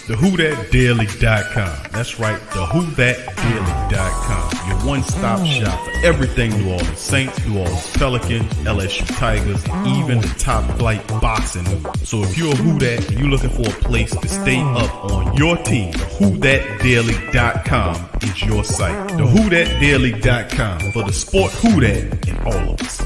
TheWhoThatDaily.com. That's right, TheWhoThatDaily.com. Your one-stop shop for everything New Orleans Saints, New Orleans Pelicans, LSU Tigers, even the top flight boxing news. So if you're a Who That and you're looking for a place to stay up on your team, TheWhoThatDaily.com is your site. TheWhoThatDaily.com for the sport Who That in all of us.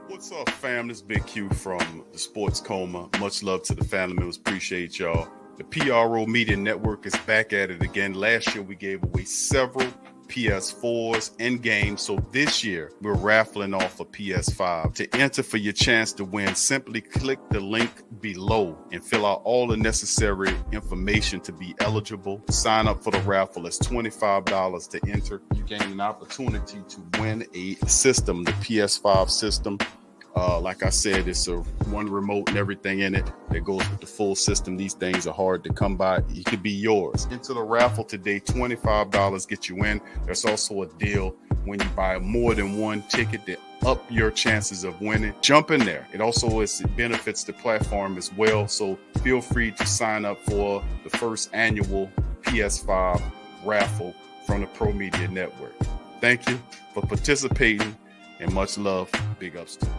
What's up, fam? This is Big Q from the Sports Coma. Much love to the family members. Appreciate y'all. The PRO Media Network is back at it again. Last year, we gave away several PS4s and games. So this year, we're raffling off a PS5. To enter for your chance to win, simply click the link below and fill out all the necessary information to be eligible. Sign up for the raffle. It's $25 to enter. You gain an opportunity to win a system, the PS5 system. Like I said, it's a one remote and everything in it that goes with the full system. These things are hard to come by. It could be yours. Into the raffle today, $25 get you in. There's also a deal when you buy more than one ticket to up your chances of winning. Jump in there. It also benefits the platform as well. So feel free to sign up for the first annual PS5 raffle from the Pro Media Network. Thank you for participating and much love. Big ups to you.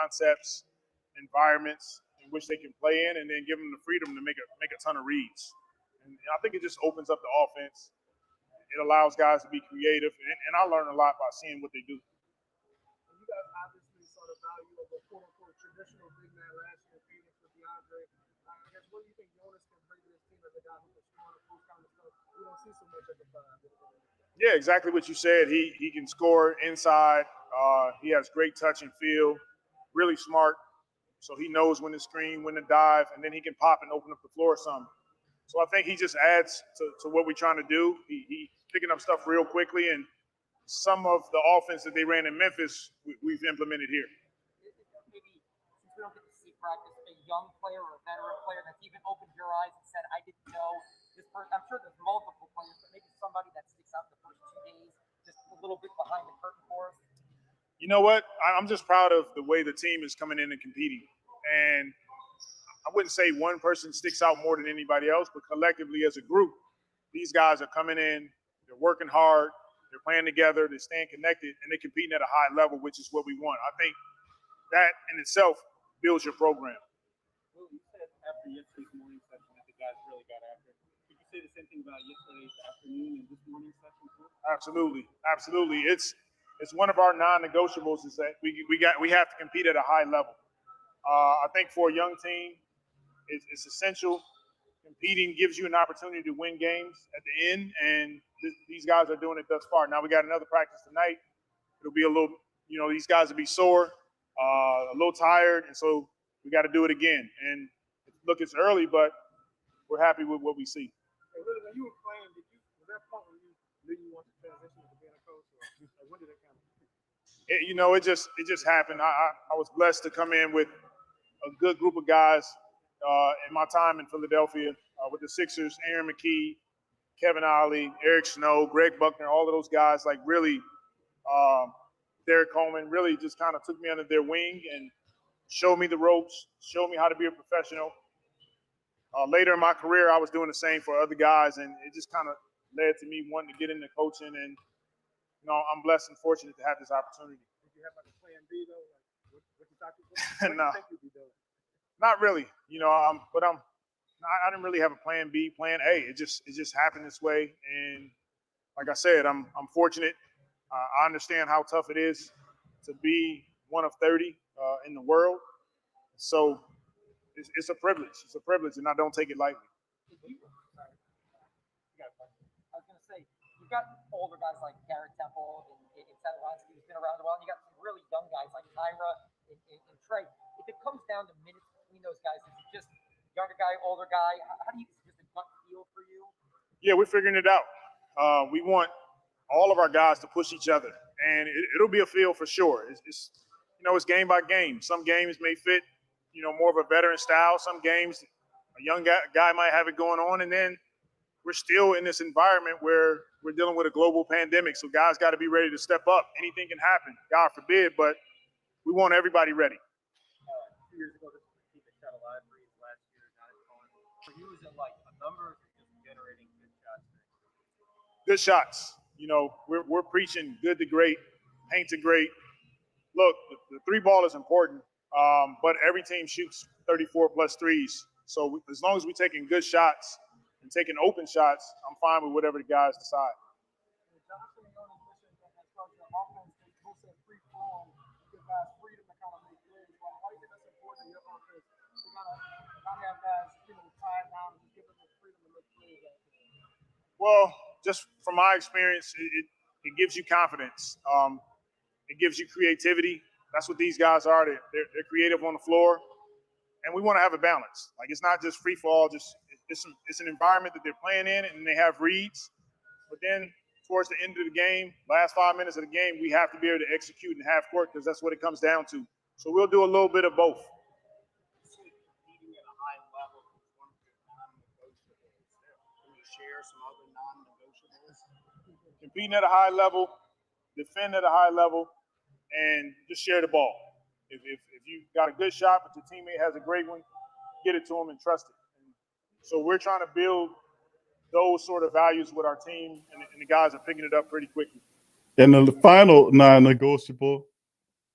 Concepts, environments in which they can play in, and then give them the freedom to make a ton of reads. And I think it just opens up the offense. It allows guys to be creative, and I learn a lot by seeing what they do. And you guys obviously saw the value of a quote-unquote traditional big man last year, Phoenix with DeAndre. I guess what do you think Jonas can bring to this team as a guy who can score on a post kind of stuff? We don't see so much at the five. Yeah, exactly what you said. He can score inside. He has great touch and feel. Really smart, so he knows when to screen, when to dive, and then he can pop and open up the floor some. So I think he just adds to what we're trying to do. He's picking up stuff real quickly, and some of the offense that they ran in Memphis, we've implemented here. Maybe since we don't get to see practice, a young player or a veteran player that's even opened your eyes and said, I didn't know this person. I'm sure there's multiple players, but maybe somebody that sticks out the first 2 days, just a little bit behind the curtain for us. You know what? I'm just proud of the way the team is coming in and competing. And I wouldn't say one person sticks out more than anybody else, but collectively as a group, these guys are coming in, they're working hard, they're playing together, they're staying connected, and they're competing at a high level, which is what we want. I think that in itself builds your program. Well, you said after yesterday's morning session that the guys really got after it. Could you say the same thing about yesterday's afternoon and this morning session too? Absolutely. It's one of our non-negotiables is that we have to compete at a high level. I think for a young team, it's essential. Competing gives you an opportunity to win games at the end, and these guys are doing it thus far. Now we got another practice tonight. It'll be a little, these guys will be sore, a little tired, and so we got to do it again. And look, it's early, but we're happy with what we see. Hey, really, when you were playing, was that point where you knew you wanted to transition to being a coach, or when did it come? It just happened. I was blessed to come in with a good group of guys in my time in Philadelphia with the Sixers, Aaron McKee, Kevin Ollie, Eric Snow, Greg Buckner, all of those guys, like really, Derek Coleman really just kind of took me under their wing and showed me the ropes, showed me how to be a professional. Later in my career, I was doing the same for other guys, and it just kind of led to me wanting to get into coaching, and I'm blessed and fortunate to have this opportunity. Did you have like a plan B though? Like, what you thought you No. think you'd be doing? Not really, I didn't really have a plan B, plan A. It just happened this way, and like I said, I'm fortunate. I understand how tough it is to be one of 30 in the world. So it's a privilege. It's a privilege, and I don't take it lightly. I was going to say, you've got older guys like Garrett Temple and Sadowski, who's been around a while, and you got some really young guys like Tyra and Trey. If it comes down to minutes between those guys, is it just younger guy, older guy? How do you, is it just a gut feel for you? Yeah, we're figuring it out. We want all of our guys to push each other, and it'll be a feel for sure. It's game by game. Some games may fit, more of a veteran style. Some games, a young guy might have it going on, and then we're still in this environment where we're dealing with a global pandemic. So guys got to be ready to step up. Anything can happen, God forbid, but we want everybody ready. 2 years ago, this was the team that shot alive for you last year, not as fun. For you, is it like a numbers or just generating good shots? Good shots. We're preaching good to great, paint to great. Look, the three ball is important, but every team shoots 34 plus threes. So as long as we're taking good shots and taking open shots, I'm fine with whatever the guys decide. Johnson and Jonas mission as far as the offense, they both said free flow and give guys freedom to kind of make plays. Why do you think that's important in your offense to kind of not have guys, tied down and just give them the freedom to make plays out there? Well, just from my experience, it gives you confidence. It gives you creativity. That's what these guys are. They're creative on the floor, and we want to have a balance. Like, it's not just free for all. It's an environment that they're playing in, and they have reads. But then towards the end of the game, last 5 minutes of the game, we have to be able to execute in half court because that's what it comes down to. So we'll do a little bit of both. Competing at a high level is one of your non-negotiables. Can you share some other non-negotiables? Competing at a high level, defend at a high level, and just share the ball. If you got a good shot, but your teammate has a great one, get it to them and trust it. So we're trying to build those sort of values with our team, and the guys are picking it up pretty quickly. And the final non-negotiable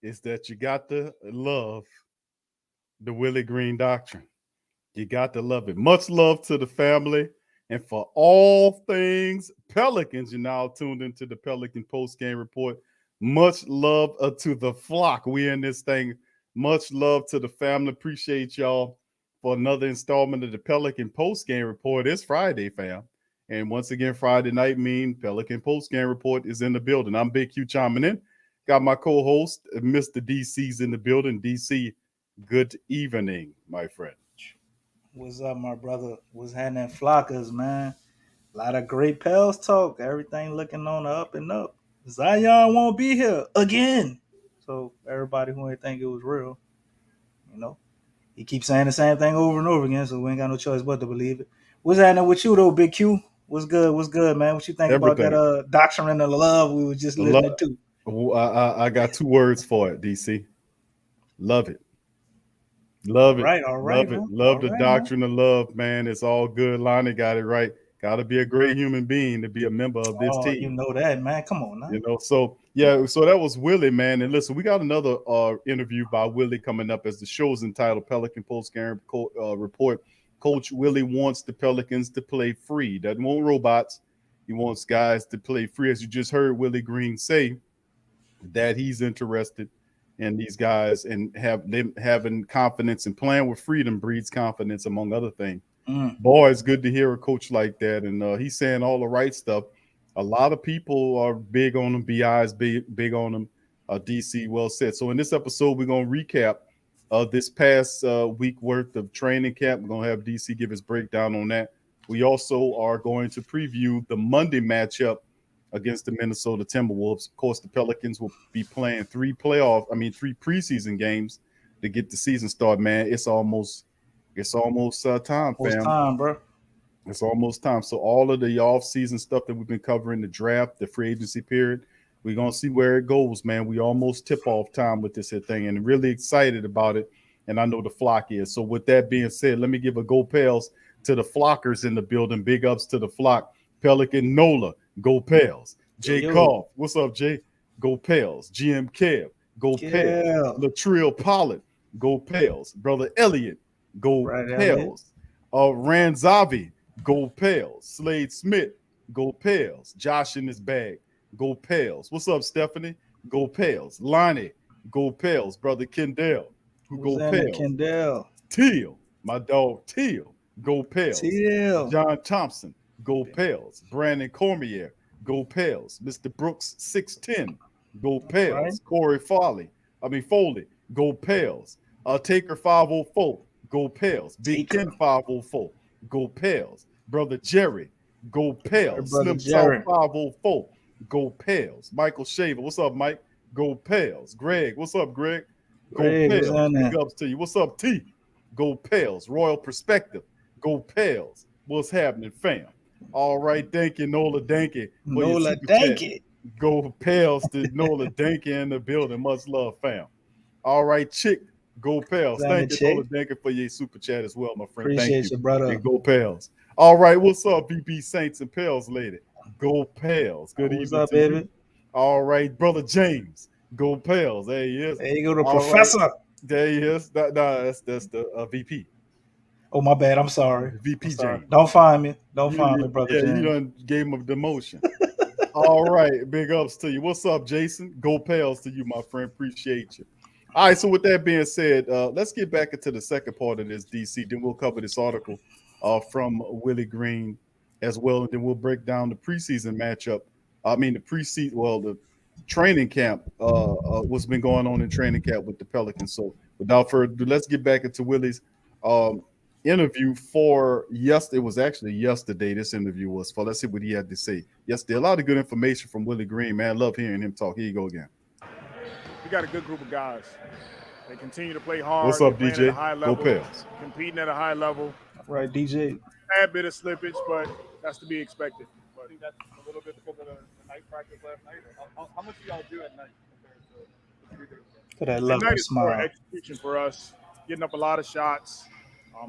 is that you got to love the Willie Green Doctrine. You got to love it. Much love to the family. And for all things Pelicans, you're now tuned into the Pelican post-game report. Much love to the flock. We in this thing. Much love to the family. Appreciate y'all for another installment of the Pelican post-game report. It's Friday, fam. And once again, Friday night mean Pelican post-game report is in the building. I'm Big Q chiming in. Got my co-host, Mr. DC's in the building. DC, good evening, my friend. What's up, my brother? What's happening, Flockers, man? A lot of great Pels talk. Everything looking on the up and up. Zion won't be here again. So everybody who ain't think it was real, he keeps saying the same thing over and over again, so we ain't got no choice but to believe it. What's happening with you, though, Big Q? What's good? What's good, man? What you think Everything. about that doctrine of love we were just listening to? I got two words for it, DC. Love it. Love it. All right, love it. man. Love All the right, doctrine of love, man. It's all good. Lonnie got it right. Got to be a great human being to be a member of this team. You know that, man. Come on now. So that was Willie, man. And listen, we got another interview by Willie coming up as the show's entitled Pelican Post Game Report. Coach Willie wants the Pelicans to play free. Doesn't want robots. He wants guys to play free. As you just heard Willie Green say, that he's interested in these guys and have them having confidence and playing with freedom breeds confidence, among other things. Boy, it's good to hear a coach like that. And he's saying all the right stuff. A lot of people are big on him. BI is big on him. DC, well said. So in this episode, we're going to recap this past week worth of training camp. We're going to have DC give his breakdown on that. We also are going to preview the Monday matchup against the Minnesota Timberwolves. Of course, the Pelicans will be playing three preseason games to get the season started, man. It's almost time, fam. It's time, bro. It's almost time. So all of the off-season stuff that we've been covering, the draft, the free agency period, we're going to see where it goes, man. We almost tip-off time with this here thing and really excited about it, and I know the flock is. So with that being said, let me give a go Pels to the flockers in the building. Big ups to the flock. Pelican Nola, go Pels. Jay Carl, what's up, Jay? Go Pels. GM Kev, go Pels. Latrell Pollard, go Pels. Brother Elliott, Go Right, Elliott. Pels. Ranzavi, go Pels. Slade Smith, go Pels. Josh in his bag, go Pels. What's up, Stephanie? Go Pels. Lonnie, go Pels. Brother Kendall, who Who's go in there? Pels. Kendall. Teal, my dog Teal, go Pels. TL. John Thompson, go Pels. Brandon Cormier, go Pels. Mr. Brooks 610, go Right. Pels. Corey Foley, go Pels. Taker 504, go Pels. Big Taker. Ken 504, go Pels. Brother Jerry, go Pels. Brother Slim South Jerry. 504, go Pels. Michael Shaver, what's up, Mike? Go Pels. Greg, what's up, Greg? Go Greg, who's Pels. in Big there? ups to you. What's up, T? Go Pels. Royal Perspective, go Pels. What's happening, fam? All right, thank you, Nola Danky, for your Nola super chat. Danky. Go Pels to Nola Danky in the building. Much love, fam. All right, Chick, go Pels. Who's in Thank the you, Chick? Nola Danky, for your super chat as well, my friend. Thank Appreciate you. you, brother. And go Pels. All right, what's up, VP Saints and Pels lady? Go Pels. Good What's evening up, to you. baby? All right, brother James, go Pels. There he is. There you go, the All right. professor. There he is. That's the VP. Oh, my bad. I'm sorry. VP I'm sorry. James. Don't find me. Don't find me, brother Yeah, James. you done gave him a demotion. All right, big ups to you. What's up, Jason? Go Pels to you, my friend. Appreciate you. All right, so with that being said, let's get back into the second part of this, DC. Then we'll cover this article from Willie Green as well, and then we'll break down the preseason matchup. The training camp, what's been going on in training camp with the Pelicans. So without further ado, let's get back into Willie's interview for yesterday. It was actually yesterday. This interview was for. Let's see what he had to say yesterday. A lot of good information from Willie Green, man. Love hearing him talk. Here you go again. We got a good group of guys. They continue to play hard. What's up, They're playing DJ? At a high Go level, Pels. competing at a high level. Right, DJ. A bit of slippage, but that's to be expected. I think that's a little bit because of the night practice last night. How much do y'all do at night compared to the 3 days? For that At lovely night is more smile. execution for us, getting up a lot of shots,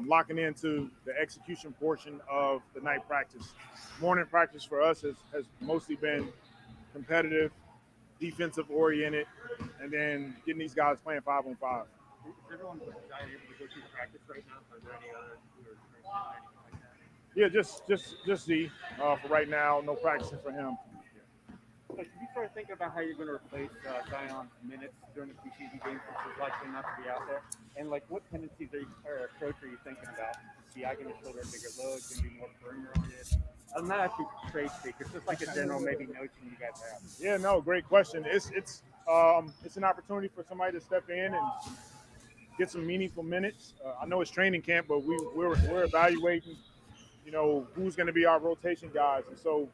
locking into the execution portion of the night practice. Morning practice for us has mostly been competitive, defensive oriented, and then getting these guys playing 5-on-5. Is everyone able to go through practice right now? Are there any other like that? Yeah, just Z for right now. No practicing for him. Like, have you started thinking about how you're going to replace Zion's minutes during the preseason games, which is likely not to be out there? And like, what tendencies or approach are you thinking about? Is Zi going to shoulder a bigger load? Going to be more perimeter oriented? I'm not asking trade speak. It's just like a general maybe notion you guys have. Yeah, no, great question. It's an opportunity for somebody to step in and get some meaningful minutes. I know it's training camp, but we're evaluating, who's going to be our rotation guys, and so.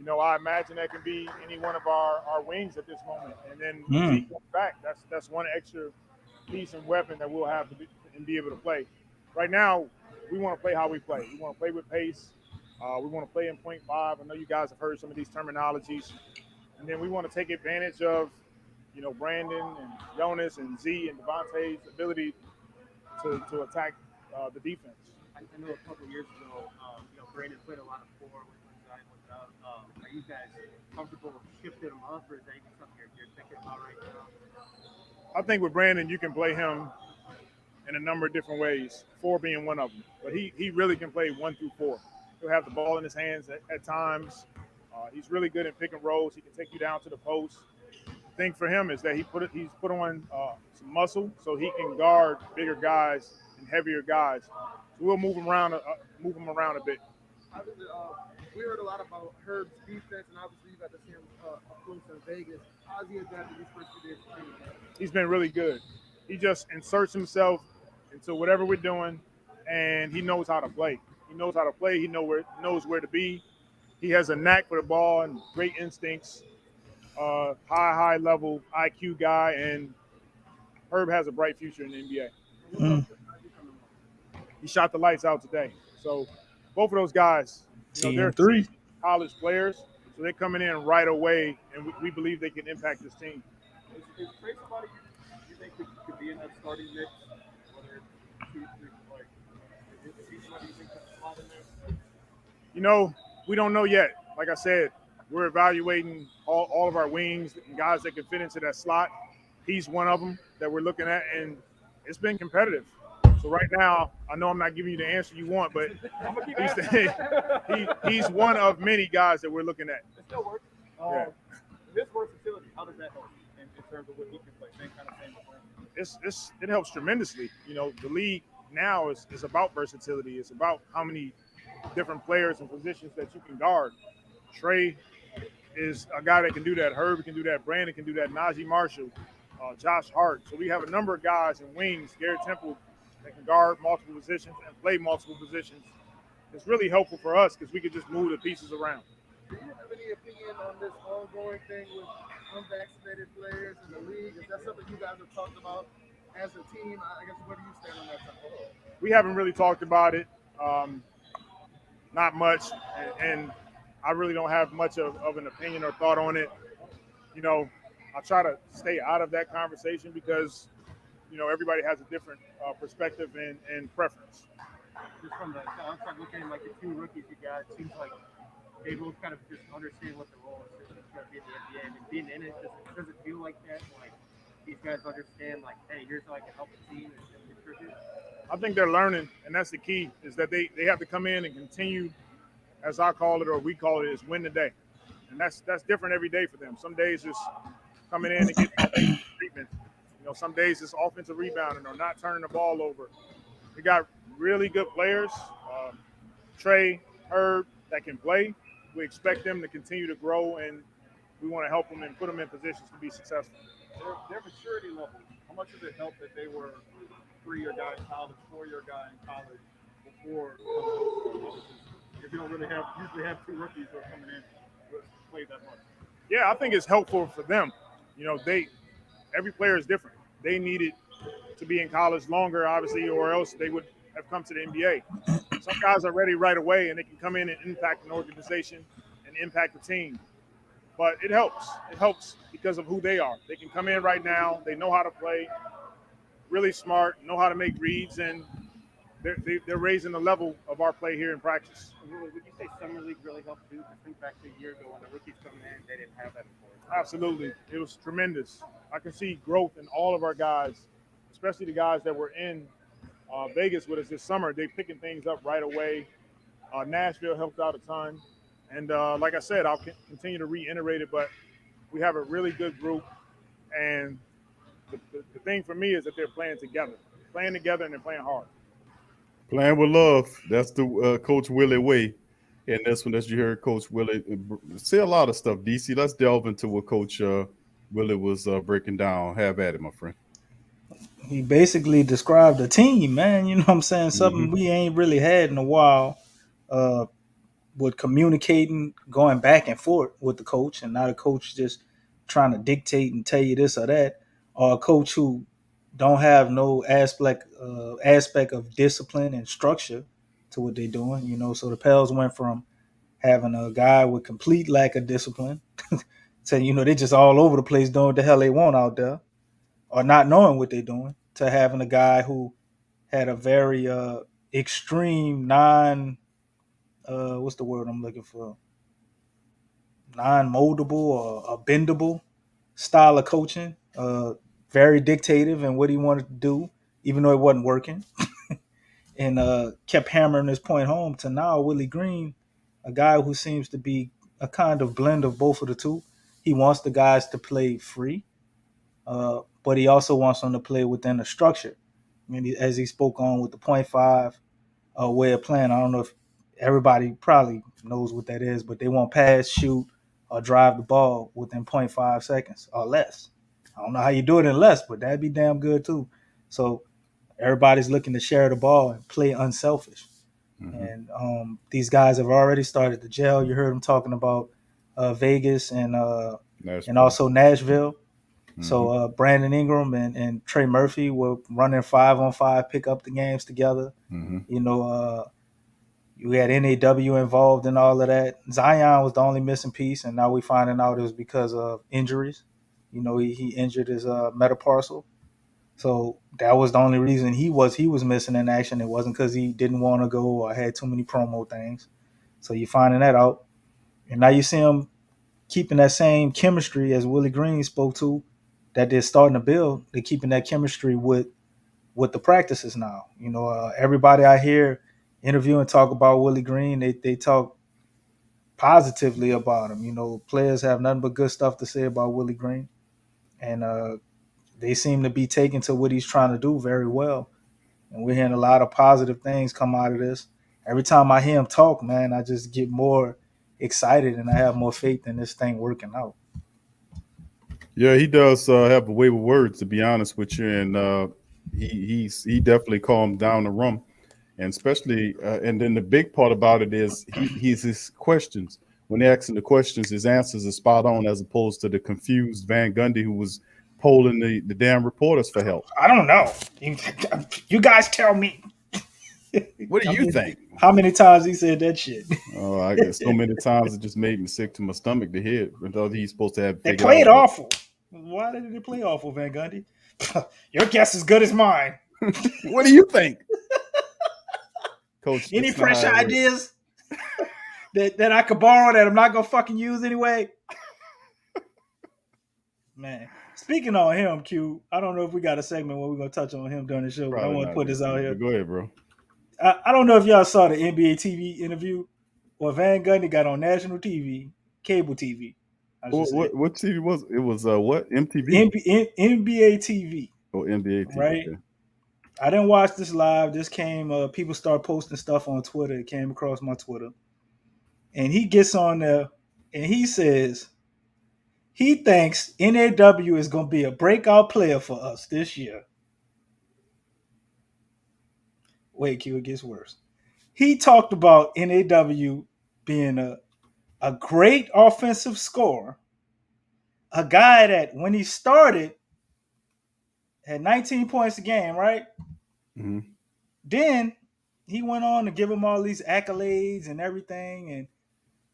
I imagine that can be any one of our wings at this moment. And then when he comes back, that's one extra piece and weapon that we'll have to be able to play. Right now, we want to play how we play. We want to play with pace. We want to play in 0.5. I know you guys have heard some of these terminologies. And then we want to take advantage of, Brandon and Jonas and Z and Devontae's ability to attack the defense. I know a couple of years ago, Brandon played a lot of 4 when Zion was out. Are you guys comfortable shifting him up, or is that even something you're thinking about right now? I think with Brandon, you can play him in a number of different ways, 4 being one of them. But he really can play 1 through 4. He'll have the ball in his hands at times. He's really good in pick and rolls. He can take you down to the post. The thing for him is that he's put on some muscle so he can guard bigger guys and heavier guys. So we'll move him around a bit. We heard a lot about Herb's defense, and obviously you got to see him up close in Vegas. How's he adapted these first 2 days of training? He's been really good. He just inserts himself into whatever we're doing, and he knows how to play. He knows how to play. He knows where to be. He has a knack for the ball and great instincts. High level IQ guy, and Herb has a bright future in the NBA. He shot the lights out today. So both of those guys, they're 3 college players, so they're coming in right away, and we believe they can impact this team. Is Trey somebody you think could be in that starting mix, whether it's 2, 3, like, is he somebody you think could slot in there? We don't know yet. Like I said, we're evaluating all of our wings and guys that can fit into that slot. He's one of them that we're looking at, and it's been competitive. So right now, I know I'm not giving you the answer you want, but he's one of many guys that we're looking at. It still works. Yeah. His versatility, how does that help in terms of what he can play? Same kind of thing. It helps tremendously. You know, the league now is about versatility. It's about how many different players and positions that you can guard. Trey is a guy that can do that. Herb can do that. Brandon can do that. Najee Marshall, Josh Hart. So we have a number of guys in wings. Garrett Temple that can guard multiple positions and play multiple positions. It's really helpful for us because we can just move the pieces around. Do you have any opinion on this ongoing thing with unvaccinated players in the league? Is that something you guys have talked about as a team? I guess where do you stand on that topic? We haven't really talked about it. Not much. And I really don't have much of an opinion or thought on it. You know, I try to stay out of that conversation because, you know, everybody has a different perspective and preference. Just from the outside looking at like the two rookies you got, it seems like they both kind of just understand what the role is going to be in the NBA. And being in it, does it feel like that? Like these guys understand, like, hey, here's how I can help the team and contribute? I think they're learning, and that's the key, is that they have to come in and continue, as I call it or we call it, is win the day. And that's different every day for them. Some days it's coming in and getting treatment. You know, some days it's offensive rebounding or not turning the ball over. We got really good players, Trey, Herb, that can play. We expect them to continue to grow, and we want to help them and put them in positions to be successful. Their maturity level, how much does it help that they were 3-year guy in college, 4-year guy in college before if you don't really usually have two rookies who are coming in to play that much? Yeah, I think it's helpful for them. You know, every player is different. They needed to be in college longer, obviously, or else they would have come to the NBA. Some guys are ready right away, and they can come in and impact an organization and impact the team. But it helps. It helps because of who they are. They can come in right now. They know how to play, really smart, know how to make reads, and they're raising the level of our play here in practice. Would you say Summer League really helped too? Because think back to a year ago when the rookies coming in, they didn't have that before. Absolutely. It was tremendous. I can see growth in all of our guys, especially the guys that were in Vegas with us this summer. They're picking things up right away. Nashville helped out a ton. And like I said, I'll continue to reiterate it, but we have a really good group. And the thing for me is that they're playing together and they're playing hard. Playing with love. That's the Coach Willie way. And that's when you heard Coach Willie say a lot of stuff. DC, let's delve into what Coach Willie was breaking down. Have at it, my friend. He basically described a team, man. You know what I'm saying? Something we ain't really had in a while. With communicating, going back and forth with the coach, and not a coach just trying to dictate and tell you this or that, or a coach who don't have no aspect of discipline and structure to what they're doing. You know, so the Pels went from having a guy with complete lack of discipline to, you know, they just all over the place doing what the hell they want out there, or not knowing what they're doing, to having a guy who had a very extreme what's the word I'm looking for? Non-moldable or bendable style of coaching. Very dictative in what he wanted to do, even though it wasn't working. And kept hammering his point home to now Willie Green, a guy who seems to be a kind of blend of both of the two. He wants the guys to play free, but he also wants them to play within a structure. I mean, as he spoke on with the 0.5 way of playing, I don't know if everybody probably knows what that is, but they want pass, shoot, or drive the ball within 0.5 seconds or less. I don't know how you do it in less, but that'd be damn good too. So everybody's looking to share the ball and play unselfish. And these guys have already started to gel. You heard them talking about Vegas and also Nashville. So Brandon Ingram and Trey Murphy were running 5-on-5, pick up the games together. You know, you had NAW involved in all of that. Zion was the only missing piece, and now we're finding out it was because of injuries. You know, he injured his metatarsal. So that was the only reason he was missing in action. It wasn't because he didn't want to go or had too many promo things. So you're finding that out. And now you see him keeping that same chemistry as Willie Green spoke to, that they're starting to build. They're keeping that chemistry with with the practices now. You know, everybody I hear interview and talk about Willie Green, they talk positively about him. You know, players have nothing but good stuff to say about Willie Green, and they seem to be taking to what he's trying to do very well. And we're hearing a lot of positive things come out of this. Every time I hear him talk, man, I just get more excited and I have more faith in this thing working out. Yeah, he does have a way with words, to be honest with you, and he definitely calmed down the room, and especially and then the big part about it is he's his questions. When they ask him the questions, his answers are spot on, as opposed to the confused Van Gundy who was polling the damn reporters for help. I don't know. You guys tell me. What do you think? How many times he said that shit? Oh, I guess so many times it just made me sick to my stomach to hear it. I thought he's supposed to have. They played awful. Why did they play awful, Van Gundy? Your guess is good as mine. What do you think, Coach? Any fresh ideas that I could borrow that I'm not gonna fucking use anyway? Man, speaking on him, Q, I don't know if we got a segment where we're gonna touch on him during the show, but I want to put this out here. Go ahead, bro. I don't know if y'all saw the NBA TV interview where Van Gundy got on national TV, cable TV. What TV was it? Was what? MTV? NBA TV. Oh, NBA TV. Right. Okay. I didn't watch this live. This came. People start posting stuff on Twitter. It came across my Twitter, and he gets on there and he says he thinks NAW is going to be a breakout player for us this year. Wait, Q, it gets worse. He talked about NAW being a great offensive scorer, a guy that when he started had 19 points a game, right? Mm-hmm. Then he went on to give him all these accolades and everything, and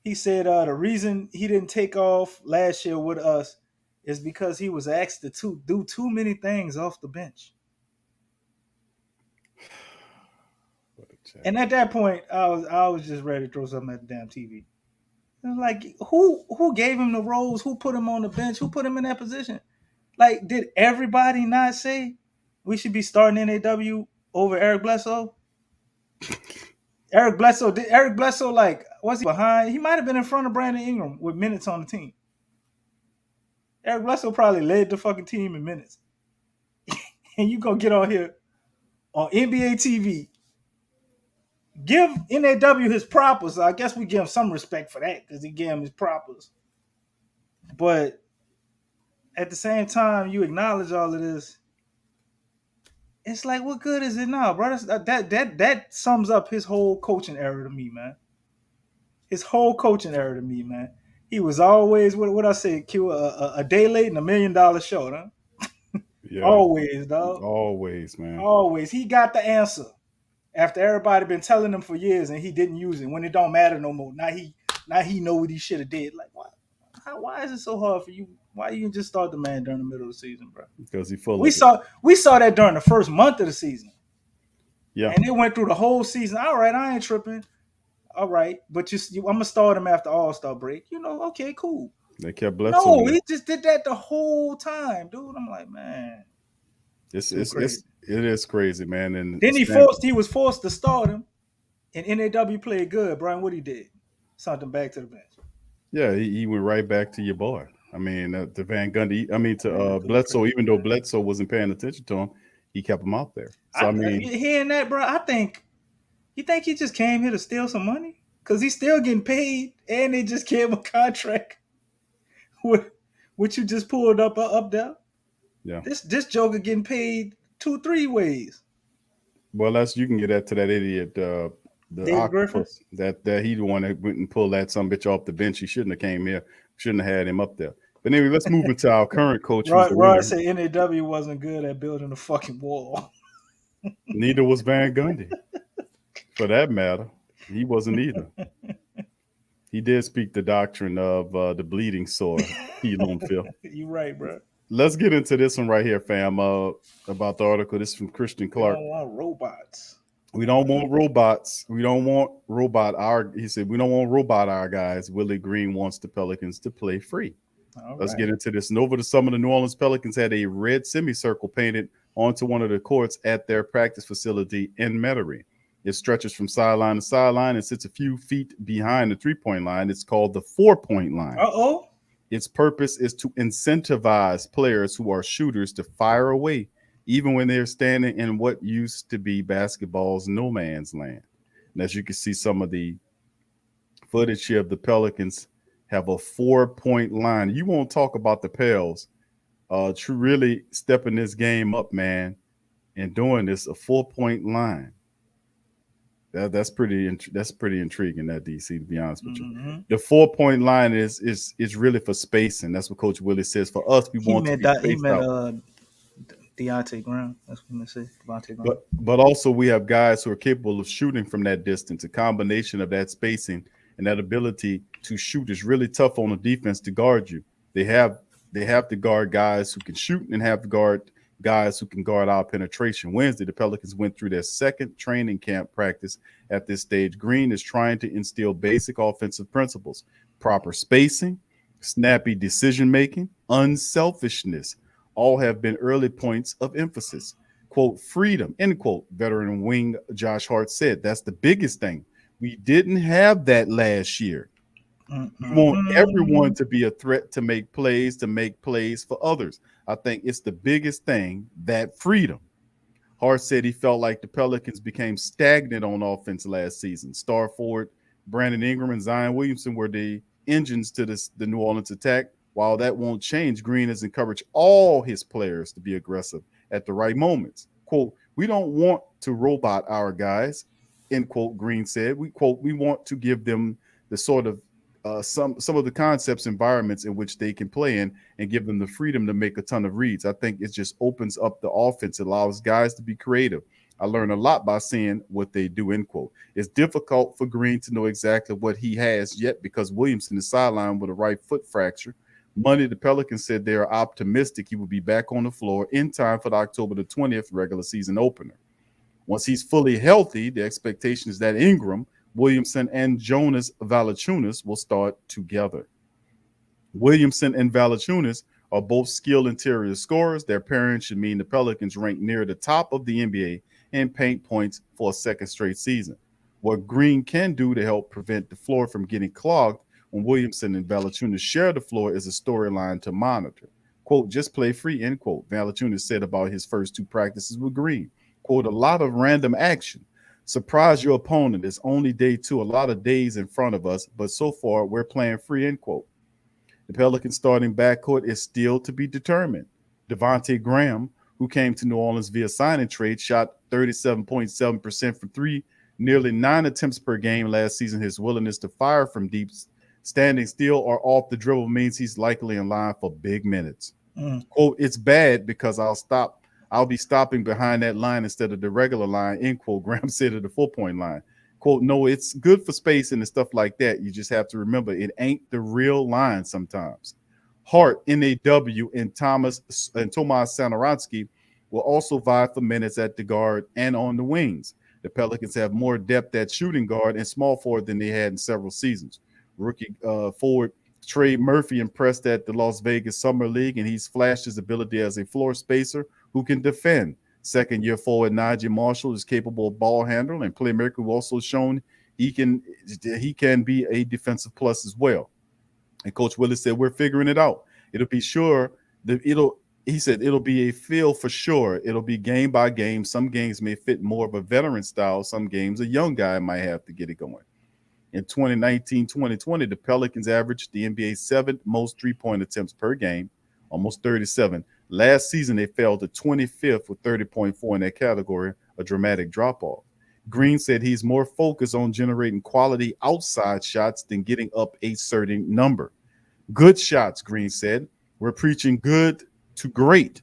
he said the reason he didn't take off last year with us is because he was asked to do too many things off the bench. And at that point, I was just ready to throw something at the damn TV. Like, who gave him the roles? Who put him on the bench? Who put him in that position? Like, did everybody not say we should be starting NAW over Eric Bledsoe? Eric Bledsoe, like, was he behind? He might have been in front of Brandon Ingram with minutes on the team. Eric Bledsoe probably led the fucking team in minutes. And you gonna get on here on NBA TV, give NAW his propers. I guess we give him some respect for that because he gave him his propers. But at the same time, you acknowledge all of this. It's like, what good is it now, bro? That sums up his whole coaching era to me, man. His whole coaching era to me, man. He was always what I say, Q, a day late and $1 million short, huh? Yeah. Always, dog. Always, man. Always. He got the answer after everybody been telling him for years, and he didn't use it. When it don't matter no more, now he know what he should have did. Like, why is it so hard for you? Why you just start the man during the middle of the season, bro? Because he full. We saw that during the first month of the season. Yeah, and it went through the whole season. All right, I ain't tripping. All right, but I'm gonna start him after All-Star break. You know, okay, cool. They kept Bledsoe. No, he just did that the whole time, dude. I'm like, man, it is crazy, man. And then he was forced to start him, and NAW played good. Brian, what he did, sent him back to the bench. Yeah, he went right back to your boy. I mean, to Van Gundy. I mean, to Bledsoe. Even though Bledsoe wasn't paying attention to him, he kept him out there. So I mean, hearing that, bro, you think he just came here to steal some money? Because he's still getting paid, and they just gave him a contract with what you just pulled up there. Yeah, this joker getting paid 2-3 ways. Well, you can get that to that idiot. The octopus, that he the one that went and pulled that some bitch off the bench. He shouldn't have came here. Shouldn't have had him up there. But anyway, let's move into our current coach. Rod said NAW wasn't good at building a fucking wall. Neither was Van Gundy. For that matter, he wasn't either. He did speak the doctrine of the bleeding sword. He don't feel. You're right, bro. Let's get into this one right here, fam. About the article. This is from Christian Clark. We don't want robots. We don't want robots. We don't want he said, we don't want robot our guys. Willie Green wants the Pelicans to play free. Let's get into this. And over the summer, the New Orleans Pelicans had a red semicircle painted onto one of the courts at their practice facility in Metairie. It stretches from sideline to sideline and sits a few feet behind the 3-point line. It's called the 4-point line. Uh-oh. Its purpose is to incentivize players who are shooters to fire away, even when they're standing in what used to be basketball's no man's land. And as you can see, some of the footage here of the Pelicans have a 4-point line. You won't talk about the Pells to really stepping this game up, man, and doing this a 4-point line. That's pretty intriguing, that DC, to be honest with you. Mm-hmm. The 4-point line is really for spacing. That's what Coach Willie says. For us, we want to be spaced out. Deontay Graham. That's what I'm say. Devontae Graham. But also we have guys who are capable of shooting from that distance. A combination of that spacing and that ability to shoot is really tough on the defense to guard you. They have to guard guys who can shoot and have to guard guys who can guard our penetration. Wednesday, the Pelicans went through their second training camp practice at this stage. Green is trying to instill basic offensive principles: proper spacing, snappy decision-making, unselfishness. All have been early points of emphasis. Quote, freedom, end quote, veteran wing Josh Hart said. That's the biggest thing. We didn't have that last year. We want everyone to be a threat to make plays for others. I think it's the biggest thing, that freedom. Hart said he felt like the Pelicans became stagnant on offense last season. Star forward Brandon Ingram and Zion Williamson were the engines to the New Orleans attack. While that won't change, Green has encouraged all his players to be aggressive at the right moments. Quote, we don't want to robot our guys, end quote, Green said. We want to give them the sort of some of the concepts, environments in which they can play in, and give them the freedom to make a ton of reads. I think it just opens up the offense. It allows guys to be creative. I learned a lot by seeing what they do, end quote. It's difficult for Green to know exactly what he has yet because Williamson is sidelined with a right foot fracture. Monday, the Pelicans said they are optimistic he will be back on the floor in time for the October the 20th regular season opener. Once he's fully healthy, the expectation is that Ingram, Williamson, and Jonas Valanciunas will start together. Williamson and Valanciunas are both skilled interior scorers. Their pairing should mean the Pelicans rank near the top of the NBA in paint points for a second straight season. What Green can do to help prevent the floor from getting clogged when Williamson and Valanciunas share the floor is a storyline to monitor. Quote, just play free, end quote. Valanciunas said about his first two practices with Green. Quote, a lot of random action. Surprise your opponent. It's only day 2, a lot of days in front of us, but so far we're playing free, end quote. The Pelicans starting backcourt is still to be determined. Devontae Graham, who came to New Orleans via signing trade, shot 37.7% from 3, nearly 9 attempts per game last season. His willingness to fire from deep, standing still or off the dribble means he's likely in line for big minutes. Quote, it's bad because I'll be stopping behind that line instead of the regular line, end quote, Graham said at the 4-point line. Quote, no, it's good for spacing and stuff like that. You just have to remember it ain't the real line sometimes. Hart, NAW, and Tomas Satoransky will also vie for minutes at the guard and on the wings. The Pelicans have more depth at shooting guard and small forward than they had in several seasons. Rookie forward Trey Murphy impressed at the Las Vegas Summer League, and he's flashed his ability as a floor spacer who can defend. Second-year forward Najee Marshall is capable of ball handling and playmaker, who also shown he can be a defensive plus as well. And Coach Willie said, we're figuring it out. It'll be a feel for sure. It'll be game by game. Some games may fit more of a veteran style. Some games a young guy might have to get it going. In 2019-2020, the Pelicans averaged the NBA's 7th most three-point attempts per game, almost 37. Last season, they fell to 25th with 30.4 in that category, a dramatic drop-off. Green said he's more focused on generating quality outside shots than getting up a certain number. Good shots, Green said. We're preaching good to great,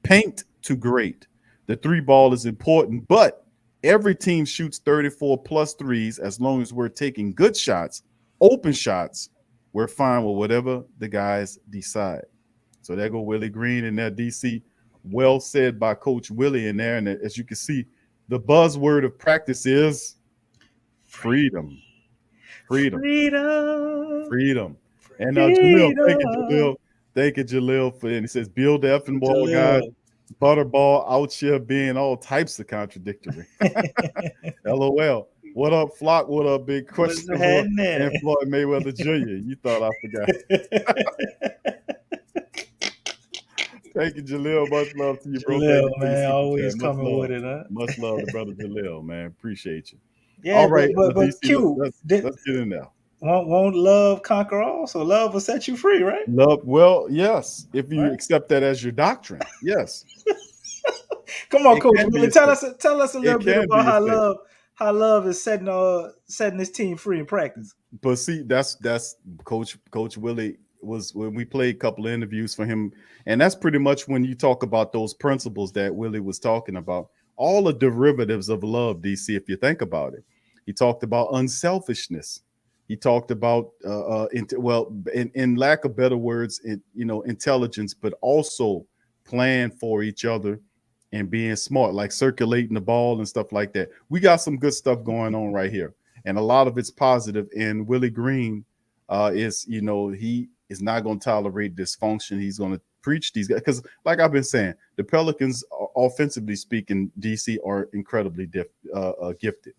paint to great. The 3-ball is important, but every team shoots 34-plus threes. As long as we're taking good shots, open shots, we're fine with whatever the guys decide. So there go Willie Green in there, DC. Well said by Coach Willie in there. And as you can see, the buzzword of practice is freedom. Freedom. And Jalil, thank you, Jalil. Thank you, Jalil. And he says, Bill the effing ball, guys. Butterball out here being all types of contradictory. LOL. What up, Flock? What up, Big What's Questionable happening? and Floyd Mayweather Jr.? You thought I forgot. Thank you, Jaleel. Much love to you, bro. Thank Jaleel, you for your man, super always chat. Much coming with love. it, huh? Much love to brother Jaleel, man. Appreciate you. Yeah, All right, but DC, Q, let's get in there. won't love conquer all? So love will set you free, right? Love, well, yes, if you Right. accept that as your doctrine, yes, Come on, it Coach can be Willie, a state. tell us a It little bit can about be a state. how love is setting this team free in practice. But see, that's Coach Willie was when we played a couple of interviews for him, and that's pretty much when you talk about those principles that Willie was talking about, all the derivatives of love, DC. If you think about it, he talked about unselfishness. He talked about in lack of better words, intelligence, but also plan for each other and being smart, like circulating the ball and stuff like that. We got some good stuff going on right here, and a lot of it's positive. And Willie Green he is not going to tolerate dysfunction. He's going to preach these guys because, like I've been saying, the Pelicans, offensively speaking, DC are incredibly gifted.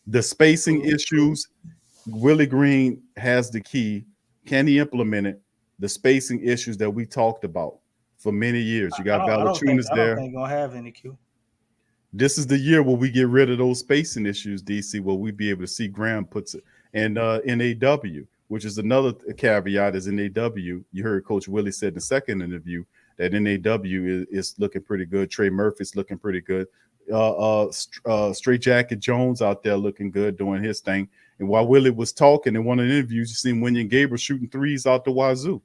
The spacing issues, Willie Green has the key. Can he implement it? The spacing issues that we talked about for many years. You got Valachunas I don't there. think gonna have any Q. This is the year where we get rid of those spacing issues, DC, where we be able to see Graham puts it. And NAW, which is another caveat, is NAW. You heard Coach Willie said in the second interview that NAW is looking pretty good. Trey Murphy's looking pretty good. Straight Jacket Jones out there looking good, doing his thing. And while Willie was talking in one of the interviews, you seen William Gabriel shooting threes out the wazoo.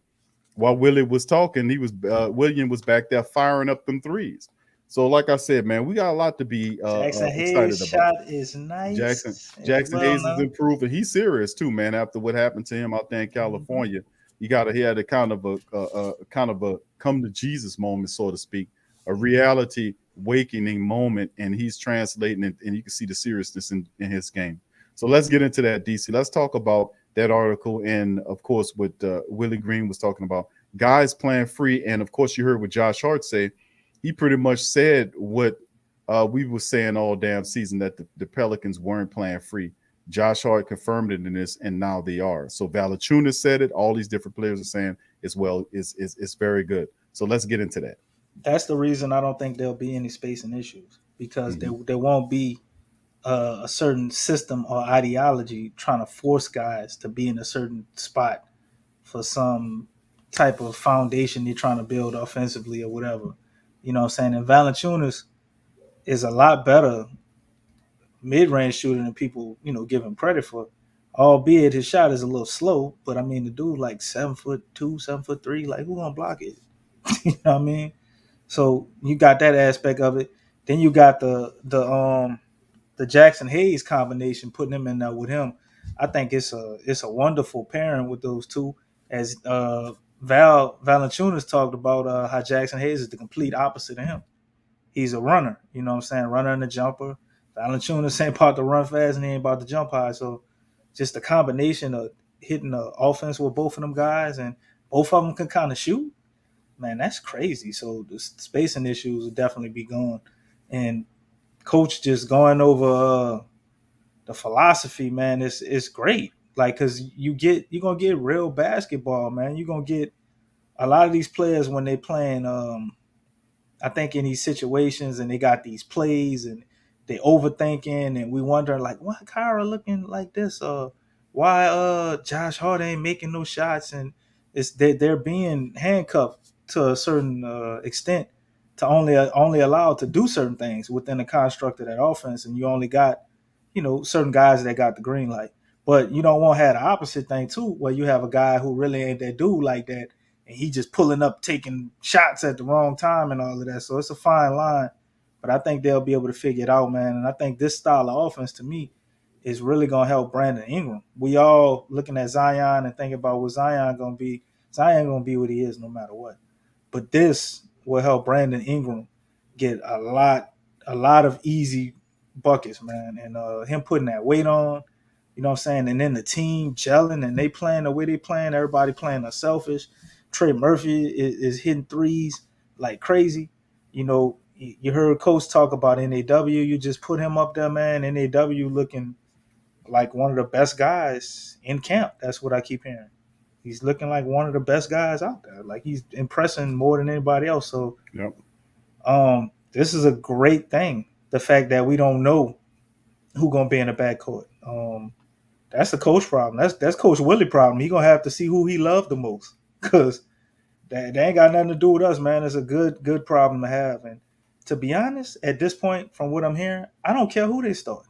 While Willie was talking, William was back there firing up them threes. So, like I said, man, we got a lot to be Jackson excited Hayes' about. shot is Jackson nice as Jackson well Hayes is now. improving. He's serious too, man. After what happened to him out there in California, he had a kind of a come to Jesus moment, so to speak, a reality awakening moment, and he's translating it, and you can see the seriousness in his game. So let's get into that, DC. Let's talk about that article, and of course, what Willie Green was talking about, guys playing free, and of course, you heard what Josh Hart say. He pretty much said what we were saying all damn season, that the Pelicans weren't playing free. Josh Hart confirmed it in this, and now they are. So Valachunas said it. All these different players are saying as well. It's very good. So let's get into that. That's the reason I don't think there'll be any spacing issues because there won't be a certain system or ideology trying to force guys to be in a certain spot for some type of foundation you're trying to build offensively or whatever. You know what I'm saying? And Valanciunas is a lot better mid-range shooter than people, give him credit for. Albeit his shot is a little slow, but I mean the dude like 7'2", 7'3", like who gonna block it? You know what I mean? So you got that aspect of it. Then you got the Jackson Hayes combination, putting him in there with him. I think it's a wonderful pairing with those two. As Valanciunas talked about how Jackson Hayes is the complete opposite of him. He's a runner, you know what I'm saying? Runner and a jumper. Valanciunas ain't about to run fast and he ain't about to jump high. So just the combination of hitting the offense with both of them guys, and both of them can kind of shoot, man, that's crazy. So the spacing issues will definitely be gone. And coach just going over the philosophy, man, it's great. Like, cause you're gonna get real basketball, man. You're gonna get a lot of these players when they playing I think in these situations and they got these plays and they overthinking, and we wonder like, why Kyra looking like this? Why Josh Hart ain't making no shots? And they're being handcuffed to a certain extent to only allowed to do certain things within the construct of that offense, and you only got certain guys that got the green light. But you don't want to have the opposite thing too, where you have a guy who really ain't that dude like that, and he just pulling up, taking shots at the wrong time and all of that. So it's a fine line, but I think they'll be able to figure it out, man. And I think this style of offense, to me, is really going to help Brandon Ingram. We all looking at Zion and thinking about what Zion going to be. Zion going to be what he is no matter what. But this will help Brandon Ingram get a lot of easy buckets, man. And him putting that weight on, you know what I'm saying? And then the team gelling and they playing the way they playing, everybody playing unselfish. Trey Murphy is hitting threes like crazy. You heard Coach talk about NAW. You just put him up there, man. NAW looking like one of the best guys in camp. That's what I keep hearing. He's looking like one of the best guys out there. Like he's impressing more than anybody else. So, Yep. this is a great thing. The fact that we don't know who gonna be in the backcourt. That's the coach problem. That's Coach Willie problem. He gonna have to see who he loved the most, because that ain't got nothing to do with us, man. It's a good problem to have. And to be honest, at this point, from what I'm hearing, I don't care who they start.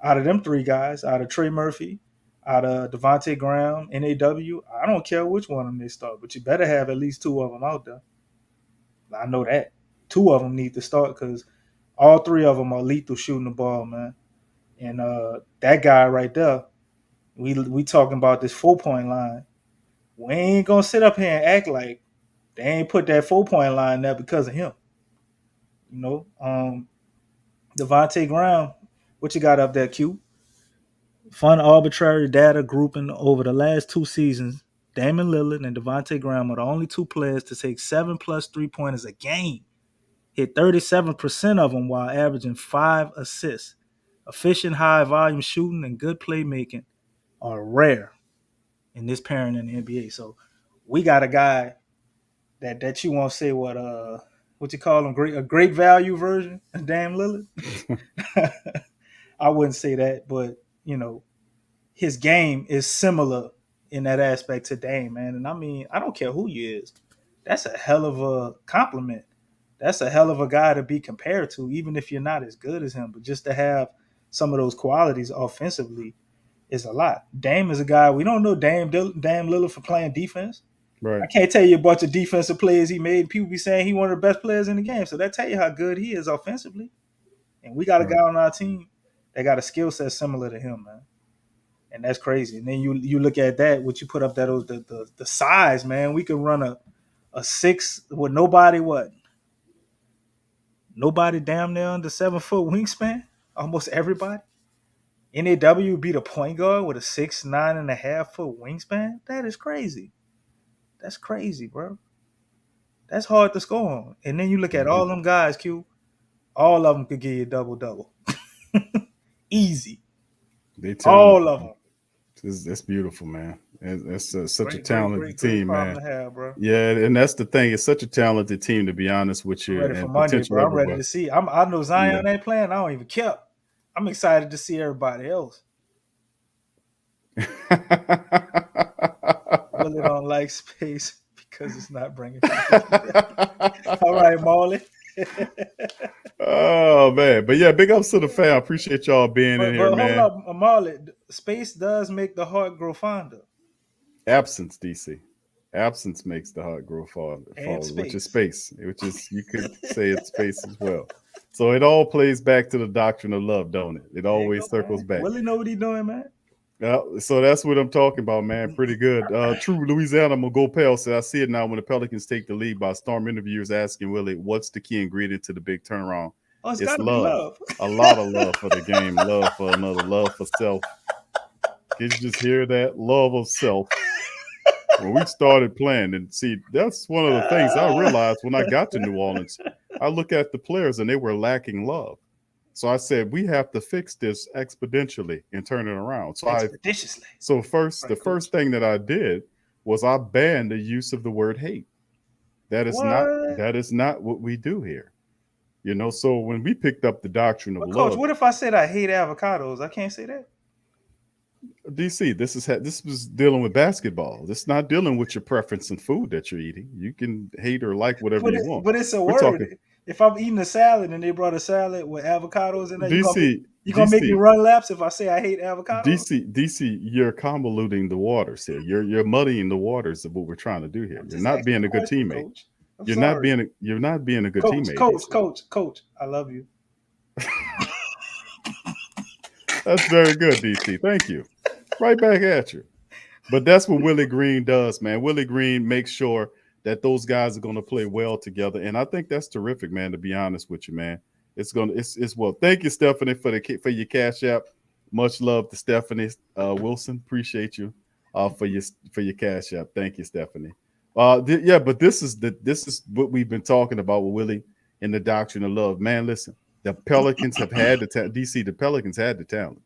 Out of them three guys, out of Trey Murphy, out of Devontae Graham, NAW, I don't care which one of them they start, but you better have at least two of them out there. I know that. Two of them need to start because all three of them are lethal shooting the ball, man. And that guy right there, we talking about this 4-point line. We ain't gonna sit up here and act like they ain't put that 4-point line there because of him. You know, Devontae Graham, what you got up there, Q? Fun arbitrary data grouping over the last 2 seasons. Damian Lillard and Devontae Graham are the only 2 players to take 7+ 3-pointers a game. Hit 37% of them while averaging 5 assists. Efficient high volume shooting and good playmaking are rare in this pairing in the NBA. So we got a guy that you won't say what you call him, a great value version of Dame Lillard. I wouldn't say that, but you know, his game is similar in that aspect to Dame, man. And I mean, I don't care who he is. That's a hell of a compliment. That's a hell of a guy to be compared to, even if you're not as good as him. But just to have some of those qualities offensively is a lot. Dame is a guy, we don't know Dame Lillard for playing defense. Right. I can't tell you a bunch of defensive plays he made. People be saying he one of the best players in the game. So that tell you how good he is offensively. And we got a guy on our team that got a skill set similar to him, man. And that's crazy. And then you look at that, what you put up, that the size, man. We could run a 6 with nobody damn near under 7-foot wingspan. Almost everybody. NAW beat a point guard with a 6'9.5" wingspan. That is crazy. That's crazy, bro. That's hard to score on. And then you look at all them guys, Q. All of them could give you a double-double. Easy. All of them. That's beautiful, man. It's such a talented team, great man. to have, bro. Yeah, and that's the thing. It's such a talented team, to be honest with you. I'm ready for and Monday, bro. I'm ready everybody. to see. I know Zion ain't playing. I don't even care. I'm excited to see everybody else. Willie don't like space because it's not bringing people. All right, Marley. Oh man, but yeah, big ups to the fam. Appreciate y'all being in here, man. Hold up, Marley. Space does make the heart grow fonder. Absence, DC. Absence makes the heart grow fonder, which is space. Which is, you could say it's space as well. So it all plays back to the doctrine of love, don't it? It always circles back. Willie know what he doing, man. So that's what I'm talking about, man. Pretty good. True Louisiana, I'm gonna go Pell. So I see it now when the Pelicans take the lead by storm. Interviewers asking Willie, what's the key ingredient to the big turnaround? Oh, it's gotta be love. A lot of love for the game, love for another, love for self. Can you just hear that? Love of self. When we started playing, and see, that's one of the things I realized when I got to New Orleans. I look at the players and they were lacking love. So I said, we have to fix this exponentially and turn it around. So the first thing that I did was I banned the use of the word hate. That is not what we do here. You know, so when we picked up the doctrine of love. Coach, what if I said I hate avocados? I can't say that. DC, this was dealing with basketball. This is not dealing with your preference in food that you're eating. You can hate or like whatever you want. But it's a word. If I'm eating a salad and they brought a salad with avocados in it, you gonna make me run laps if I say I hate avocados? DC, you're convoluting the waters here. You're muddying the waters of what we're trying to do here. You're not being a good teammate. You're not being a good teammate. Coach, I love you. That's very good, DC. Thank you. Right back at you. But that's what Willie Green does, man. Willie Green makes sure that those guys are going to play well together. And I think that's terrific, man, to be honest with you, man. It's well. Thank you, Stephanie, for your Cash App. Much love to Stephanie Wilson. Appreciate you for your Cash App. Thank you, Stephanie. But this is what we've been talking about with Willie. in the doctrine of love. Man, listen, the Pelicans have had the DC. The Pelicans had the talent.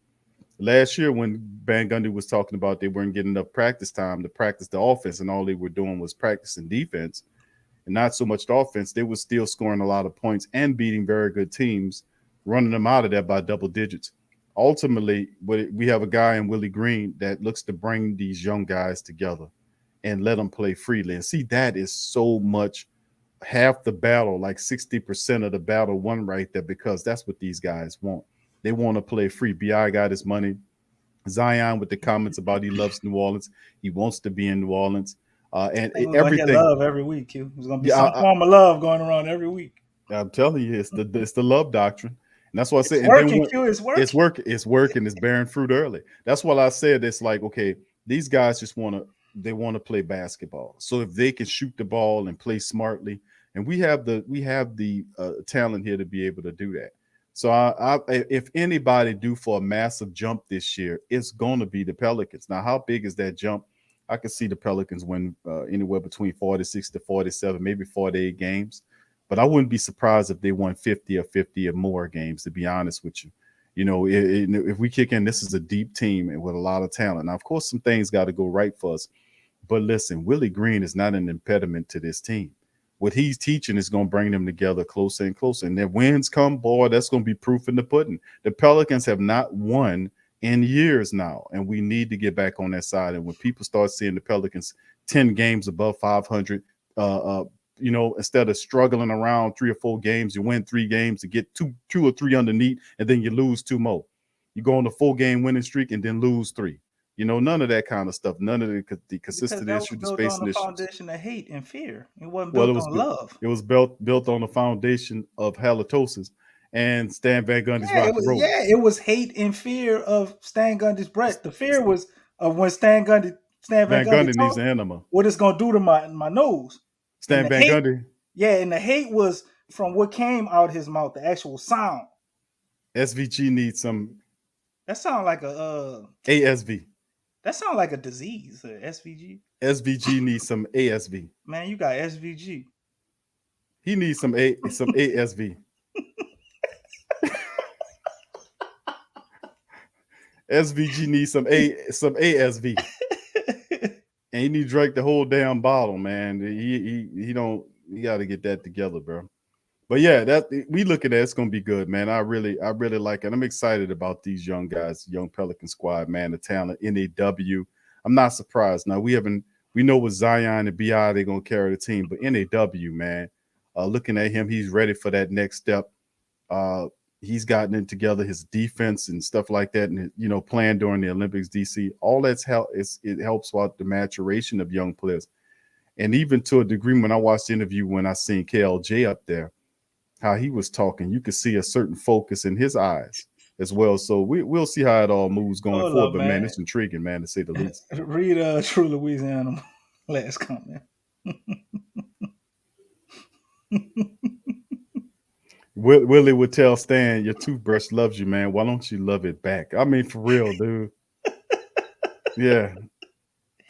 Last year, when Van Gundy was talking about they weren't getting enough practice time to practice the offense, and all they were doing was practicing defense and not so much the offense, they were still scoring a lot of points and beating very good teams, running them out of there by double digits. Ultimately, we have a guy in Willie Green that looks to bring these young guys together and let them play freely. And see, that is so much half the battle, like 60% of the battle won right there, because that's what these guys want. They want to play free. BI got his money. Zion with the comments about he loves New Orleans. He wants to be in New Orleans. And We're gonna hear everything. love every week, Q. There's gonna be Yeah, some form of love going around every week. I'm telling you, it's the love doctrine. And that's what I It's said. And then working, Q. It's working. it's working, it's bearing fruit early. That's what I said. It's like, okay, these guys just want to play basketball. So if they can shoot the ball and play smartly, and we have the talent here to be able to do that. So if anybody due for a massive jump this year, it's going to be the Pelicans. Now, how big is that jump? I could see the Pelicans win anywhere between 46 to 47, maybe 48 games. But I wouldn't be surprised if they won 50 or 50 or more games, to be honest with you. You know, if we kick in, this is a deep team and with a lot of talent. Now, of course, some things got to go right for us. But listen, Willie Green is not an impediment to this team. What he's teaching is going to bring them together closer and closer. And if wins come, boy, that's going to be proof in the pudding. The Pelicans have not won in years now, and we need to get back on that side. And when people start seeing the Pelicans 10 games above 500, you know, instead of struggling around 3 or 4 games, you win 3 games to get two or three underneath, and then you lose 2 more. You go on a 4-game winning streak and then lose 3. You know, none of that kind of stuff. None of the consistent Because that issues, the was built on spacing the issues. foundation of hate and fear. It wasn't Well, built on love. it was built on the foundation of halitosis and Stan Van Gundy's rock and roll. It was hate and fear of Stan Gundy's breath. The fear was of when Stan Van Van Gundy Gundy needs talked, an enema. what it's gonna do to my nose. And Stan the Van hate, Gundy, and the hate was from what came out his mouth, the actual sound. SVG needs some That sounds like a ASV. that sounds like a disease, SVG. SVG needs some ASV. Man, you got SVG. He needs some ASV. SVG needs some ASV. And he need to drink the whole damn bottle, man. He got to get that together, bro. But yeah, that we look at that, it's gonna be good, man. I really like it. I'm excited about these young guys, young Pelican squad, man. The talent, NAW. I'm not surprised. Now we know with Zion and BI they're gonna carry the team, but NAW, man, looking at him, he's ready for that next step. He's gotten it together, his defense and stuff like that, and you know, playing during the Olympics, DC. All that's it helps out the maturation of young players, and even to a degree, when I watched the interview when I seen KLJ up there, how he was talking, you could see a certain focus in his eyes as well. So we'll see how it all moves going forward. Up, but man, it's intriguing, man, to say the least. Read True Louisiana last comment. Willie would tell Stan, your toothbrush loves you, man. Why don't you love it back? I mean, for real, dude. Yeah.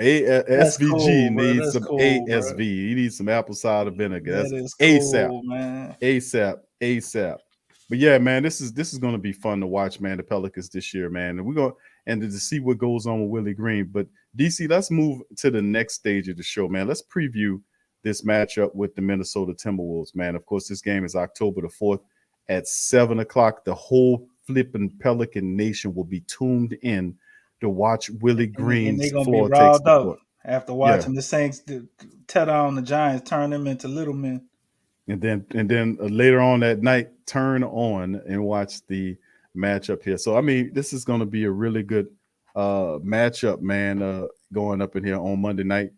SVG cool, needs some cool, ASV. bro. He needs some apple cider vinegar. That That's is ASAP, cool, man. ASAP. But yeah, man, this is going to be fun to watch, man. The Pelicans this year, man, and we're going to see what goes on with Willie Green. But DC, let's move to the next stage of the show, man. Let's preview this matchup with the Minnesota Timberwolves, man. Of course, this game is October the 4th at 7:00. The whole flipping Pelican Nation will be tuned in to watch Willie Green's and they're gonna floor be takes riled the up court. after watching the Saints tear down the Giants, turn them into little men. And then later on that night, turn on and watch the matchup here. So I mean, this is going to be a really good matchup, man. Going up in here on Monday night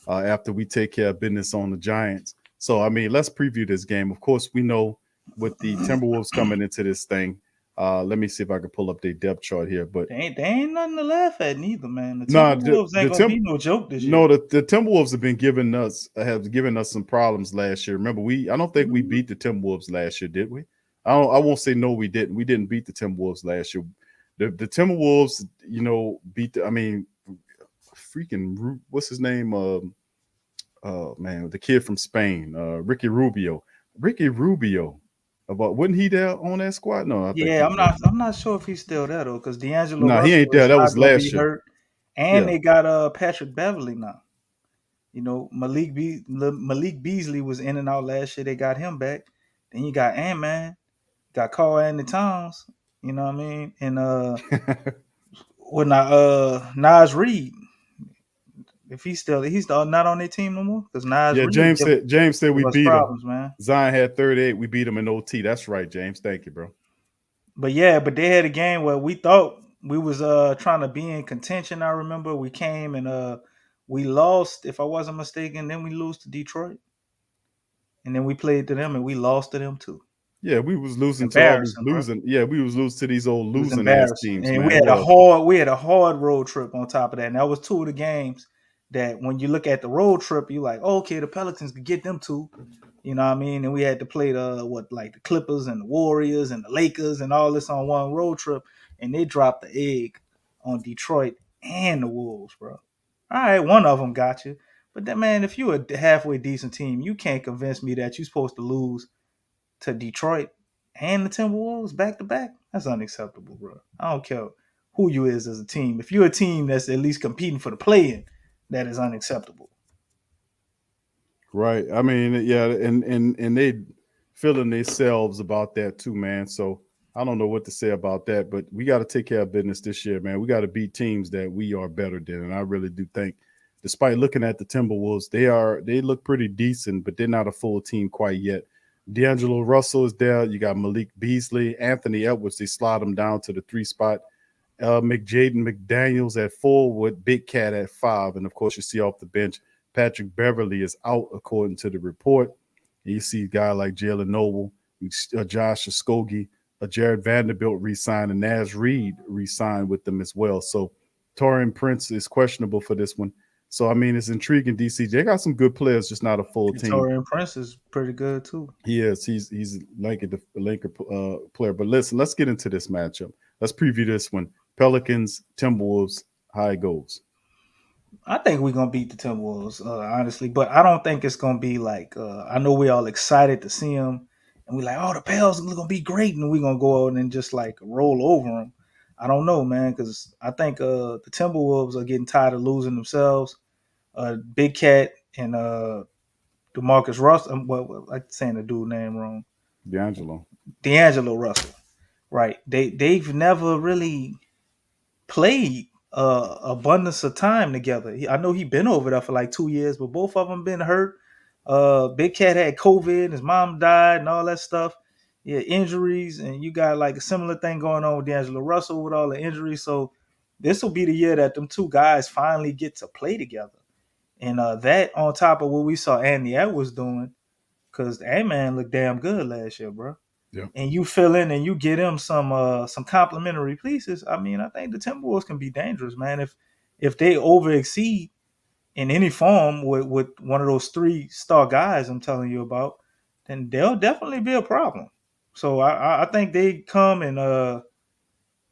after we take care of business on the Giants. So I mean, let's preview this game. Of course, we know with the Timberwolves coming into this thing. Let me see if I can pull up their depth chart here. But they ain't nothing to laugh at neither, man. The Timberwolves ain't gonna be no joke this year. No, the Timberwolves have given us some problems last year. Remember, I don't think we beat the Timberwolves last year, did we? I won't say no, we didn't. We didn't beat the Timberwolves last year. The Timberwolves, you know, what's his name? Man, the kid from Spain, Ricky Rubio. Ricky Rubio. About wasn't he there on that squad? No, I think Yeah, he was. I'm not sure if he's still there though, because D'Angelo Nah, he Russell ain't there. is That not was gonna be last year. hurt, and Yeah. they got Patrick Beverly now. You know, Malik Beasley was in and out last year. They got him back. Then you got Ant Man, got Carl Anthony Towns. You know what I mean? And well, not Nas Reed. If he's still not on their team no more, because Nas Yeah, Reed James said we give us beat him. problems, man. Zion had 38. We beat him in OT. That's right, James. Thank you, bro. But yeah, but they had a game where we thought we was trying to be in contention. I remember we came and we lost, if I wasn't mistaken. Then we lose to Detroit, and then we played to them and we lost to them too. Yeah, we was losing to all these Embarrassing, bro. losing. Yeah, we was losing to these old It was losing ass embarrassing, teams, and man. It was. we had a hard road trip on top of that. And that was two of the games that when you look at the road trip, you like, oh, okay, the Pelicans could get them two. You know what I mean? And we had to play the Clippers and the Warriors and the Lakers and all this on one road trip, and they dropped the egg on Detroit and the Wolves, bro. All right, one of them got you, but that man, if you're a halfway decent team, you can't convince me that you're supposed to lose to Detroit and the Timberwolves back to back. That's unacceptable, bro. I don't care who you is as a team. If you're a team that's at least competing for the play-in, that is unacceptable. Right. I mean, yeah, and they feeling themselves about that too, man. So I don't know what to say about that, but we got to take care of business this year, man. We got to beat teams that we are better than, and I really do think, despite looking at the Timberwolves, they look pretty decent, but they're not a full team quite yet. D'Angelo Russell is there. You got Malik Beasley, Anthony Edwards. They slide him down to the 3 spot. McJaden McDaniels at 4 with Big Cat at 5, and of course you see off the bench Patrick Beverly is out according to the report. And you see a guy like Jalen Noble, Josh Oskogie, Jared Vanderbilt re-signed, and Naz Reid re-signed with them as well. So Torian Prince is questionable for this one. So I mean, it's intriguing. DC, they got some good players, just not a full team. Torian Prince is pretty good too. He is. He's like the Laker player. But listen, let's get into this matchup. Let's preview this one. Pelicans, Timberwolves, how it goes. I think we're gonna beat the Timberwolves, honestly, but I don't think it's gonna be like. I know we're all excited to see them, and we're like, "Oh, the Pels are gonna be great," and we're gonna go out and just like roll over them. I don't know, man, because I think the Timberwolves are getting tired of losing themselves. Big Cat and Demarcus Russell. What I'm saying the dude name wrong. D'Angelo Russell, right? They've never really played abundance of time together. I know he been over there for like 2 years, but both of them been hurt. Big Cat had COVID, his mom died, and all that stuff. Yeah, injuries, and you got like a similar thing going on with D'Angelo Russell with all the injuries. So this will be the year that them two guys finally get to play together. And that on top of what we saw Andy Edwards doing, because A-Man looked damn good last year, bro. Yeah. And you fill in and you get him some complimentary pieces. I mean, I think the Timberwolves can be dangerous, man. If they over exceed in any form with one of those 3-star guys I'm telling you about, then they'll definitely be a problem. So I think they come and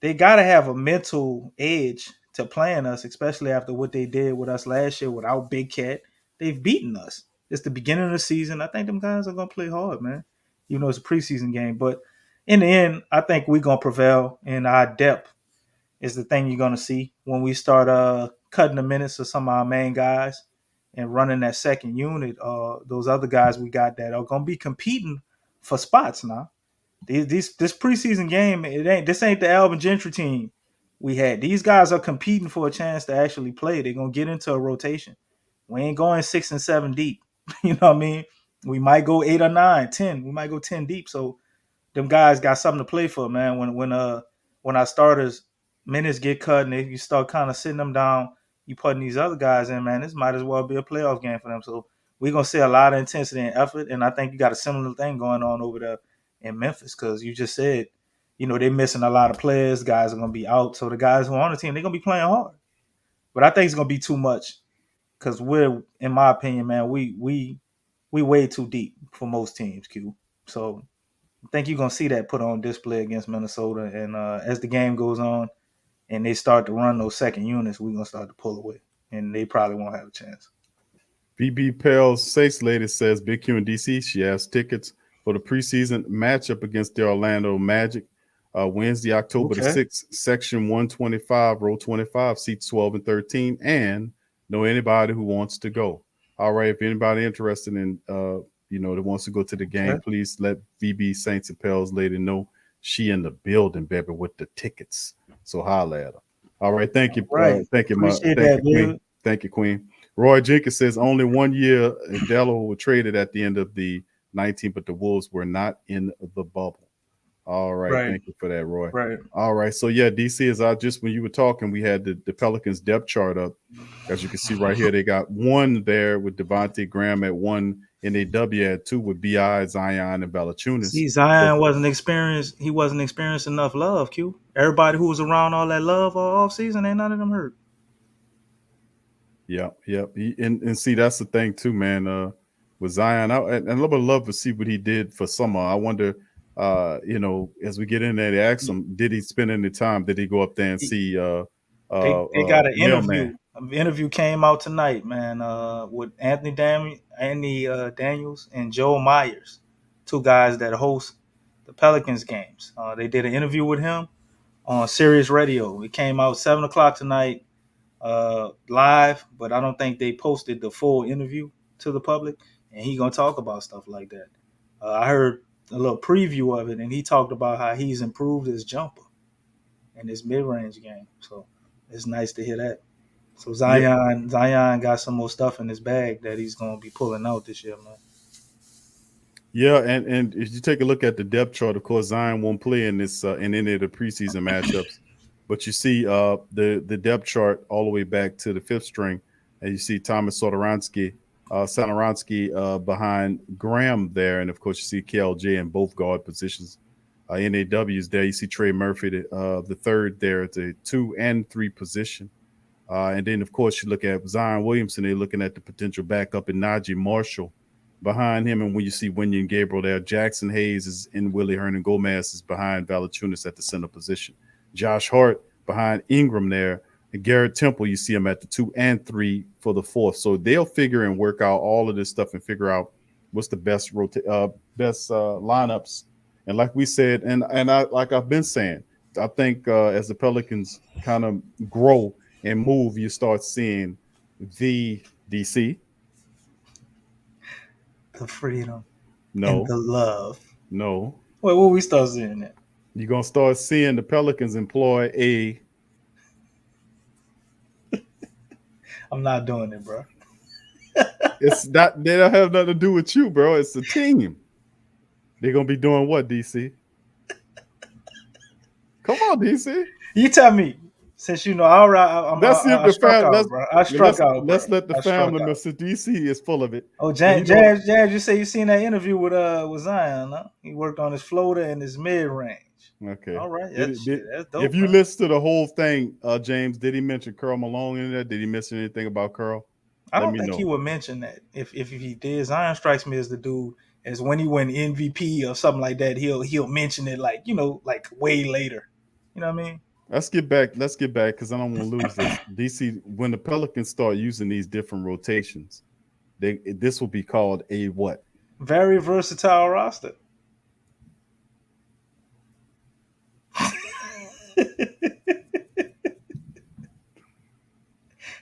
they gotta have a mental edge to playing us, especially after what they did with us last year without Big Cat. They've beaten us. It's the beginning of the season. I think them guys are gonna play hard, man. You know, it's a preseason game, but in the end, I think we're gonna prevail. And our depth is the thing you're gonna see when we start cutting the minutes of some of our main guys and running that second unit. Those other guys we got that are gonna be competing for spots now. This preseason game, this ain't the Alvin Gentry team we had. These guys are competing for a chance to actually play. They're gonna get into a rotation. We ain't going 6 and 7 deep. You know what I mean? We might go 8 or 9, 10. We might go 10 deep. So them guys got something to play for, man. When our starters minutes get cut and you start kind of sitting them down, you putting these other guys in, man. This might as well be a playoff game for them. So we're gonna see a lot of intensity and effort, and I think you got a similar thing going on over there in Memphis, because you just said, you know, they're missing a lot of players. Guys are gonna be out, so the guys who are on the team, they're gonna be playing hard. But I think it's gonna be too much because we're, in my opinion, man, we way too deep for most teams, Q. So I think you're gonna see that put on display against Minnesota, and as the game goes on and they start to run those second units, we're gonna start to pull away, and they probably won't have a chance. BB Pell's Sace Lady says Big Q and DC. She has tickets. for the preseason matchup against the Orlando Magic. Wednesday, October the Okay. 6th, Section 125, Row 25, seats 12 and 13, and know anybody who wants to go. All right, if anybody interested in, that wants to go to the game, Okay. please let VB Saints and Pells lady know she in the building, baby, with the tickets. So holla at her. All right, thank you, Right. thank you, Appreciate thank that, you, Queen. baby. Thank you, Queen. Roy Jenkins says only 1 year Delo were traded at the end of the 19, but the Wolves were not in the bubble. All right. Right. Thank you for that, Roy. Right. All right. So, yeah, DC, as I just, when you were talking, we had the Pelicans depth chart up. As you can see right here, they got one there with Devontae Graham at one, NAW at two with BI, Zion, and Valanciunas. See, Zion wasn't experienced. He wasn't experienced enough love, Q. Everybody who was around all that love all offseason, ain't none of them hurt. Yeah. And see, that's the thing, too, man. With Zion, and I would love to see what he did for summer. I wonder, as we get in there, they ask him, did he spend any time? Did he go up there and see They got an Mailman? interview. An interview came out tonight, man, with Anthony Daniels and Joe Myers, two guys that host the Pelicans games. They did an interview with him on Sirius Radio. It came out 7:00 tonight, live, but I don't think they posted the full interview to the public. And he gonna talk about stuff like that. I heard a little preview of it, and he talked about how he's improved his jumper and his mid-range game. So it's nice to hear that. So Zion got some more stuff in his bag that he's gonna be pulling out this year, man. Yeah, and if you take a look at the depth chart, of course, Zion won't play in this in any of the preseason matchups. But you see the depth chart all the way back to the fifth string, and you see Thomas Satoransky behind Graham there, and of course you see KLJ in both guard positions. NAW's there. You see Trey Murphy, the third there at the 2 and 3 position. And then, of course, you look at Zion Williamson. They're looking at the potential backup in Najee Marshall behind him. And when you see Wenyen Gabriel there, Jackson Hayes is in Willie Hernan Gomez is behind Valanciunas at the center position. Josh Hart behind Ingram there. And Garrett Temple, you see him at the 2 and 3 for the fourth. So they'll figure and work out all of this stuff and figure out what's the best lineups. And like we said, and I've been saying, I think as the Pelicans kind of grow and move, you start seeing the DC. The freedom. No. And the love. No. Wait, what we start seeing that? You're going to start seeing the Pelicans employ a. I'm not doing it, bro. It's not, they don't have nothing to do with you, bro. It's the team. They're going to be doing what, DC? Come on, DC. You tell me. Since you know, I struck out, bro. I struck out. Let's let the family know. So DC is full of it. Oh, Jazz, you say you seen that interview with Zion, huh? He worked on his floater and his mid range. Okay. All right. That's dope. If you listen to the whole thing, James, did he mention Karl Malone in there? Did he mention anything about Karl? I don't think he would mention that. If he did, Zion strikes me as the dude as when he win MVP or something like that, he'll mention it like way later. You know what I mean? Let's get back because I don't want to lose this. DC, when the Pelicans start using these different rotations, this will be called a what? Very versatile roster.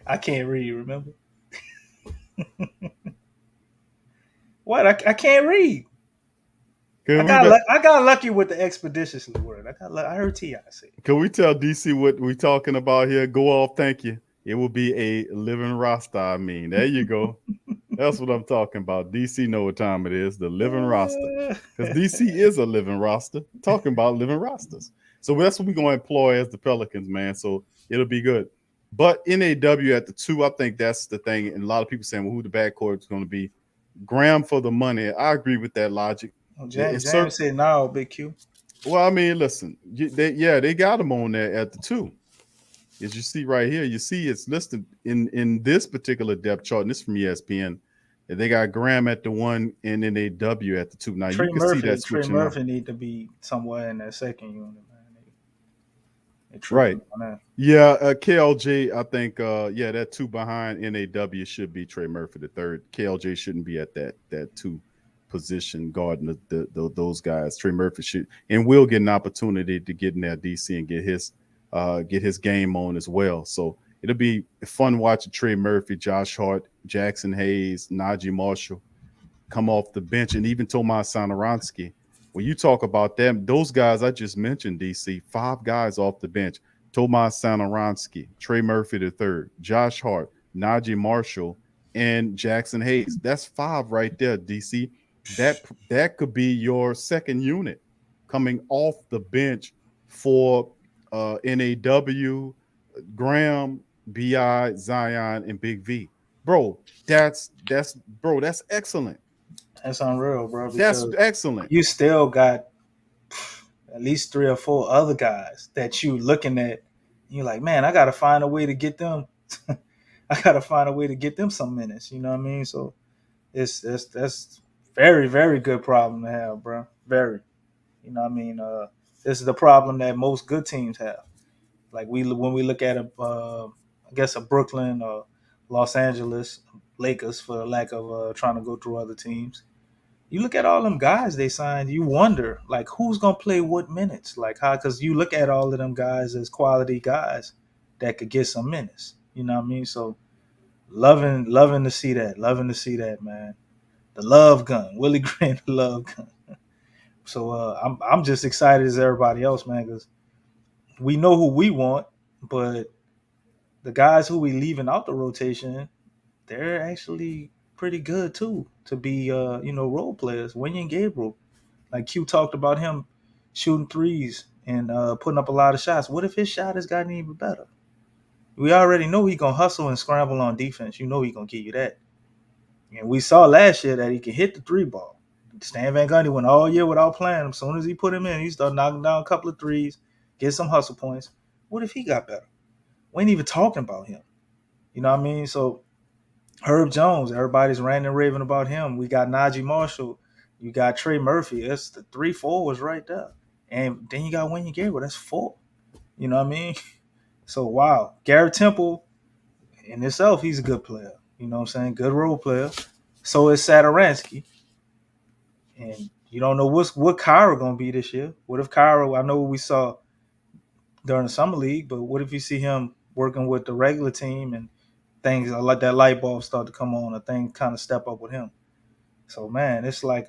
I can't read, remember? What? I can't read. I got lucky with the expeditiously word. I heard T.I. say. Can we tell DC what we talking about here? Go off, thank you. It will be a living roster. I mean, there you go. That's what I'm talking about. DC know what time it is. The living roster. Because DC is a living roster. Talking about living rosters. So that's what we're going to employ as the Pelicans, man. So it'll be good. But NAW at the 2, I think that's the thing. And a lot of people saying, well, who the backcourt is going to be. Graham for the money. I agree with that logic. James said no, Big Q. Well, I mean, listen, they got him on there at the 2. As you see right here, you see it's listed in this particular depth chart, and this is from ESPN. They got Graham at the 1 and NAW at the 2. Now Trey you can Murphy, see that switching. Trey Murphy need to be somewhere in that second unit, man. Right. Yeah, KLJ, I think, that 2 behind NAW should be Trey Murphy the 3rd. KLJ shouldn't be at that 2 position guarding those guys. Trey Murphy should and will get an opportunity to get in there DC and get his game on as well. So it'll be fun watching Trey Murphy, Josh Hart, Jackson Hayes, Najee Marshall come off the bench, and even Tomas Satoransky. When you talk about them, those guys I just mentioned, DC, 5 guys off the bench: Tomas Satoransky, Trey Murphy III, Josh Hart, Najee Marshall, and Jackson Hayes. That's 5 right there, DC. That could be your second unit coming off the bench for NAW, Graham, Bi, Zion, and Big V. Bro, that's excellent. That's unreal, bro. That's Because excellent. you still got at least 3 or 4 other guys that you looking at. And you're like, man, I gotta find a way to get them. I gotta find a way to get them some minutes. You know what I mean? So that's very, very good problem to have, bro. Very. You know what I mean? This is the problem that most good teams have. Like when we look at I guess a Brooklyn or Los Angeles Lakers, for the lack of trying to go through other teams. You look at all them guys they signed, you wonder like who's gonna play what minutes, like how, because you look at all of them guys as quality guys that could get some minutes. You know what I mean? So loving to see that, man. The love gun, Willie Green, the love gun. So I'm just excited as everybody else, man, because we know who we want, but the guys who we leaving out the rotation, they're actually pretty good too to be role players. Wenyen Gabriel, like Q talked about him shooting threes and putting up a lot of shots. What if his shot has gotten even better? We already know he gonna hustle and scramble on defense. You know he gonna give you that. And we saw last year that he can hit the 3 ball. Stan Van Gundy went all year without playing him. As soon as he put him in, he started knocking down a couple of threes, get some hustle points. What if he got better? We ain't even talking about him. You know what I mean? So Herb Jones, everybody's ranting and raving about him. We got Najee Marshall. You got Trey Murphy. That's the 3 forwards right there. And then you got Wenyen Gabriel. That's 4. You know what I mean? So, wow. Garrett Temple, in itself, he's a good player. You know what I'm saying? Good role player. So is Satoransky. And you don't know what Kyra going to be this year. What if Kyra, I know what we saw during the summer league, but what if you see him working with the regular team and things like that light bulb start to come on, or things kind of step up with him? So, man, it's like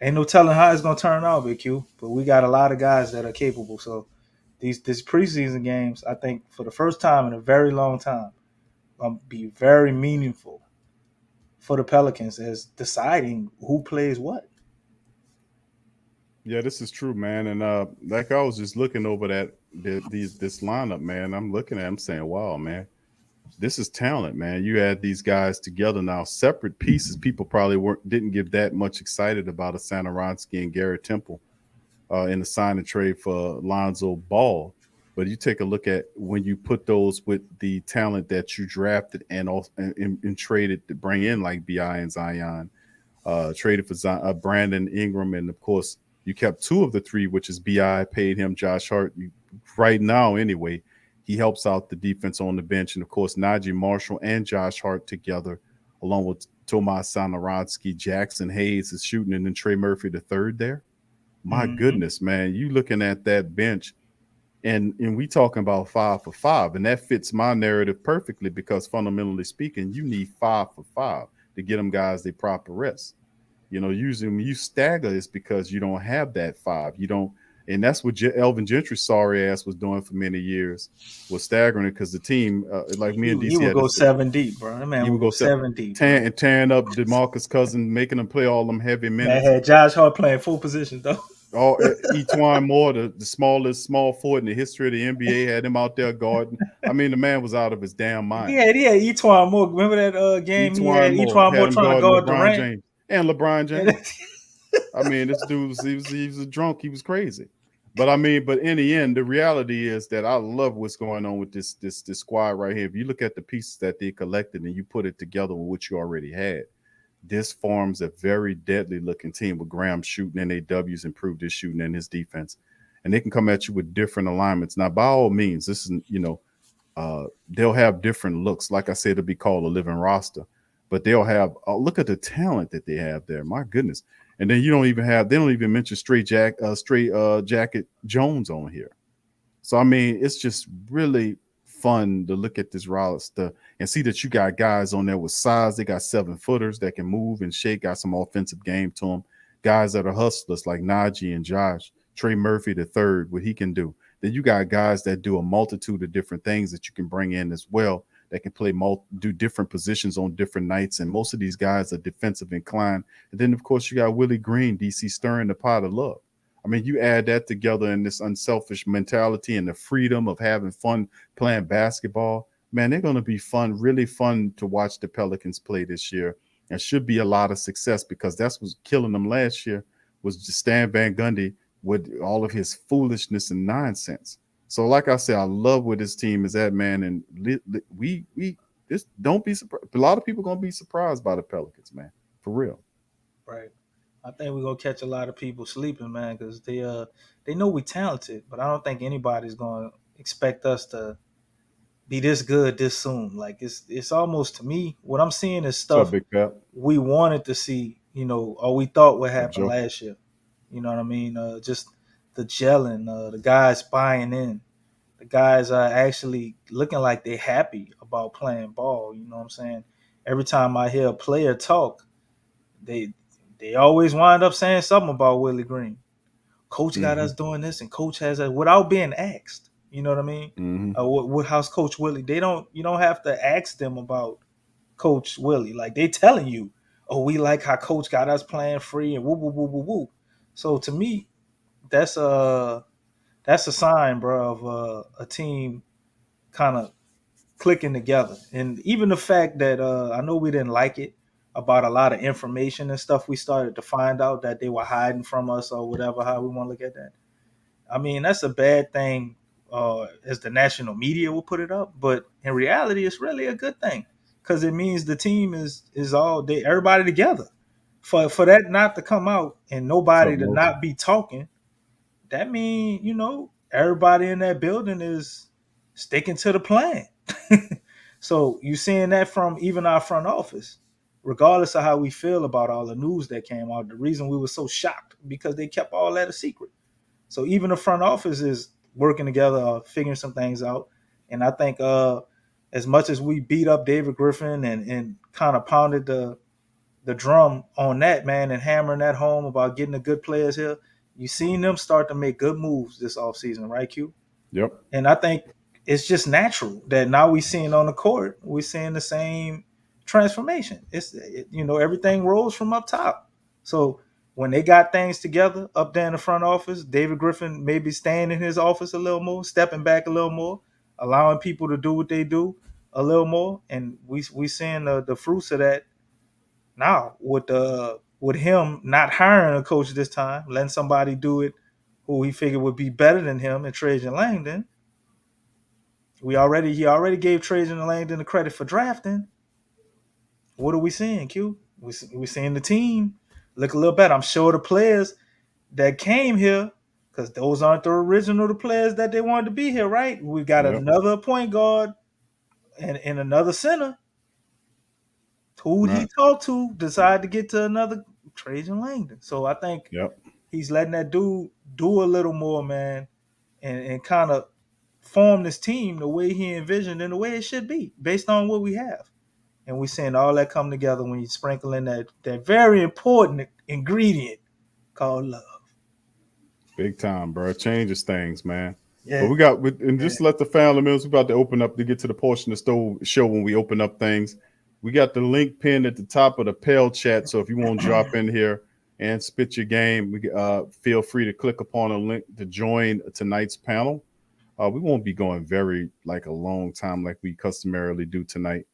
ain't no telling how it's going to turn out, Big Q, but we got a lot of guys that are capable. So these preseason games, I think for the first time in a very long time, be very meaningful for the Pelicans as deciding who plays what. Yeah, this is true, man. And like I was just looking over this lineup, man. I'm looking at, I'm saying, wow, man, this is talent, man. You add these guys together now, separate pieces. People probably didn't give that much excited about a Satoransky and Garrett Temple in the sign and trade for Lonzo Ball. But you take a look at when you put those with the talent that you drafted and also and traded to bring in like Bi and Zion, traded for Brandon Ingram, and of course you kept 2 of the 3, which is Bi, paid him Josh Hart. Right now, anyway, he helps out the defense on the bench, and of course Najee Marshall and Josh Hart together, along with Tomas Satoransky, Jackson Hayes is shooting, and then Trey Murphy the third there. My goodness, man, you looking at that bench. And we talking about 5 for 5, and that fits my narrative perfectly because fundamentally speaking, you need 5 for 5 to get them guys their proper rest. You know, usually when you stagger, it's because you don't have that 5. You don't, and that's what Elvin Gentry's sorry ass was doing for many years, was staggering it because the team, like me and DC, he would go 7 deep, bro. That man he would go 7 deep, and tearing up DeMarcus Cousins, making him play all them heavy minutes. Man had Josh Hart playing full position though. All Etwan Moore, the smallest small forward in the history of the NBA, had him out there guarding. I mean, the man was out of his damn mind. Yeah, Etwan Moore. Remember that game? Etwan Moore Moore trying to guard LeBron Durant James and LeBron James. I mean, this dude he was a drunk. He was crazy. But I mean, but in the end, the reality is that I love what's going on with this squad right here. If you look at the pieces that they collected and you put it together with what you already had, this forms a very deadly looking team with Graham shooting, NAW's improved his shooting and his defense. And they can come at you with different alignments. Now, by all means, this is, they'll have different looks. Like I said, it'll be called a living roster. but they'll have look at the talent that they have there. My goodness. And then they don't even mention straight jacket Jones on here. So I mean, it's just really fun to look at this roster and see that you got guys on there with size. They got 7-footers that can move and shake, got some offensive game to them. Guys that are hustlers like Najee and Josh, Trey Murphy the third, what he can do. Then you got guys that do a multitude of different things that you can bring in as well, that can do different positions on different nights. And most of these guys are defensive inclined. And then of course you got Willie Green, DC stirring the pot of love. I mean, you add that together in this unselfish mentality and the freedom of having fun playing basketball. Man, they're going to be fun, really fun to watch the Pelicans play this year, and should be a lot of success, because that's what's killing them last year was just Stan Van Gundy with all of his foolishness and nonsense. So, like I said, I love where this team is at, man, and we this don't be surprised. A lot of people going to be surprised by the Pelicans, man, for real. Right. I think we're gonna catch a lot of people sleeping, man, because they know we're talented, but I don't think anybody's gonna expect us to be this good this soon. Like it's almost, to me, what I'm seeing is What's up, stuff Big Pep? we wanted to see, or we thought would happen Joe? last year. You know what I mean? Just the gelling, the guys buying in, the guys are actually looking like they're happy about playing ball. You know what I'm saying? Every time I hear a player talk, they they always wind up saying something about Willie Green. Coach got us doing this, and coach has us without being asked. You know what I mean? Mm-hmm. What how's Coach Willie? You don't have to ask them about Coach Willie. Like, they telling you, oh, we like how Coach got us playing free and woo woo woo woo woo. So to me, that's a sign, bro, of a team kind of clicking together. And even the fact that I know we didn't like it about a lot of information and stuff we started to find out that they were hiding from us, or whatever, how we want to look at that. I mean, that's a bad thing, as the national media will put it up, but in reality, it's really a good thing, because it means the team is everybody together. For that not to come out and What's up, nobody to Mo? not be talking, that means, everybody in that building is sticking to the plan. So you seeing that from even our front office, regardless of how we feel about all the news that came out. The reason we were so shocked, because they kept all that a secret. So even the front office is working together, figuring some things out. And I think as much as we beat up David Griffin and kind of pounded the drum on that, man, and hammering that home about getting the good players here, you seen them start to make good moves this offseason, right, Q? Yep. And I think it's just natural that now we seeing on the court, we're seeing the same transformation. Everything rolls from up top. So when they got things together up there in the front office, David Griffin maybe staying in his office a little more, stepping back a little more, allowing people to do what they do a little more, and we seeing the fruits of that now with him not hiring a coach this time, letting somebody do it who he figured would be better than him, and Trajan Langdon. He already gave Trajan Langdon the credit for drafting. What are we seeing, Q? We seeing the team look a little better. I'm sure the players that came here, because those aren't the original players that they wanted to be here, right? We got Yep. another point guard and another center. Who'd he Right. talk to? Decide to get to another Trajan Langdon. So I think Yep. he's letting that dude do a little more, man, and kind of form this team the way he envisioned and the way it should be, based on what we have. And we're seeing all that come together when you sprinkle in that very important ingredient called love. Big time, bro. It changes things, man. But Yeah. and just let the family members, we're about to open up to get to the portion of the show when we open up things. We got the link pinned at the top of the Pell chat. So if you want to drop in here and spit your game, feel free to click upon a link to join tonight's panel. We won't be going a long time like we customarily do tonight,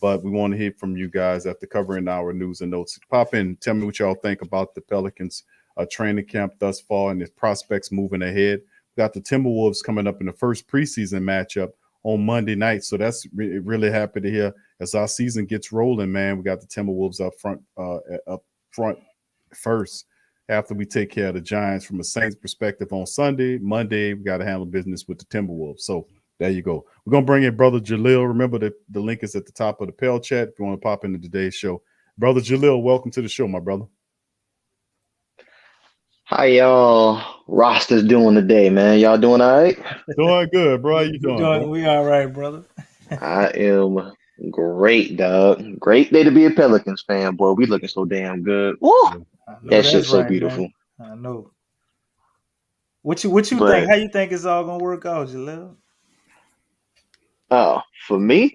but we want to hear from you guys after covering our news and notes. Pop in, tell me what y'all think about the Pelicans training camp thus far and its prospects moving ahead. We got the Timberwolves coming up in the first preseason matchup on Monday night, so that's really happy to hear as our season gets rolling, man. We got the Timberwolves up front first after we take care of the Giants from a Saints perspective on Sunday. Monday, we got to handle business with the Timberwolves. So There you go. We're gonna bring in Brother Jalil. Remember that the link is at the top of the Pell chat if you want to pop into today's show. Brother Jalil, welcome to the show, my brother. How y'all rosters doing today, man? Y'all doing all right? Doing good, bro. How you doing, bro? We all right, brother. I am great, dog. Great day to be a Pelicans fan, boy. We looking so damn good. Woo! I know That that's shit's so right, beautiful. man. I know. What you think? But How you think it's all gonna work out, Jalil? for me,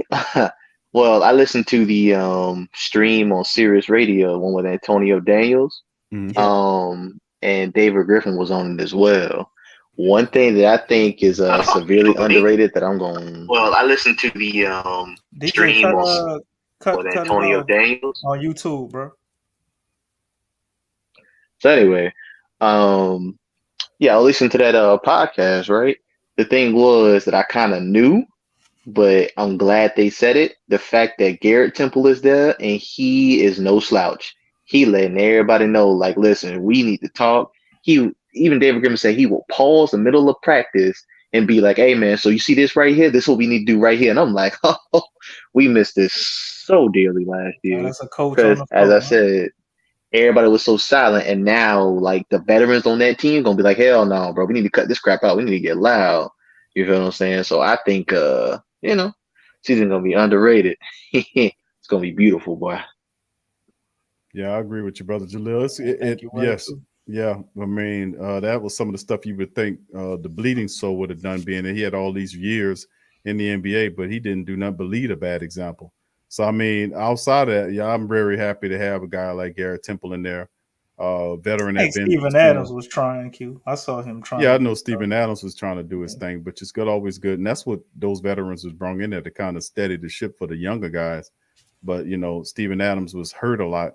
well, I listened to the stream on Sirius Radio, one with Antonio Daniels. And David Griffin was on it as well. One thing that I think is severely underrated that I'm going. Well, I listened to the stream cut Antonio Daniels on YouTube, bro. So anyway, yeah, I listened to that podcast. Right, the thing was that I kind of knew, but I'm glad they said it. The fact that Garrett Temple is there and he is no slouch. He letting everybody know, like, listen, we need to talk. Even David Griffin said he will pause the middle of practice and be like, hey man, so you see this right here? This is what we need to do right here. And I'm like, oh, we missed this so dearly last year. That's a coach Because on the as floor, I said, everybody was so silent, and now like the veterans on that team gonna be like, hell no, bro, we need to cut this crap out. We need to get loud. You feel what I'm saying? So I think season gonna be underrated. It's gonna be beautiful, boy. Yeah, I agree with you, brother Jalil. Yes, yeah. I mean, that was some of the stuff you would think the Bleeding Soul would have done, being that he had all these years in the NBA, but he didn't do nothing but lead a bad example. So I mean, outside of that, yeah, I'm very happy to have a guy like Garrett Temple in there, veteran. Hey, Steven Adams was trying. Q. I saw him trying. Yeah, I know Steven Adams was trying to do his thing, but it's good, always good, and that's what those veterans was brought in there to kind of steady the ship for the younger guys. But you know, Steven Adams was hurt a lot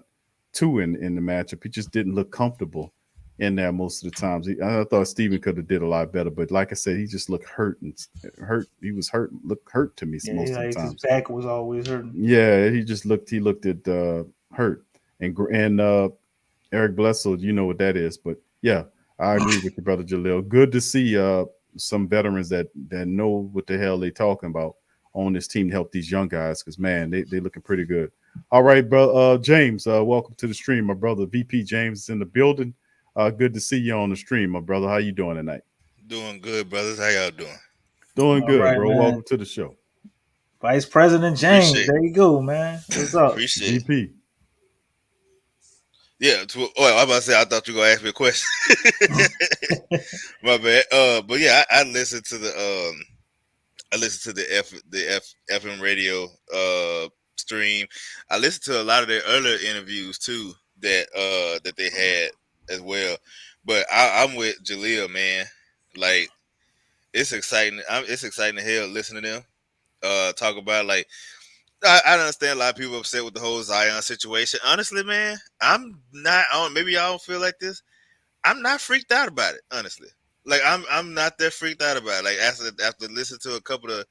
too in the matchup. He just didn't look comfortable in there most of the times. I thought Steven could have did a lot better, but like I said, he just looked hurt and hurt. He was hurt, looked hurt to me most of the times. His back was always hurting. Yeah, he looked at hurt. And Eric Bledsoe, you know what that is. But yeah, I agree with your brother Jalil. Good to see some veterans that know what the hell they talking about on this team to help these young guys, because man, they looking pretty good. All right, bro. James, welcome to the stream, my brother. VP James is in the building. Good to see you on the stream, my brother. How you doing tonight? Doing good, brothers. How y'all doing? Doing good, right, bro. Man. Welcome to the show. Vice President James. There you go, man. What's up? Appreciate VP. It. Yeah. I was about to say, I thought you were going to ask me a question. My bad. But yeah, I listened to the FM radio stream. I listened to a lot of their earlier interviews too that they had as well. But I'm with Jalil, man. Like, it's exciting. It's exciting to hell listening to them talk about, like, I understand a lot of people upset with the whole Zion situation. Honestly, man, I'm not. Maybe y'all don't feel like this. I'm not freaked out about it. Honestly, like I'm not that freaked out about it. Like after listening to a couple of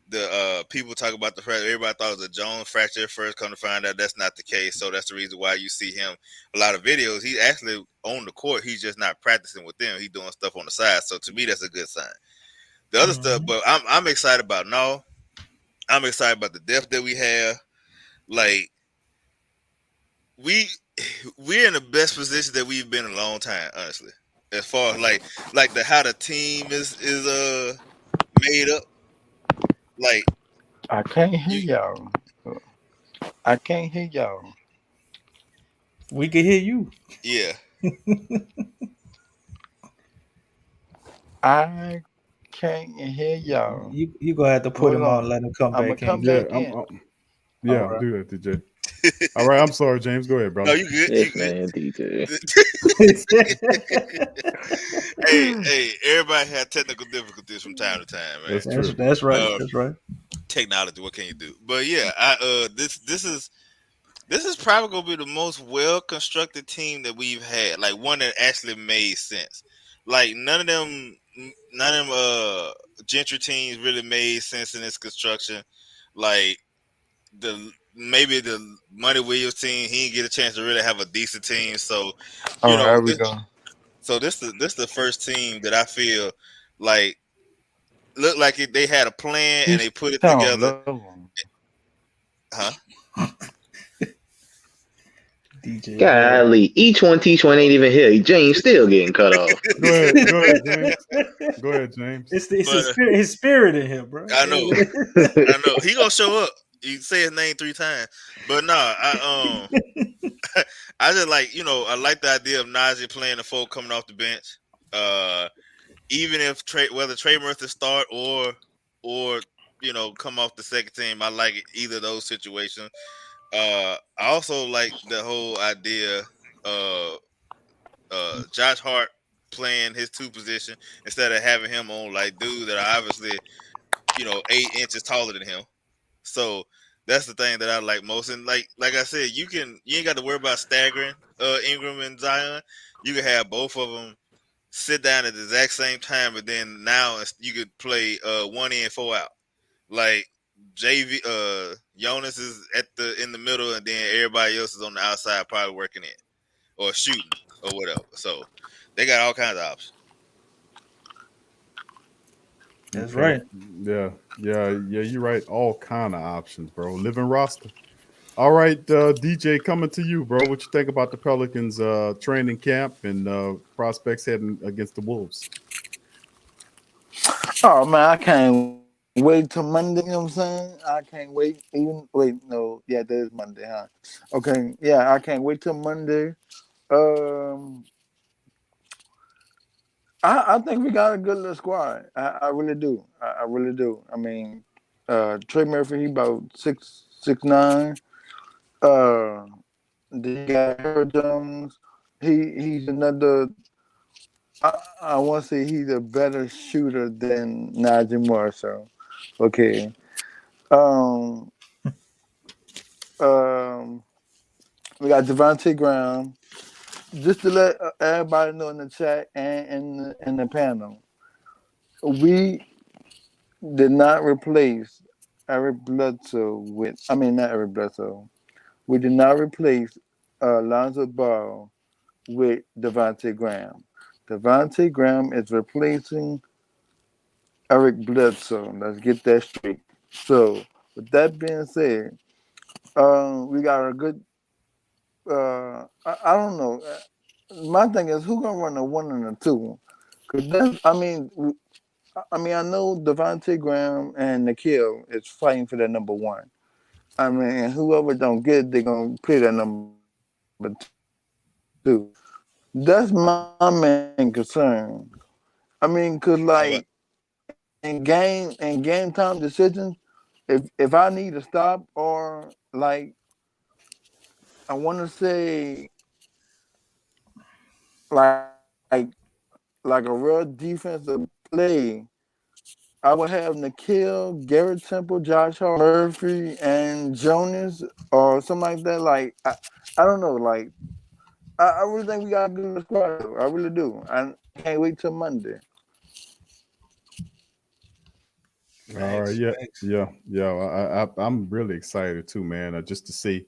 the people talk about the fracture, everybody thought it was a Jones fracture at first. Come to find out that's not the case. So that's the reason why you see him a lot of videos. He's actually on the court. He's just not practicing with them. He's doing stuff on the side. So to me, that's a good sign. The other stuff, but I'm excited about. No, I'm excited about the depth that we have. Like, we're in the best position that we've been in a long time, honestly. As far as like how the team is made up. Like, I can't hear y'all. I can't hear y'all. We can hear you. Yeah. I can't hear y'all. You gonna have to put him on, let him come back in. Yeah, do that, DJ. All right, I'm sorry, James. Go ahead, brother. No, you good. Yes, man, DJ. hey, everybody has technical difficulties from time to time, man. That's true. That's right. That's right. Technology, what can you do? But yeah, this is probably gonna be the most well constructed team that we've had. Like, one that actually made sense. Like, none of them Gentry teams really made sense in its construction. Like, maybe the Money Williams team, he didn't get a chance to really have a decent team. So, there we go. So this the first team that I feel like looked like they had a plan and they put it Sound together. low. Huh? DJ Boy. Golly, each one teach one ain't even here. James still getting cut off. Go ahead, James. Go ahead, James. It's But his spirit in here, bro. I know. He gonna show up. You say his name 3 times, but no, I just like I like the idea of Najee playing the 4 coming off the bench. Even if whether Trey Murphy start or come off the second team, I like either of those situations. I also like the whole idea of Josh Hart playing his 2 position instead of having him on like dudes that are obviously 8 inches taller than him. So that's the thing that I like most. And like I said, you ain't got to worry about staggering Ingram and Zion. You can have both of them sit down at the exact same time, but then now you could play 1 in 4 out. Like Jonas is in the middle, and then everybody else is on the outside, probably working in or shooting or whatever. So they got all kinds of options. That's right. Yeah. You're right. All kind of options, bro. Living roster. All right, DJ, coming to you, bro. What you think about the Pelicans training camp and prospects heading against the Wolves? Oh man, I can't wait till Monday. You know what I'm saying? I can't wait. Yeah, that is Monday, huh? Okay, yeah, I can't wait till Monday. I think we got a good little squad. I really do. I really do. I mean, Trey Murphy, he about 6'9". Then you got Harold Jones. He's another. I want to say he's a better shooter than Najee Moore. So, okay. Um, we got Devontae Graham. Just to let everybody know in the chat and in the panel, we did not replace Eric Bledsoe with. I mean, not Eric Bledsoe. We did not replace Lonzo Ball with Devontae Graham. Devontae Graham is replacing Eric Bledsoe. Let's get that straight. So, with that being said, we got a good. I don't know. My thing is, who gonna run a 1 and a 2? Cause that's. I know Devontae Graham and Nikhil is fighting for that number 1. I mean, whoever don't get it, they're gonna play that number 2. That's my main concern. I mean, cause like in game time decisions, if I need to stop or like I want to say like like a real defensive play, I would have Nikhil, Garrett Temple, Josh Hart, Murphy, and Jonas or something like that. Like I don't know. Like I really think we got a good squad. I really do. I can't wait till Monday. All right, I'm really excited too, man. Just to see,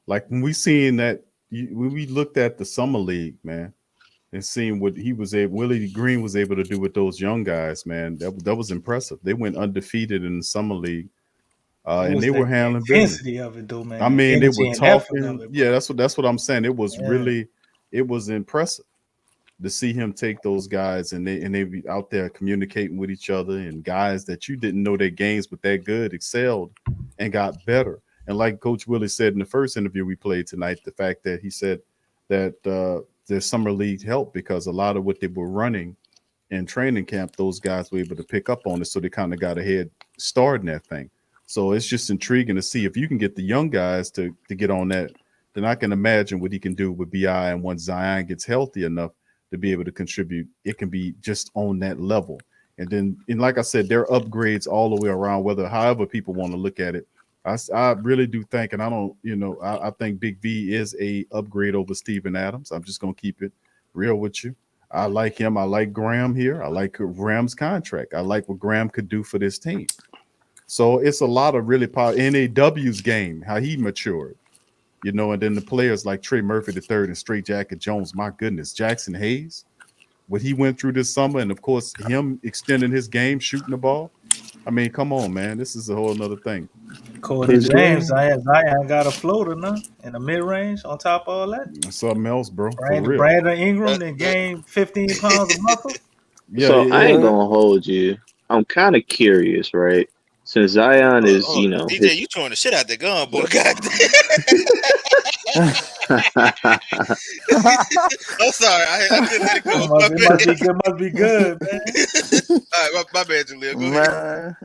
like when we looked at the summer league, man, and seeing what Willie Green was able to do with those young guys, man, that was impressive. They went undefeated in the summer league, and they were handling business. Intensity of it, though, man. I mean, they were talking. It, yeah, that's what I'm saying. It was it was impressive to see him take those guys and they be out there communicating with each other, and guys that you didn't know their games but that good excelled and got better. And like Coach Willie said in the first interview we played tonight, the fact that he said that their summer league helped because a lot of what they were running in training camp, those guys were able to pick up on it, so they kind of got a head start in that thing. So it's just intriguing to see if you can get the young guys to get on that. Then I can imagine what he can do with BI, and once Zion gets healthy enough to be able to contribute, it can be just on that level. And then, like I said, there are upgrades all the way around, however people want to look at it. I really do think, and I don't, I think Big V is a upgrade over Steven Adams. I'm just going to keep it real with you. I like him. I like Graham here. I like Graham's contract. I like what Graham could do for this team. So it's a lot of really power. NAW's game, how he matured. And then the players like Trey Murphy III and Straight Jacket Jones, my goodness, Jackson Hayes, what he went through this summer, and of course him extending his game, shooting the ball. I mean, come on, man, this is a whole nother thing. According His to James, game. Zion got a floater now in the mid range. On top of all that, Something else, bro, for Brandon, real. Brandon Ingram then gained 15 pounds of muscle. Yeah, So I ain't Yeah. gonna hold you. I'm kind of curious, right? Since Zion is, Oh, you know, DJ, his. you throwing the shit out that gun, boy. God I'm sorry. I couldn't let it go. My Must be good, man. All right, my bad, Jaleel. Go ahead. Man.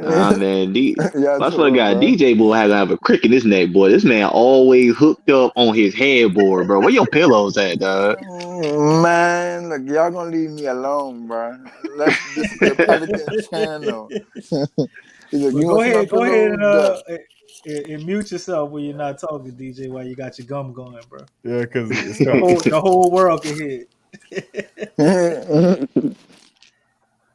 Nah, man. Y'all I swear to tripping, God, bro. DJ boy had to have a crick in his neck, boy. This man always hooked up on his headboard, bro. Where your pillows at, dog? Man, look, y'all gonna leave me alone, bro. This is the Pelican channel. He's like, Well, you want to see my go ahead pillows? Duh. and mute yourself when you're not talking, DJ, while you got your gum going, bro. yeah, because it's The whole world can hear it.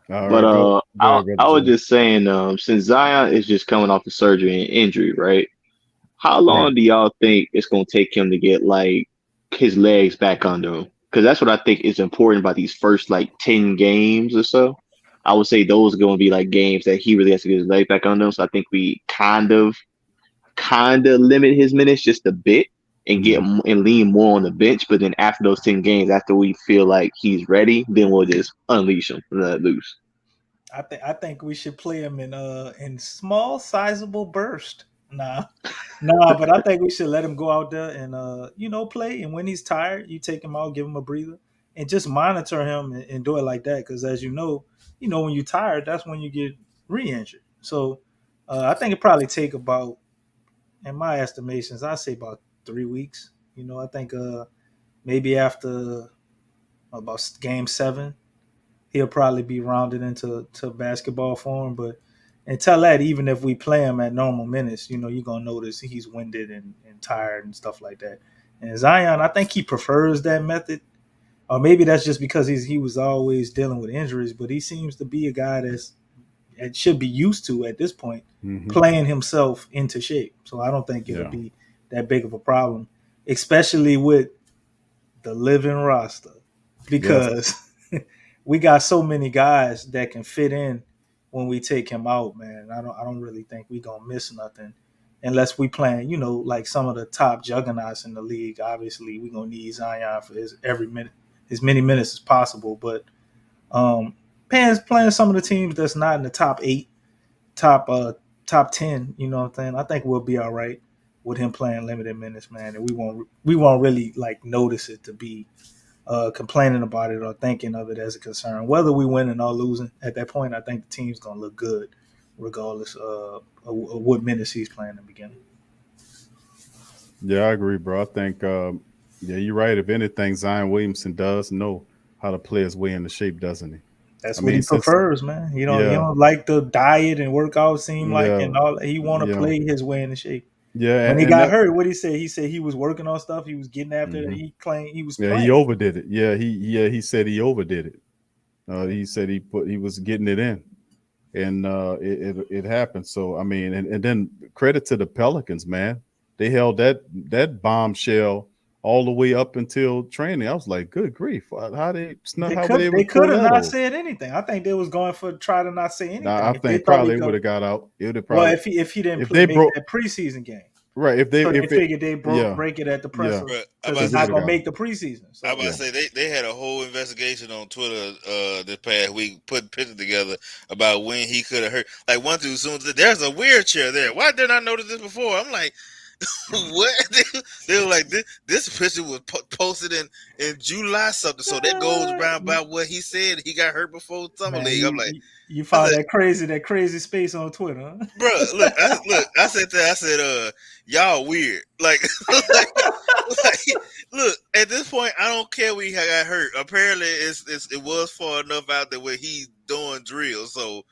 all But right. Go I ahead, brother I was Jaleel. just saying, since Zion is just coming off the surgery and injury, right? How Right. long do y'all think it's gonna take him to get like his legs back under him? Because that's what I think is important about these first like 10 games or so. I would say those are going to be like games that he really has to get his leg back under him. So I think we kind of limit his minutes just a bit and get and lean more on the bench. But then after those 10 games, after we feel like he's ready, then we'll just unleash him and let loose. I think we should play him in small, sizable burst. Nah, but I think we should let him go out there and play. And when he's tired, you take him out, give him a breather, and just monitor him and do it like that. Because as you know, when you're tired, that's when you get re-injured. So I think it probably take about, in my estimations, I say about 3 weeks. I think maybe after about game 7, he'll probably be rounded into basketball form. But until that, even if we play him at normal minutes, you're gonna notice he's winded and tired and stuff like that. And Zion, I think he prefers that method, or maybe that's just because he was always dealing with injuries. But he seems to be a guy that should be used to at this point playing himself into shape. So I don't think it'll be that big of a problem, especially with the living roster, because we got so many guys that can fit in when we take him out, man. I don't really think we gonna miss nothing unless we playing, like some of the top juggernauts in the league. Obviously, we gonna need Zion for his every minute, as many minutes as possible. But playing some of the teams that's not in the top 8, top 10, you know what I'm saying? I think we'll be all right with him playing limited minutes, man, and we won't really like notice it to be complaining about it or thinking of it as a concern. Whether we winning or losing, at that point, I think the team's gonna look good, regardless of what minutes he's playing in the beginning. Yeah, I agree, bro. I think, you're right. If anything, Zion Williamson does know how to play his way into shape, doesn't he? That's I what he mean, prefers, man. You yeah, don't like the diet and workout seem like, yeah, and all. He want to yeah, play his way into shape. yeah, When he and got that, hurt, what he said? He said he was working on stuff. He was getting after it. He claimed he was yeah, playing. he overdid it. Yeah, he said he overdid it. He said he was getting it in, and it happened. So I mean, and then credit to the Pelicans, man. They held that bombshell all the way up until training. I was like, good grief, how were they able They to pull could have that not off? said anything. I think they was going for try to not say Nah, anything. I If they think thought he probably would could, have got out. It would have well, probably if he didn't if they make broke that preseason game, right. If they so they if it figured they yeah break it at the yeah presser Bro, because so he's he not would have gonna got make the preseason. I'm about So to say they had a whole investigation on Twitter this past week, putting pictures together about when he could have hurt. Like one dude soon said, "There's a wheelchair there. Why did I notice this before?" I'm like, "What?" They were like, "This picture was posted in July something, so that goes around about what he said he got hurt before summer man, league." I'm like, you I found said, that crazy space on Twitter, huh? "Bro, look, I said that, I said, y'all weird, like." Like, look, at this point, I don't care when he got hurt. Apparently, it was far enough out there where he's doing drills, so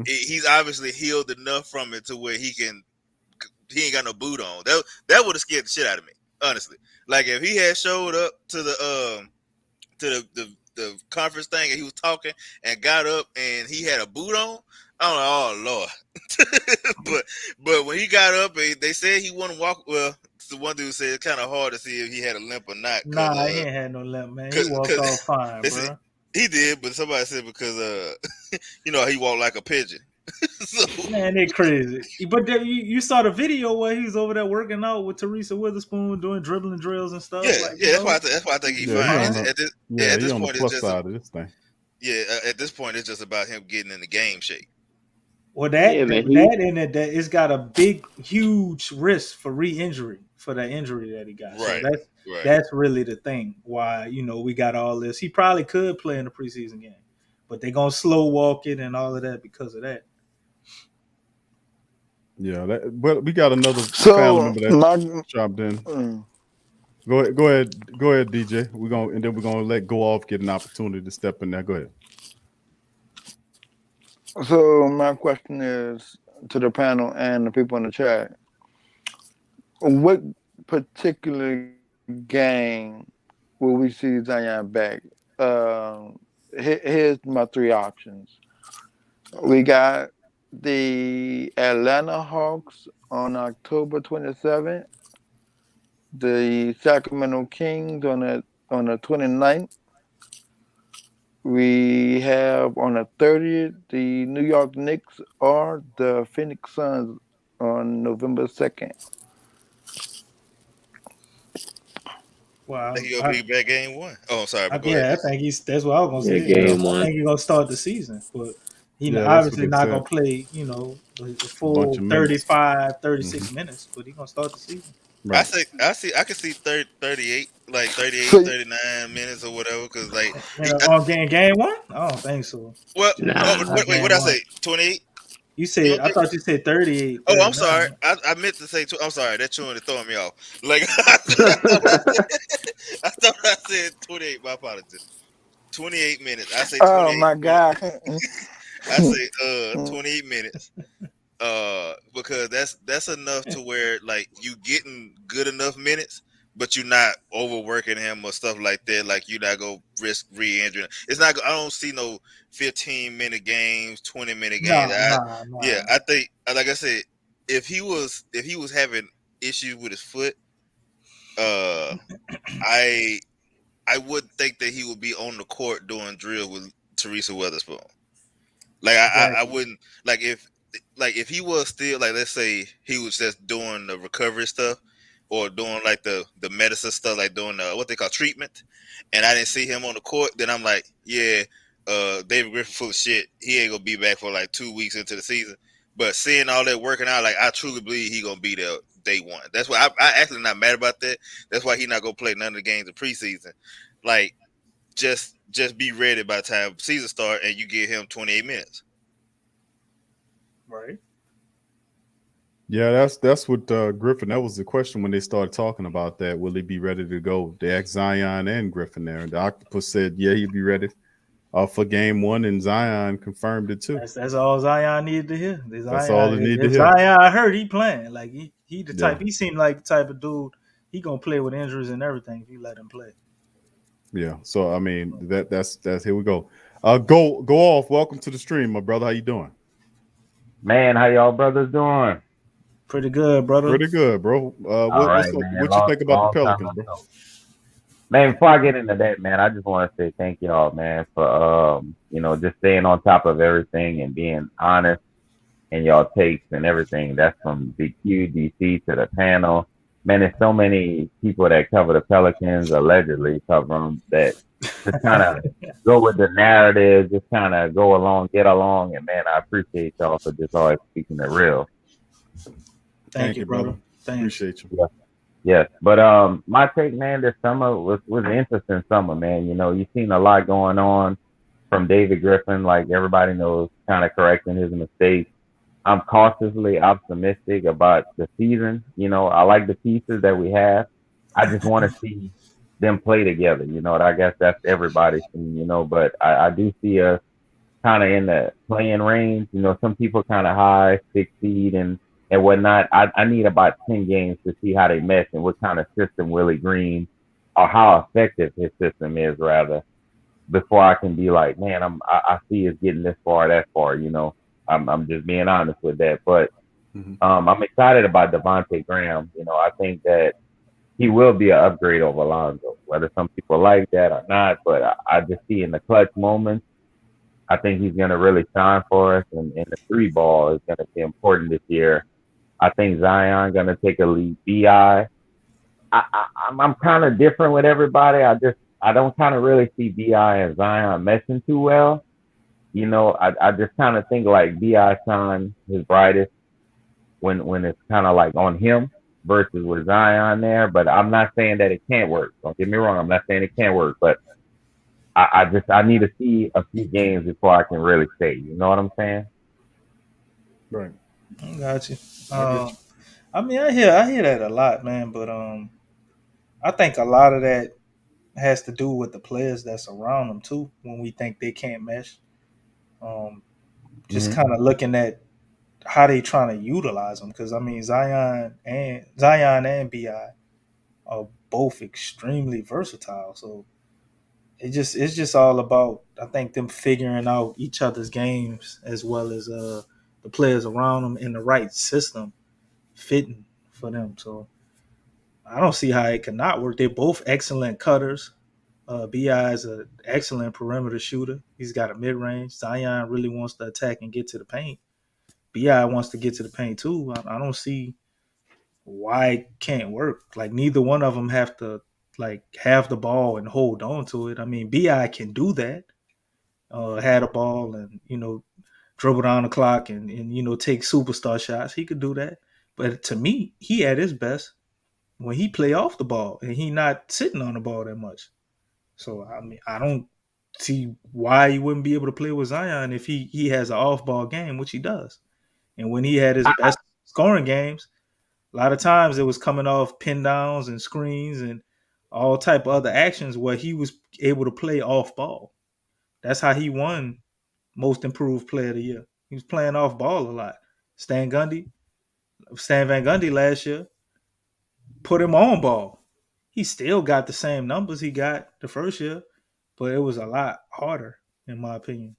he's obviously healed enough from it to where he ain't got no boot on. That would have scared the shit out of me, honestly. Like if he had showed up to the conference thing and he was talking and got up and he had a boot on, I'm like, oh Lord. but when he got up, they said he wouldn't walk. Well, the one dude said it's kind of hard to see if he had a limp or not, Nah, he ain't had no limp, man. He walked because off fine, they said bro. He did, but somebody said because he walked like a pigeon. So Man, they crazy. But you saw the video where he was over there working out with Teresa Witherspoon doing dribbling drills and stuff. yeah, Like, yeah, that's why I think he's Yeah, he fine. on the At he this on the point, it's plus just side of this thing. at this point, it's just about him getting in the game shape. well, Yeah, that man. that in it, that it's got a big, huge risk for re-injury for that injury that he got. So Right, right. that's really the thing. Why we got all this. He probably could play in the preseason game, but they're gonna slow walk it and all of that because of that. Yeah, but we got another family So member that chopped in. Go ahead, DJ. We're gonna let go off, get an opportunity to step in there. Go ahead. So my question is to the panel and the people in the chat: what particular game will we see Zion back? Here's my three options. We got the Atlanta Hawks on October 27th, the Sacramento Kings on the 29th. We have on the 30th the New York Knicks or the Phoenix Suns on November 2nd. Wow. I think he'll be back game one. Oh, I'm sorry, but go ahead. Yeah, I think that's what I was Yeah, gonna say. game I one. think he's gonna start the season, but Yeah, that's what obviously they not said. gonna play, the Bunch full of minutes. 35, 36 minutes, but he's gonna start the season. Right. I can see 38, like 38, So 39 minutes or whatever. Because like, On game one? I don't think so. well, Nah. Not wait, what game did I one. say? 28. You said I thought you said 38, Oh, I'm 39. sorry. I meant to say. I'm sorry. That chewing is throwing me off. Like I thought I said 28. My apologies. 28 minutes. I say oh 28 my minutes. God. I say 28 minutes. Because that's enough to where like you getting good enough minutes, but you're not overworking him or stuff like that. Like you not gonna risk re-injuring. It's not. I don't see no 15-minute games, 20-minute games. Nah. I think, like I said, if he was having issues with his foot, I would think that he would be on the court doing drill with Teresa Witherspoon. Like I Exactly. wouldn't if he was still like, let's say he was just doing the recovery stuff or doing like the medicine stuff, like doing what they call treatment, and I didn't see him on the court, then I'm like, yeah, David Griffin full of shit. He ain't gonna be back for like 2 weeks into the season. But seeing all that working out, like I truly believe he gonna be there day one. That's why I actually not mad about that. That's why he not gonna play none of the games in preseason. Like just be ready by the time season start and you give him 28 minutes. Right. Yeah, that's what Griffin. That was the question when they started talking about that. Will he be ready to go? They asked Zion and Griffin there, and the Octopus said, "Yeah, he'd be ready for game one," and Zion confirmed it too. That's all Zion needed to hear. That's all they need to if hear. Zion heard, he playing. Like he the type. Yeah. He seemed like the type of dude. He gonna play with injuries and everything if you let him play. Yeah. So I mean, that's here we go. Go off. Welcome to the stream, my brother. How you doing? Man, how y'all brothers doing? Pretty good, brother. Pretty good, bro. What you think about the Pelicans, bro? Man, before I get into that, man, I just want to say thank y'all, man, for just staying on top of everything and being honest in y'all takes and everything. That's from the QDC to the panel. Man, there's so many people that cover the Pelicans, allegedly cover them, that just kind of go with the narrative, just kind of go along, get along. And man, I appreciate y'all for just always speaking it real. Thank you, brother. Appreciate you. Yeah. Yes, but my take, man, this summer was an interesting summer, man. You've seen a lot going on from David Griffin, like everybody knows, kind of correcting his mistakes. I'm cautiously optimistic about the season. I like the pieces that we have. I just want to see them play together. I guess that's everybody's thing, but I do see us kind of in the playing range. Some people kind of high, 6 seed and whatnot. I need about 10 games to see how they mesh and what kind of system Willie Green, or how effective his system is, rather, before I can be like, man, I see us getting this far, that far. I'm just being honest with that. But I'm excited about Devontae Graham. I think that he will be an upgrade over Lonzo. Whether some people like that or not, but I just see in the clutch moments, I think he's going to really shine for us, and the three ball is going to be important this year. I think Zion going to take a lead. I'm kind of different with everybody. I don't kind of really see Bi and Zion meshing too well. You know, I just kind of think like Bi shine his brightest when it's kind of like on him versus with Zion there. But I'm not saying that it can't work. Don't get me wrong. I'm not saying it can't work, but I need to see a few games before I can really say. You know what I'm saying? Right. I got you. I mean, I hear that a lot, man. But I think a lot of that has to do with the players that's around them too. When we think they can't mesh, just kind of looking at how they trying to utilize them. Because I mean, Zion and Bi are both extremely versatile. So it's just all about, I think, them figuring out each other's games as well as the players around them in the right system fitting for them. So I don't see how it cannot work. They're both excellent cutters. Bi is an excellent perimeter shooter. He's got a mid range. Zion really wants to attack and get to the paint. Bi wants to get to the paint too. I don't see why it can't work. Like neither one of them have to like have the ball and hold on to it. I mean, Bi can do that. Had a ball and dribble down the clock and take superstar shots. He could do that. But to me, he at his best when he play off the ball and he not sitting on the ball that much. So I mean, I don't see why he wouldn't be able to play with Zion if he has an off ball game, which he does. And when he had his best scoring games, a lot of times it was coming off pin downs and screens and all type of other actions where he was able to play off ball. That's how he won most improved player of the year. He was playing off ball a lot. Stan Van Gundy last year put him on ball. He still got the same numbers he got the first year, but it was a lot harder, in my opinion.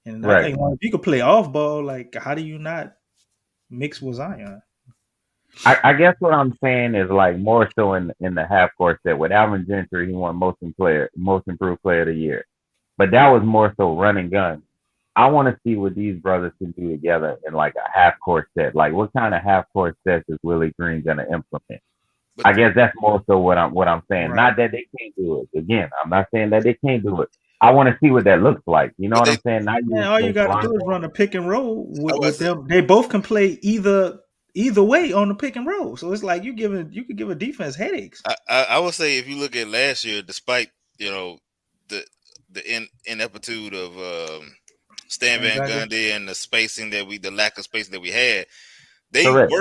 And I Right. think if you could play off ball, like how do you not mix with Zion? I guess what I'm saying is like more so in the half court set with Alvin Gentry, he won most improved player of the year, but that was more so run and gun. I want to see what these brothers can do together in like a half court set. Like what kind of half court sets is Willie Green gonna implement? But I guess that's more so what I'm saying. Right. Not that they can't do it. Again, I'm not saying that they can't do it. I want to see what that looks like. You know But what I'm saying? Not Man, use all you got to do is Toronto. run a pick and roll I with was them. They both can play either way on the pick and roll. So it's like you could give a defense headaches. I would say if you look at last year, despite the ineptitude of Stan Stan Van Gundy. Gundy and the lack of spacing that we had, they Correct.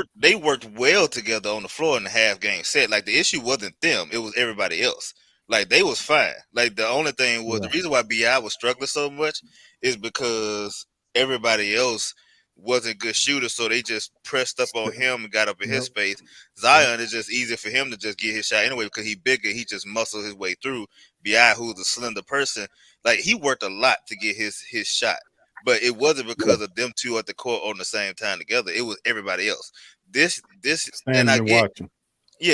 worked well together on the floor in the half game set. Like the issue wasn't them, it was everybody else. Like they was fine. Like the only thing was the reason why Bi was struggling so much is because everybody else wasn't good shooters, so they just pressed up on him and got up in his space. Zion is just easier for him to just get his shot anyway because he bigger. He just muscled his way through. Bi, who's a slender person, like he worked a lot to get his shot. But it wasn't because of them two at the court on the same time together. It was everybody else. This and I get watching.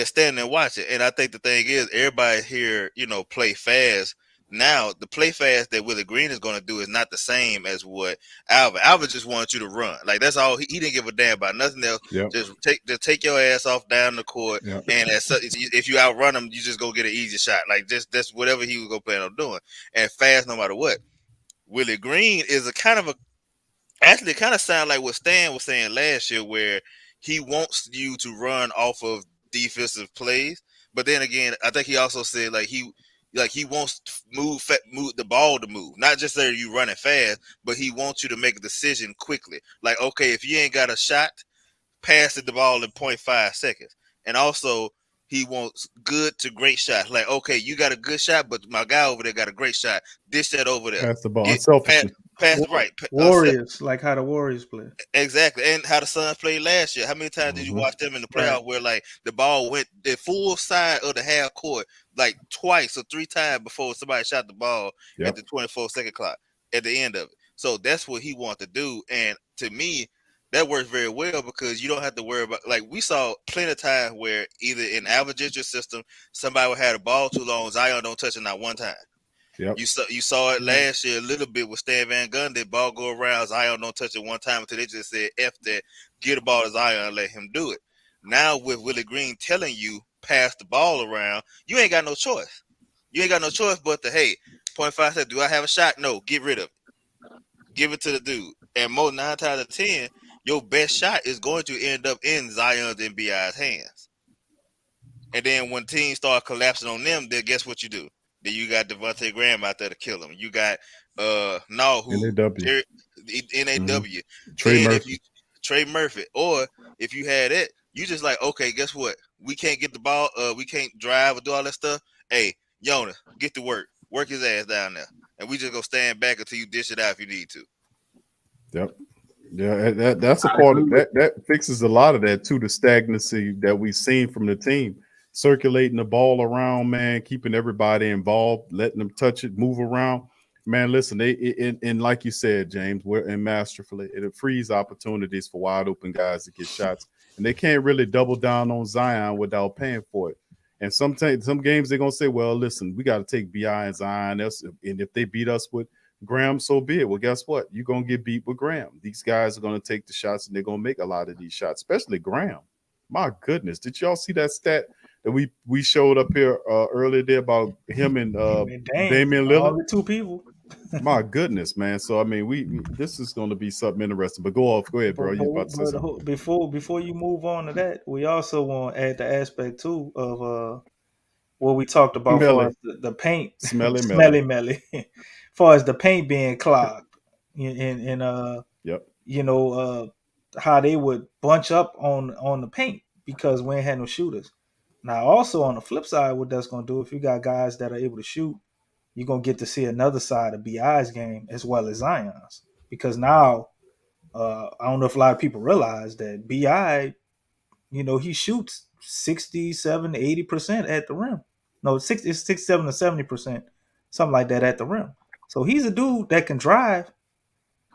standing there watching. And I think the thing is everybody here, play fast. Now the play fast that Willie Green is going to do is not the same as what Alvin just wanted you to run. Like that's all he didn't give a damn about nothing else. Yep. Just take your ass off down the court, Yep. and if you outrun him, you just go get an easy shot. Like that's whatever he was gonna plan on doing, and fast no matter what. Willie Green is a kind of actually kind of sound like what Stan was saying last year, where he wants you to run off of defensive plays, but then again, I think he also said he wants to move the ball to move, not just that you running fast, but he wants you to make a decision quickly. Like, okay, if you ain't got a shot, pass the ball in 0.5 seconds, and also he wants good to great shots. Like, okay, you got a good shot, but my guy over there got a great shot. Dish that over there. Pass the ball. Get, Unselfishly. pass right. Warriors, like how the Warriors play. Exactly, and how the Suns played last year. How many times did you watch them in the playoff where like the ball went the full side of the half court like twice or three times before somebody shot the ball at the 24-second clock at the end of it? So that's what he wanted to do, and to me, that works very well because you don't have to worry about, like, we saw plenty of times where either in Alvin Gentry's system, somebody would have the ball too long, Zion don't touch it not one time. Yep. You saw it last year a little bit with Stan Van Gundy, ball go around, Zion don't touch it one time until they just said F that, get the ball to Zion and let him do it. Now with Willie Green telling you pass the ball around, you ain't got no choice. You ain't got no choice but to, hey, 0.5 said, do I have a shot? No, get rid of it. Give it to the dude. And more 9 times out of 10, your best shot is going to end up in Zion's and BI's hands. And then when teams start collapsing on them, then guess what you do? Then you got Devontae Graham out there to kill him. You got NAW, NAW. Trey Murphy. Trey Murphy. Or if you had it, you just like, okay, guess what? We can't get the ball, we can't drive or do all that stuff. Hey, Jonas, get to work. Work his ass down there. And we just go stand back until you dish it out if you need to. Yep. Yeah, that's a part of that. That fixes a lot of that too. The stagnancy that we've seen from the team, circulating the ball around, man, keeping everybody involved, letting them touch it, move around. Man, listen, and like you said, James, and masterfully, it frees opportunities for wide open guys to get shots, and they can't really double down on Zion without paying for it. And sometimes some games they're gonna say, well, listen, we got to take BI and Zion, and if they beat us with Graham, so be it. Well, guess what? You're going to get beat with Graham. These guys are going to take the shots, and they're going to make a lot of these shots, especially Graham. My goodness. Did y'all see that stat that we showed up here earlier there about him and Damian Lillard? Only 2 people. My goodness, man. So, I mean, this is going to be something interesting. But go ahead, bro. You about to say something. Before you move on to that, we also want to add the aspect, too, of what we talked about Melly. as far as the paint. Smelly melly. As far as the paint being clogged. And yep. You know, how they would bunch up on the paint because we ain't had no shooters. Now, also on the flip side, what that's going to do, if you got guys that are able to shoot, you're going to get to see another side of BI's game as well as Zion's. Because now, I don't know if a lot of people realize that BI, you know, he shoots 67, 80% at the rim. No, it's 67 to 70%, something like that at the rim. So he's a dude that can drive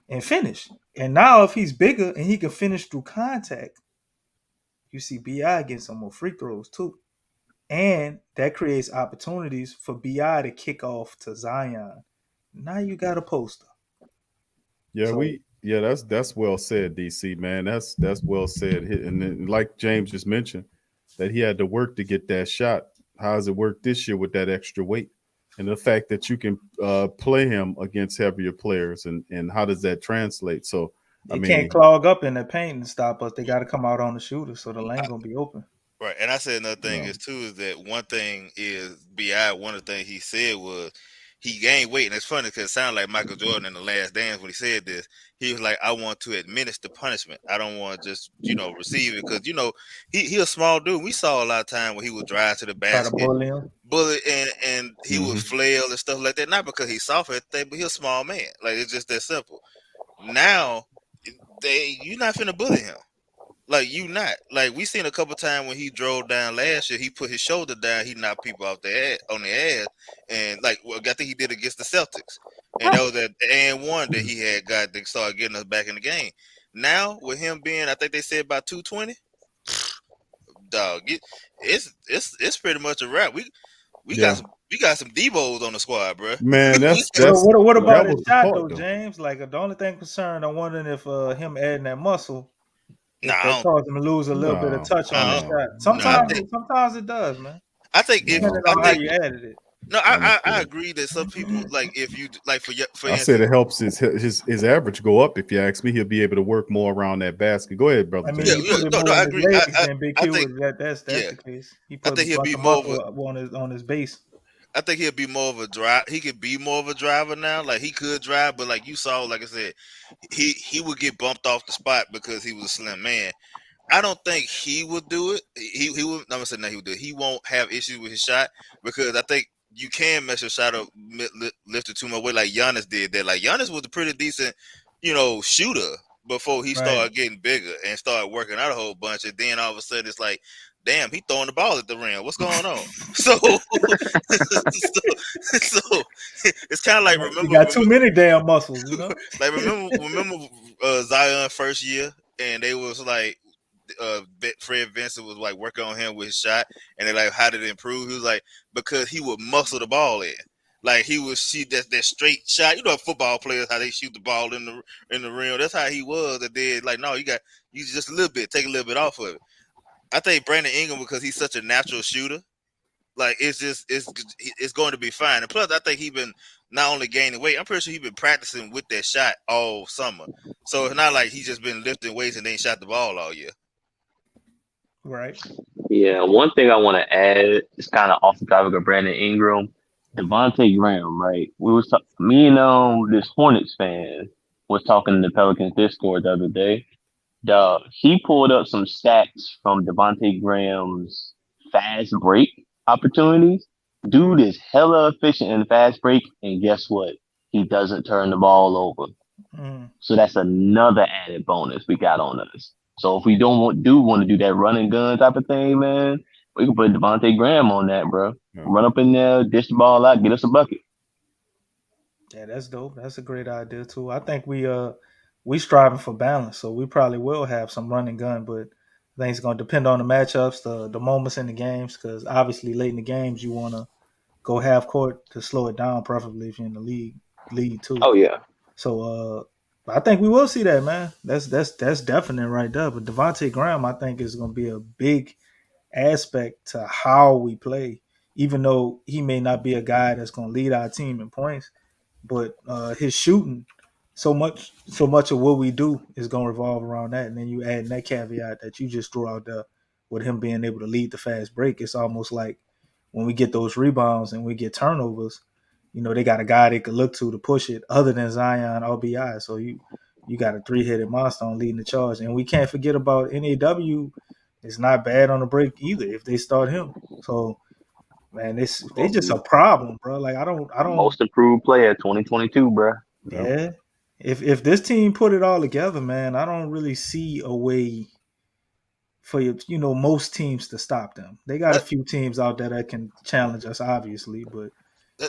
and finish. And now if he's bigger and he can finish through contact, you see BI getting some more free throws too. And that creates opportunities for BI to kick off to Zion. Now you got a poster. Yeah, that's well said, DC, man. That's well said. And then, like James just mentioned, that he had to work to get that shot. How does it work this year with that extra weight? And the fact that you can play him against heavier players, and how does that translate? So they can't clog up in the paint and stop us. They got to come out on the shooter, so the lane gonna be open. Right, and I said another thing is too is that one thing is BI. One of the things he said was he gained weight, and it's funny because it sounded like Michael Jordan in The Last Dance when he said this. He was like, "I want to administer punishment. I don't want to just receive it because he a small dude. We saw a lot of time when he would drive to the basket, bully, and he would flail and stuff like that. Not because he's soft or anything, but he's a small man. Like it's just that simple. Now you're not finna bully him. Like you not. Like we seen a couple times when he drove down last year, he put his shoulder down, he knocked people off on the ass, and I think he did against the Celtics, and that was that and one that he had got that started getting us back in the game. Now with him being, I think they said about 220, dog, it's pretty much a wrap. We got some Devos on the squad, bro. Man, that's what about his shot though, James? Like the only thing concerned, I'm wondering if him adding that muscle. That caused him to lose a little bit of touch on the shot. Sometimes it does, man. I think how you added it. No, I agree that some people if you for I said it helps his average go up. If you ask me, he'll be able to work more around that basket. Go ahead, brother. I mean, I agree. I think that's the case. I think he'll be more of on his base. I think he'll be more of a drive. He could be more of a driver now. Like he could drive, but like you saw, like I said, he would get bumped off the spot because he was a slim man. I don't think he would do it. He would. I'm gonna say no. He would do it. He won't have issues with his shot because I think you can mess your shot up, lift it too much weight like Giannis did. That like Giannis was a pretty decent, shooter before he started getting bigger and started working out a whole bunch. And then all of a sudden it's like, damn, he throwing the ball at the rim. What's going on? So it's kind of like you got too many damn muscles, Like remember Zion first year and they was like, Fred Vincent was like working on him with his shot, and they're like, how did it improve? He was like, because he would muscle the ball in. Like he would shoot that straight shot. You know, football players how they shoot the ball in the rim. That's how he was. And then like, no, you just a little bit, take a little bit off of it. I think Brandon Ingram, because he's such a natural shooter, like it's going to be fine. And plus, I think he's been not only gaining weight. I'm pretty sure he's been practicing with that shot all summer. So it's not like he's just been lifting weights and then shot the ball all year. Right. Yeah, one thing I want to add is kind of off the topic of Brandon Ingram, Devontae Graham, right? Me and this Hornets fan was talking in the Pelicans Discord the other day. He pulled up some stats from Devontae Graham's fast break opportunities. Dude is hella efficient in the fast break, and guess what? He doesn't turn the ball over. So that's another added bonus we got on us. So if we want to do that run and gun type of thing, man, we can put Devontae Graham on that, bro. Yeah. Run up in there, dish the ball out, get us a bucket. Yeah, that's dope. That's a great idea too. I think we striving for balance, so we probably will have some run and gun, but I think it's going to depend on the matchups, the moments in the games, because obviously late in the games you want to go half court to slow it down, preferably if you're in the lead too. Oh yeah. So I think we will see that, man. That's definite right there. But Devontae Graham, I think, is going to be a big aspect to how we play, even though he may not be a guy that's going to lead our team in points, but his shooting, so much of what we do is going to revolve around that. And then you add in that caveat that you just threw out there with him being able to lead the fast break. It's almost like when we get those rebounds and we get turnovers, you know, they got a guy they could look to push it other than Zion RBI. So you got a three-headed monster on leading the charge. And we can't forget about NAW. It's not bad on the break either if they start him. So, man, they just a problem, bro. Like I don't most improved player 2022, bro. Yeah. If this team put it all together, man, I don't really see a way for most teams to stop them. They got a few teams out there that can challenge us, obviously, but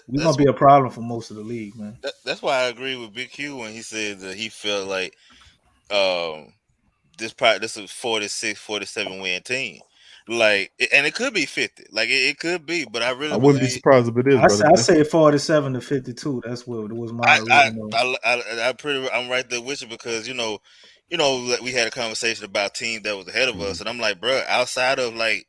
we're gonna be a problem for most of the league, man. That's why I agree with Big Q when he said that he felt like this is a 46, 47 win team. Like, and it could be 50. Like it could be, but I wouldn't be surprised if it is. I say 47 to 52. That's what was my original. I'm right there with you because you know, we had a conversation about teams that was ahead of us, and I'm like, bro, outside of like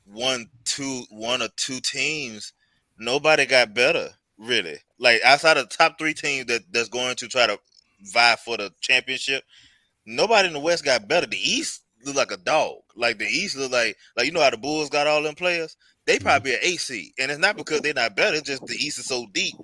one or two teams, nobody got better, really. Like outside of the top three teams that's going to try to vie for the championship, nobody in the West got better. The East look like a dog. Like the East look like you know how the Bulls got all them players. They probably an 8 seed, and it's not because they're not better. It's just the East is so deep.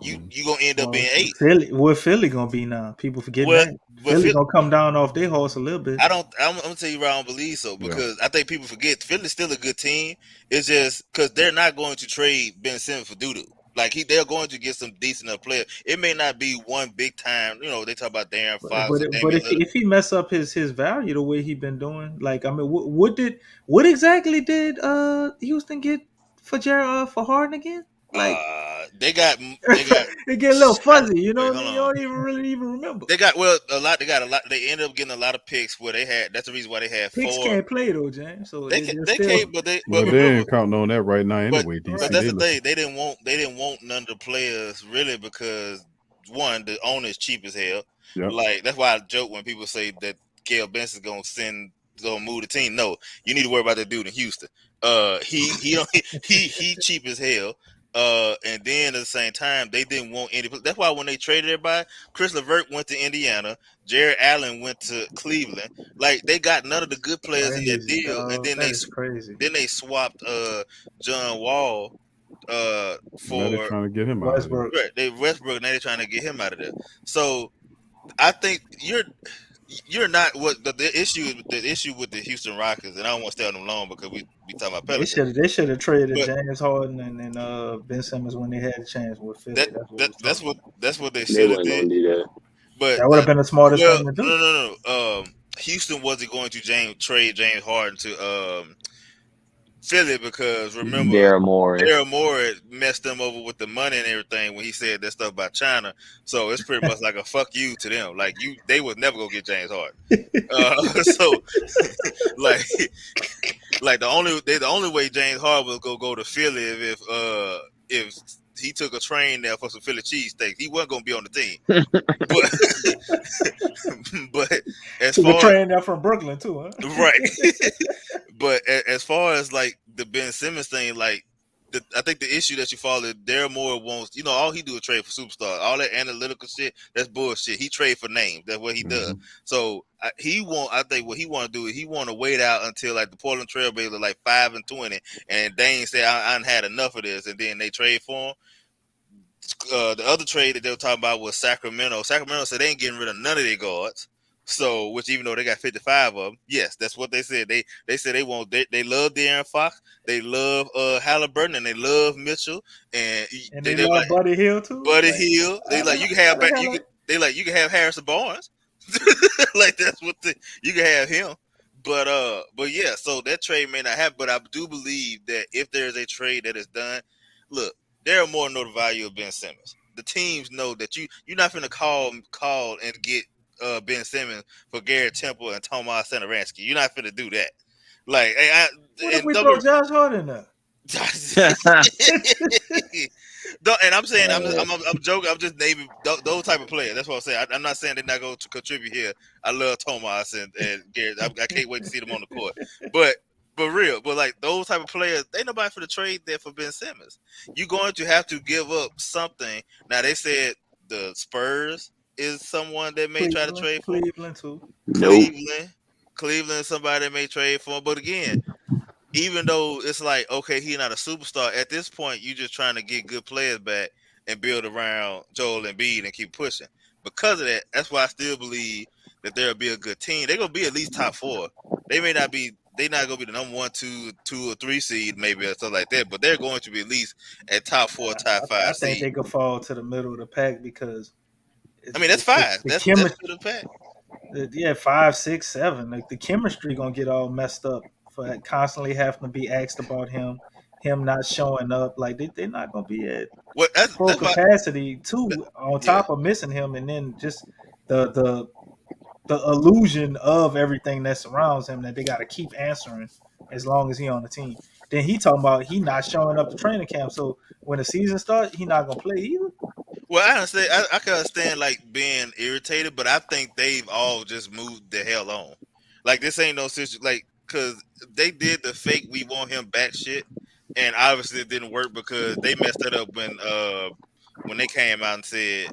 You gonna end up being 8. Where Philly gonna be now? People forget that Philly gonna come down off their horse a little bit. I'm gonna tell you why I don't believe so because I think people forget Philly's still a good team. It's just because they're not going to trade Ben Simmons for doo-doo. Like they're going to get some decent enough players. It may not be one big time. You know, they talk about Darren Fox. But if he mess up his value the way he been doing, like I mean, what exactly did Houston get for Harden again? Like they got it get a little fuzzy, you know. You don't even remember. They got a lot. They ended up getting a lot of picks where they had. That's the reason why they had picks 4. Can't play though, James. So they can't. But they ain't counting on that right now anyway. But that's the thing. They didn't want none of the players really because one, the owner is cheap as hell. Yep. Like that's why I joke when people say that Gail Benson's gonna move the team. No, you need to worry about that dude in Houston. He cheap as hell. And then at the same time, they didn't want any. That's why when they traded everybody, Chris LeVert went to Indiana, Jared Allen went to Cleveland. Like they got none of the good players in that deal, and then they swapped John Wall for they're trying to get him Westbrook. out of there. Westbrook. Now they're trying to get him out of there. So I think you're not what the issue with the Houston Rockets, and I don't want to stay on them long because we talking about Pelicans. They should have traded James Harden and Ben Simmons when they had a chance with Philly. That's what they should have did. But that would have been the smartest thing to do. No. Houston wasn't going to trade James Harden Philly because remember Daryl Morey. Daryl Morey messed them over with the money and everything when he said that stuff about China. So it's pretty much like a fuck you to them. Like they would never go get James Harden. So like the only way James Harden will go to Philly if he took a train there for some Philly cheesesteaks. He wasn't gonna be on the team. But as Took a far train there from Brooklyn too, huh? right. But as far as like the Ben Simmons thing, like I think the issue that you follow, Daryl Moore wants, all he do is trade for superstars. All that analytical shit, that's bullshit. He trade for names. That's what he does. So I think what he want to do is he want to wait out until like the Portland Trailblazers are like 5-20, and Dane say I had enough of this, and then they trade for him. The other trade that they were talking about was Sacramento. Sacramento said they ain't getting rid of none of their guards. So, which even though they got 55 of them, yes, that's what they said. They said they love De'Aaron Fox, they love Halliburton, and they love Mitchell, and they love like Buddy Hill too. Buddy Hill, they like you can have you can have Harrison Barnes, like that's what you can have him. But yeah, so that trade may not happen, but I do believe that if there is a trade that is done, look, Daryl Moore know the value of Ben Simmons. The teams know that you're not finna call and get Ben Simmons for Garrett Temple and Tomas Satoransky. You're not finna do that. Like, what if we throw Josh Hart in there? And I'm saying I'm joking. I'm just naming those type of players. That's what I'm saying. I'm not saying they're not going to contribute here. I love Tomas and Garrett. I can't wait to see them on the court. But like those type of players, ain't nobody for the trade there for Ben Simmons. You're going to have to give up something. Now they said the Spurs is someone that may try to trade for Cleveland too. Cleveland is somebody that may trade for him. But again, even though it's like, okay, he's not a superstar, at this point, you're just trying to get good players back and build around Joel Embiid and keep pushing. Because of that, that's why I still believe that there'll be a good team. They're going to be at least top 4. They're not going to be the number 1, 2, or 3 seed, maybe, or something like that, but they're going to be at least at top 4, top 5 I think they could fall to the middle of the pack because that's 5. That's middle of the pack. Yeah, 5, 6, 7. Like the chemistry gonna get all messed up for constantly having to be asked about him not showing up. Like they're not gonna be at full capacity too. On top of missing him, and then just the illusion of everything that surrounds him that they got to keep answering as long as he on the team. Then he talking about he not showing up to training camp. So when the season starts, he not gonna play either. Well, I understand. I can understand like being irritated, but I think they've all just moved the hell on. Like this ain't no situation. Like because they did the fake "we want him back" shit, and obviously it didn't work because they messed that up when they came out and said,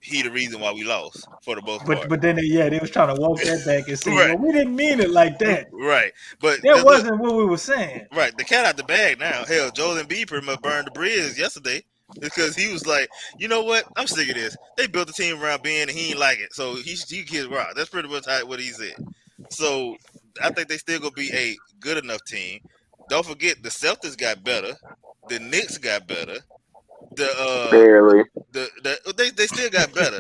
he the reason why we lost for the most part. But then they was trying to walk that back and say, well, we didn't mean it like that. Right. But that wasn't what we were saying. Right. The cat out the bag now. Hell, Joel Embiid pretty much burned the bridge yesterday because he was like, you know what? I'm sick of this. They built the team around Ben and he ain't like it. So he gets rock. That's pretty much what he said. So I think they still gonna be a good enough team. Don't forget the Celtics got better. The Knicks got better. Barely. They still got better.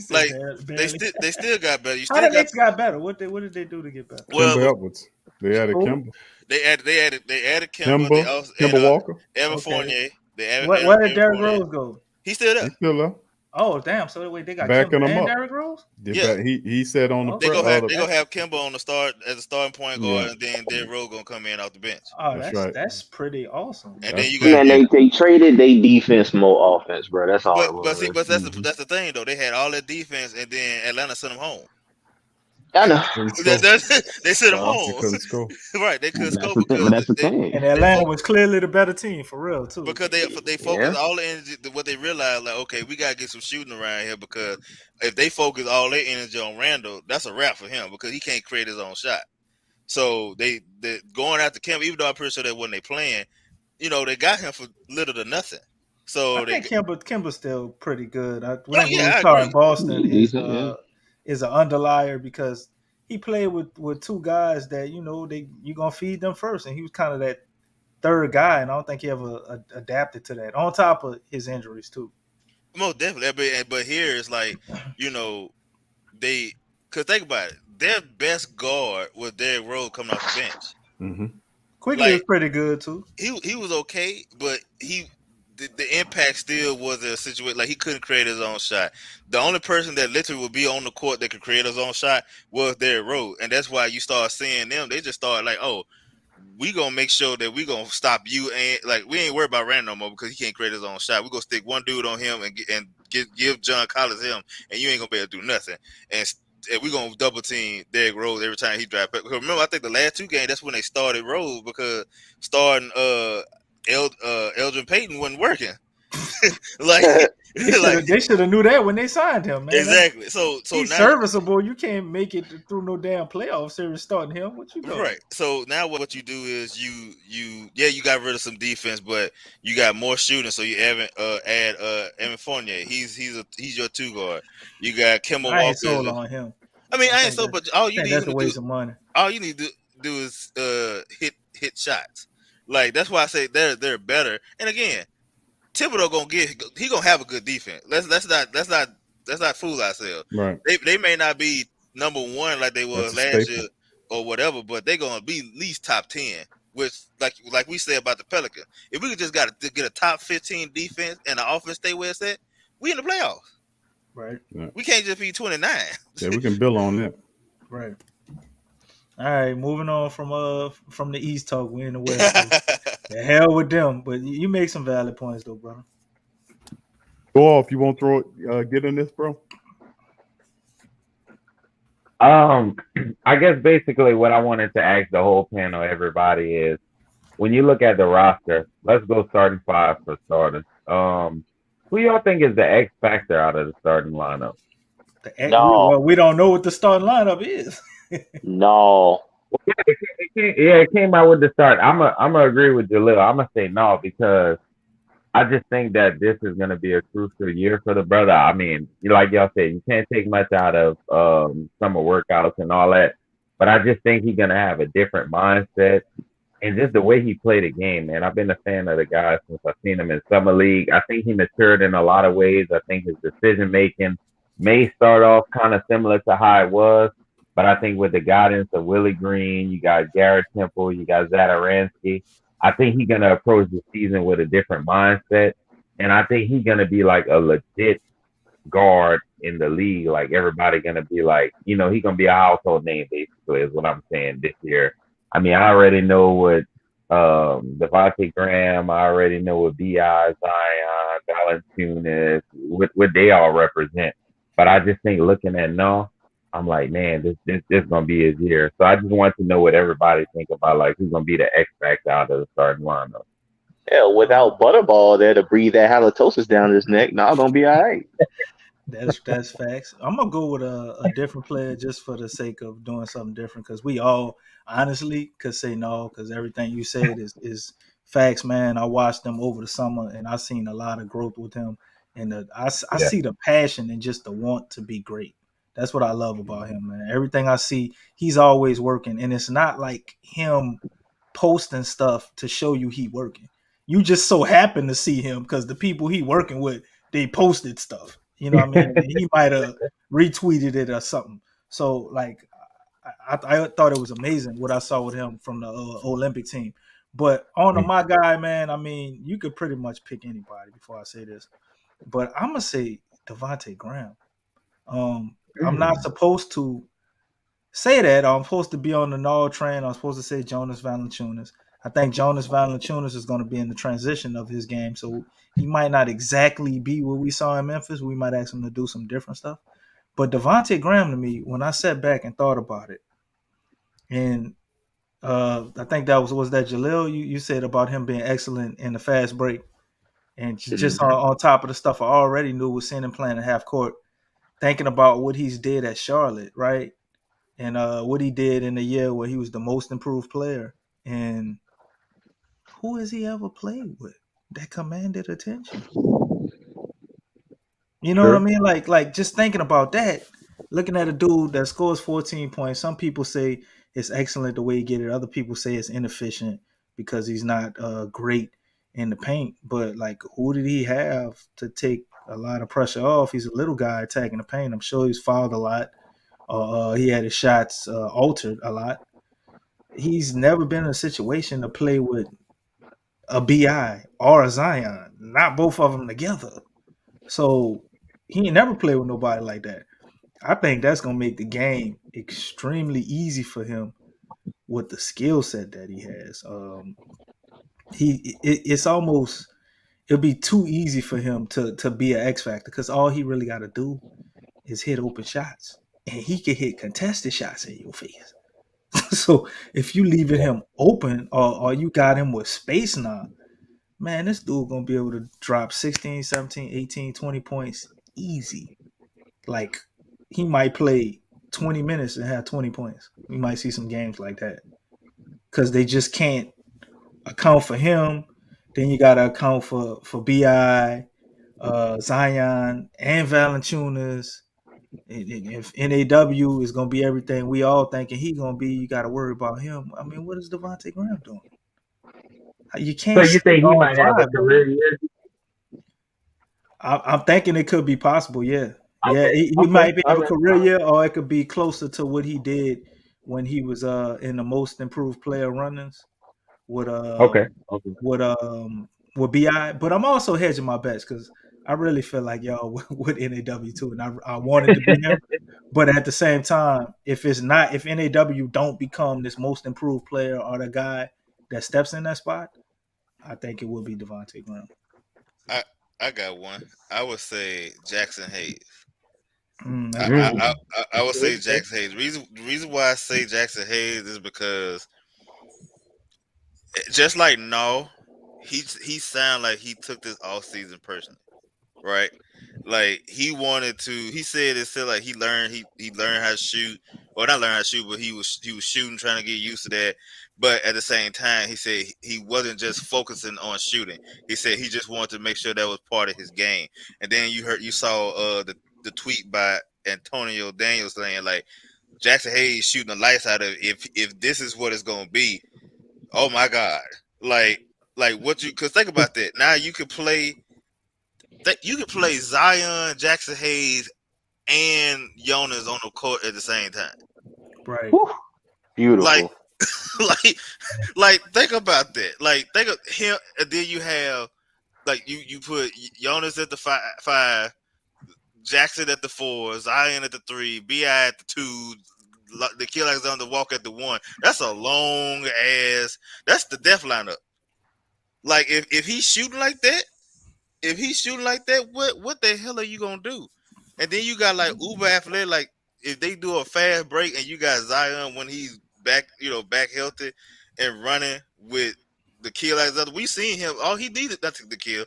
Like they still got better. How the Knicks got better? What did they do to get better? Kemba Edwards. They added Kemba. They added Kemba. Kemba Walker. Evan Fournier. Where did Derrick Rose go? He's still there. He's still there. Oh damn! So wait, they got backing Kemba him and up. They Rose? Yeah, he said on the they gonna have Kemba on the start as a starting point guard, and then Derrick Rose gonna come in off the bench. Oh, that's pretty awesome. And then you got they traded they defense more offense, bro. That's all it was. But that's the thing though. They had all that defense, and then Atlanta sent them home. I know. They sent them home. They couldn't score. Right, they couldn't score because that's the thing. And Atlanta was clearly the better team for real too. Because they focus all the energy. What they realized, like, okay, we gotta get some shooting around here because if they focus all their energy on Randall, that's a wrap for him because he can't create his own shot. So they going after Kemba, even though I'm pretty sure that when they playing, they got him for little to nothing. So I think Kemba's still pretty good. I in Boston is an underlier because he played with two guys that you're gonna feed them first, and he was kind of that third guy, and I don't think he ever adapted to that. On top of his injuries too. Most definitely, but here it's like because think about it, their best guard was Derrick Rose coming off the bench. Mm-hmm. Quickly was Like pretty good too. he was okay, but the impact still was a situation like he couldn't create his own shot. The only person that literally would be on the court that could create his own shot was Derrick Rose, and that's why you start seeing them. They just start like, oh, we gonna make sure that we gonna stop you, and like we ain't worried about Randall no more because he can't create his own shot. We gonna stick one dude on him and give John Collins him, and you ain't gonna be able to do nothing. And we gonna double team Derrick Rose every time he drive back. Because remember, I think the last two games that's when they started Rose because starting Eldrin Payton wasn't working. like They should have knew that when they signed him, man. exactly. So He's now serviceable. You can't make it through no damn playoff series starting him. What you doing? right. So now what you do is you got rid of some defense, but you got more shooting. So you add Evan Fournier. He's your two guard. You got Kemba I ain't Walker. sold on him. I mean, I ain't think so, that- but all you I think need that's him a to do, waste of money. all you need to do is hit shots. Like that's why I say they're better. And again, Thibodeau gonna have a good defense. Let's not fool ourselves. Right. They may not be number one like they was That's a last staple. year or whatever, but they're gonna be at least top 10. Which like we said about the Pelicans, if we could just got to get a top 15 defense and the offense stay where it's at, we in the playoffs. Right. Yeah. We can't just be 29. Yeah, we can build on that. Right. All right, moving on from the East talk, we in the West. So the hell with them, but you make some valid points though, brother. Go off. You won't throw it. Get in this, bro. I guess basically what I wanted to ask the whole panel, everybody, is when you look at the roster, let's go starting five for starters. Who y'all think is the X factor out of the starting lineup? We don't know what the starting lineup is. No. It came out with the start. I'm gonna agree with Jalil. I'm gonna say no because I just think that this is gonna be a crucial year for the brother. I mean, like y'all said, you can't take much out of summer workouts and all that, but I just think he's gonna have a different mindset and just the way he played the game, man. I've been a fan of the guy since I've seen him in summer league. I think he matured in a lot of ways. I think his decision making may start off kind of similar to how it was, but I think with the guidance of Willie Green, you got Garrett Temple, you got Zadaransky. I think he's gonna approach the season with a different mindset, and I think he's gonna be like a legit guard in the league. Like everybody gonna be like, he's gonna be a household name basically is what I'm saying this year. I mean, I already know what Devontae Graham, I already know what B.I., Zion, Valanciunas, what they all represent. But I just think looking at I'm like, man, this gonna be his year. So I just want to know what everybody think about, like who's gonna be the X factor out of the starting lineup. Yeah, without Butterball there to breathe that halitosis down his neck, gonna be all right. That's facts. I'm gonna go with a different player just for the sake of doing something different because we all honestly could say no because everything you said is facts, man. I watched him over the summer and I seen a lot of growth with him, and I see the passion and just the want to be great. That's what I love about him, man. Everything I see, he's always working, and it's not like him posting stuff to show you he working. You just so happen to see him because the people he working with, they posted stuff. You know what I mean? And he might have retweeted it or something. So like, I thought it was amazing what I saw with him from the Olympic team. But on to my guy, man, I mean, you could pretty much pick anybody before I say this, but I'm gonna say Devontae Graham. I'm not supposed to say that. I'm supposed to be on the null train. I'm supposed to say Jonas Valanciunas. I think Jonas Valanciunas is going to be in the transition of his game, so he might not exactly be what we saw in Memphis. We might ask him to do some different stuff. But Devontae Graham, to me, when I sat back and thought about it, and I think that was that Jalil you said about him being excellent in the fast break, and just on top of the stuff I already knew was seeing him playing in half court, thinking about what he's did at Charlotte, right? And what he did in the year where he was the most improved player. And who has he ever played with that commanded attention? You know what I mean? Like just thinking about that, looking at a dude that scores 14 points. Some people say it's excellent the way he get it. Other people say it's inefficient because he's not great in the paint. But like, who did he have to take a lot of pressure off? He's a little guy attacking the paint. I'm sure he's fouled a lot. He had his shots altered a lot. he's never been in a situation to play with a Bi or a Zion, not both of them together. So he ain't never played with nobody like that. I think that's gonna make the game extremely easy for him with the skill set that he has. It's almost it'll be too easy for him to be an X factor because all he really got to do is hit open shots, and he can hit contested shots in your face. So if you leaving him open or you got him with space now, man, this dude gonna be able to drop 16, 17, 18, 20 points easy. Like he might play 20 minutes and have 20 points. We might see some games like that because they just can't account for him. Then you gotta account for Bi, Zion, and Valanciunas. If NAW is gonna be everything we all thinking he gonna be, you gotta worry about him. I mean, what is Devontae Graham doing? You So can't you stay think he all might have a five, bro. career year? I'm thinking it could be possible. Yeah, yeah. Okay, He okay, might be all have a right. career year, or it could be closer to what he did when he was in the most improved player runnings with Okay, okay. with um with Bi. But I'm also hedging my bets because I really feel like y'all with NAW too, and I wanted to be him. But at the same time, if it's not, if NAW don't become this most improved player or the guy that steps in that spot, I think it will be Devontae Graham. I I got one. I would say Jackson Hayes. I I, Mm. I, I would say Jackson Hayes. The reason why I say Jackson Hayes is because just like no, he sound like he took this off season personally, right? Like he wanted to. He said it said like he learned how to shoot, or not learn how to shoot, but he was shooting, trying to get used to that. But at the same time, he said he wasn't just focusing on shooting. He said he just wanted to make sure that was part of his game. And then you saw the tweet by Antonio Daniels saying like Jackson Hayes shooting the lights out of it. If this is what it's gonna be, oh my God, like what you because think about that. Now you could play Zion, Jackson Hayes, and Jonas on the court at the same time. Right. Whew, Like, beautiful. like, think about that. Like, think of him, and then you have like you put Jonas at the five, Jackson at the 4, Zion at the 3, Bi at the 2, the Kill Alexander Walk at the 1. That's a long ass. That's the death lineup. Like, if he's shooting like that. If he's shooting like that, what the hell are you gonna do? And then you got like uber athletic, like if they do a fast break and you got Zion when he's back, back healthy and running with the kill as other. We seen him. All he needed not to the kill.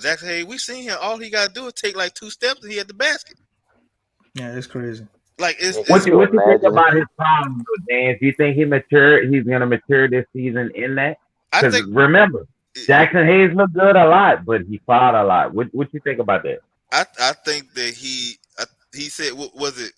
Jackson Hayes, we seen him. All he gotta do is take like 2 steps and he at the basket. Yeah, it's crazy. Like And What it's can you you what you think imagine? about his problem, though, Dan? Do you think he's gonna mature this season in that? I Because think remember, Jackson Hayes looked good a lot, but he fought a lot. What you think about that? I think that he said was it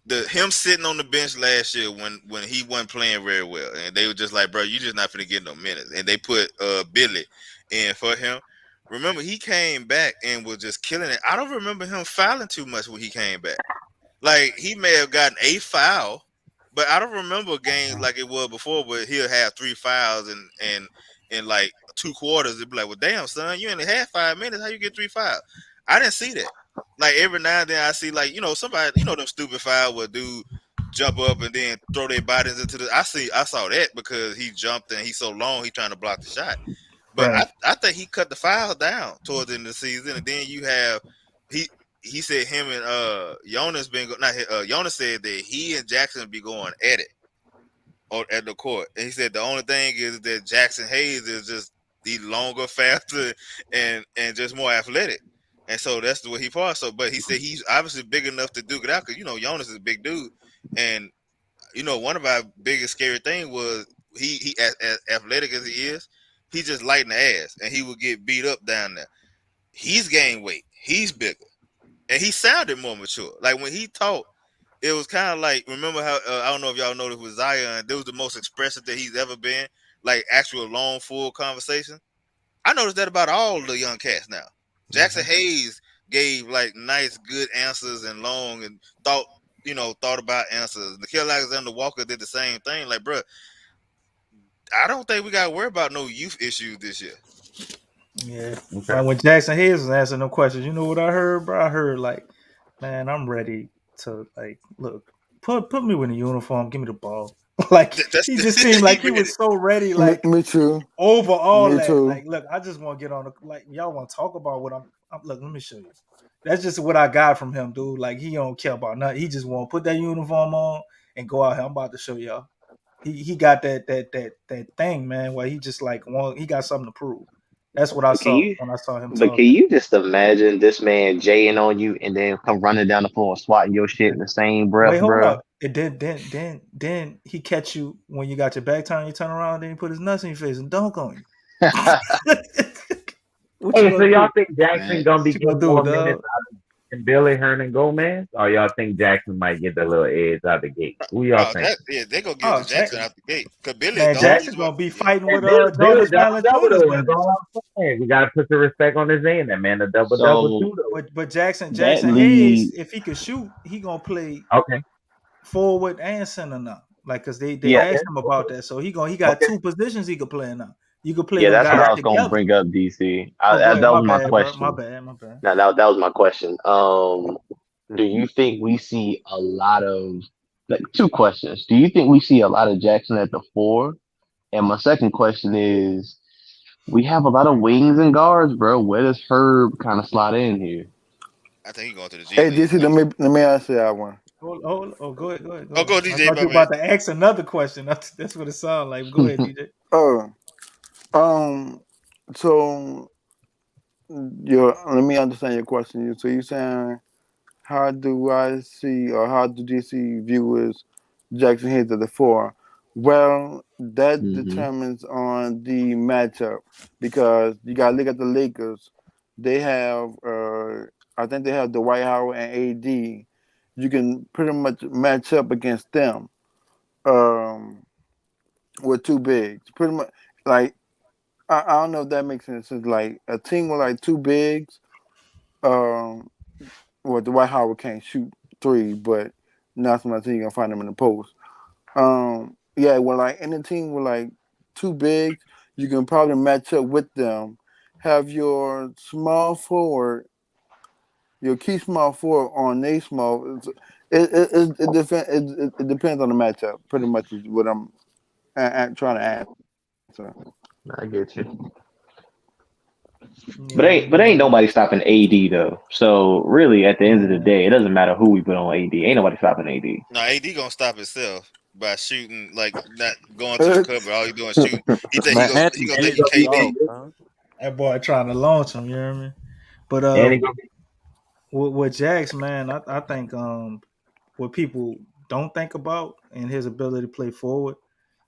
the him sitting on the bench last year when he wasn't playing very well, and they were just like, bro, you just not gonna get no minutes, and they put Billy in for him. Remember, he came back and was just killing it. I don't remember him fouling too much when he came back. Like he may have gotten a foul, but I don't remember games like it was before where he'll have 3 fouls and in like 2 quarters. It'd be like, well, damn, son, you only had 5 minutes. How you get 3 fouls? I didn't see that. Like every now and then I see like somebody them stupid foul where dude jump up and then throw their bodies into the. I saw that because he jumped and he's so long he trying to block the shot. But Right. I think he cut the foul down towards the end of the season, and then you have he he said him and Jonas been not Jonas said that he and Jackson be going at it at the court, and he said the only thing is that Jackson Hayes is just the longer, faster, and just more athletic, and so that's the way he fought. So, but he said he's obviously big enough to duke it out because Jonas is a big dude, and one of our biggest scary thing was he as athletic as he is, he just lighting the ass, and he would get beat up down there. He's gained weight. He's bigger. And he sounded more mature. Like when he talked, it was kind of like remember how I don't know if y'all noticed with Zion, there was the most expressive that he's ever been, like actual long full conversation. I noticed that about all the young cats now. Jackson Hayes gave like nice, good answers and long and thought thought about answers. Nickeil Alexander-Walker did the same thing. Like, bro, I don't think we got to worry about no youth issues this year. Yeah. Okay. When Jackson Hayes was answering them questions, you know what I heard, bro? I heard like, man, I'm ready to like look. Put me in a uniform. Give me the ball. Like he just seemed like he was so ready. Like Me too. over all Me that. too. Like, look, I just want to get on the like. Y'all want to talk about what I'm. Look, let me show you. That's just what I got from him, dude. Like he don't care about nothing. He just want to put that uniform on and go out here. I'm about to show y'all. He got that thing, man. Where he just like he got something to prove. That's what I But can saw you when I saw him but can talking. you just imagine this man jaying on you and then come running down the floor and swatting your shit in the same breath, Wait, hold bro? up. It then he catch you when you got your back turned, you turn around, then he put his nuts in your face and dunk on you. What you Hey, so gonna y'all do? think Jackson gonna What be you gonna getting do, more minutes dog? than Billy Hernan Gomez, or y'all think Jackson might get the little edge out the gate? Who y'all Oh, think? they're gonna give it Oh, to Jackson out the gate. Because Billy is man, the only Jackson reason why. gonna be Yeah. fighting Hey, with Billy Jonas double double Valanciunas though. That's minutes. all I'm saying. We gotta put the respect on his name. That man, a double double So too though. But Jackson that Hayes, leads, if he could shoot, he gonna play Okay, forward and center now. Like, cause they yeah, asked okay, him about that, so he got okay. two positions he could play in now. You could play yeah, them that's what guys I was gonna together. bring up, DC. Oh, go ahead. That My was my bad, bro. My question. bad. My bad. Now that was my question. Do you think we see a lot of like two questions? Do you think we see a lot of Jackson at the four? And my second question is, we have a lot of wings and guards, bro. Where does Herb kind of slot in here? I think he's going to the G Hey, League. DC, let me answer that one. Go ahead. Go ahead. Go Oh, ahead. go I DJ, thought my you were man. about to ask another question. That's what it sounded like. Go ahead, DJ. Oh, so let me understand your question. So you saying how do I see or how do DC viewers Jackson Hayes at the four? Well, that Hmm. determines on the matchup because you got to look at the Lakers. They have, I think they have Dwight Howard and AD. You can pretty much match up against them um, with two bigs. Pretty much, like I don't know if that makes any sense. Like a team with like two bigs. Um, well, Dwight Howard can't shoot three, but not so much you gonna find him in the post. Yeah, well, like any team with like two bigs, you can probably match up with them. Have your small forward, your key small forward on a small. It depends on the matchup. Pretty much is what I'm trying to answer. I get you. Yeah, But but ain't nobody stopping AD though. So really, at the end of the man, day, it doesn't matter who we put on AD. Ain't nobody stopping AD. No, AD gonna stop himself by shooting, like not going to the cover. All he doing is shooting. He think Man, he Anthony gonna think he And he gonna Davis be KD. dog, big. man. that boy trying to launch him. You know what I mean? But And he gonna be with Jax, man, I think what people don't think about and his ability to play forward,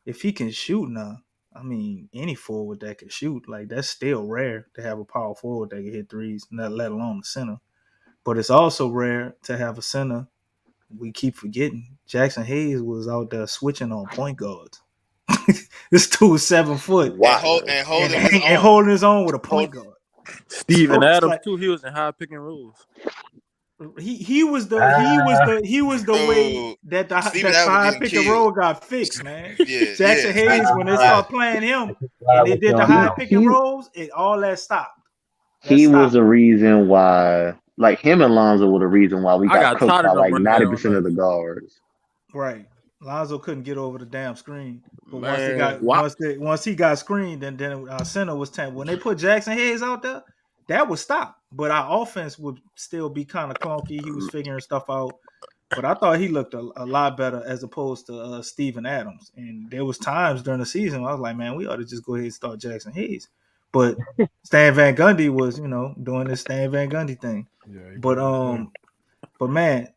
if he can shoot now, I mean, any forward that can shoot, like that's still rare to have a power forward that can hit threes, not let alone the center. But it's also rare to have a center. We keep forgetting Jackson Hayes was out there switching on point guards. This dude was 7 foot Wild. And and, holding his and own. holding his own with a Hold. point guard. Steven So it's Adams like too. He was in high pick and rolls. he was the way Dude, that Steven the Adams high getting pick and killed. roll got fixed, man. Yeah, Jackson yeah. Hayes, when they start playing him and they with did you the on that high one. pick and He rolls, all that stopped. That he was stopped. the reason why, like him and Lonzo were the reason why we I got got cooked tired by of them like running that on 90% of us. the guards. Right. Lonzo couldn't get over the damn screen. But Man, wow. once he got screened, then our center was 10. When they put Jackson Hayes out there, that would stop. But our offense would still be kind of clunky. He was figuring stuff out. But I thought he looked a lot better as opposed to Steven Adams. And there was times during the season I was like, man, we ought to just go ahead and start Jackson Hayes. But Stan Van Gundy was, doing this Stan Van Gundy thing. Yeah, he But put it there. but man,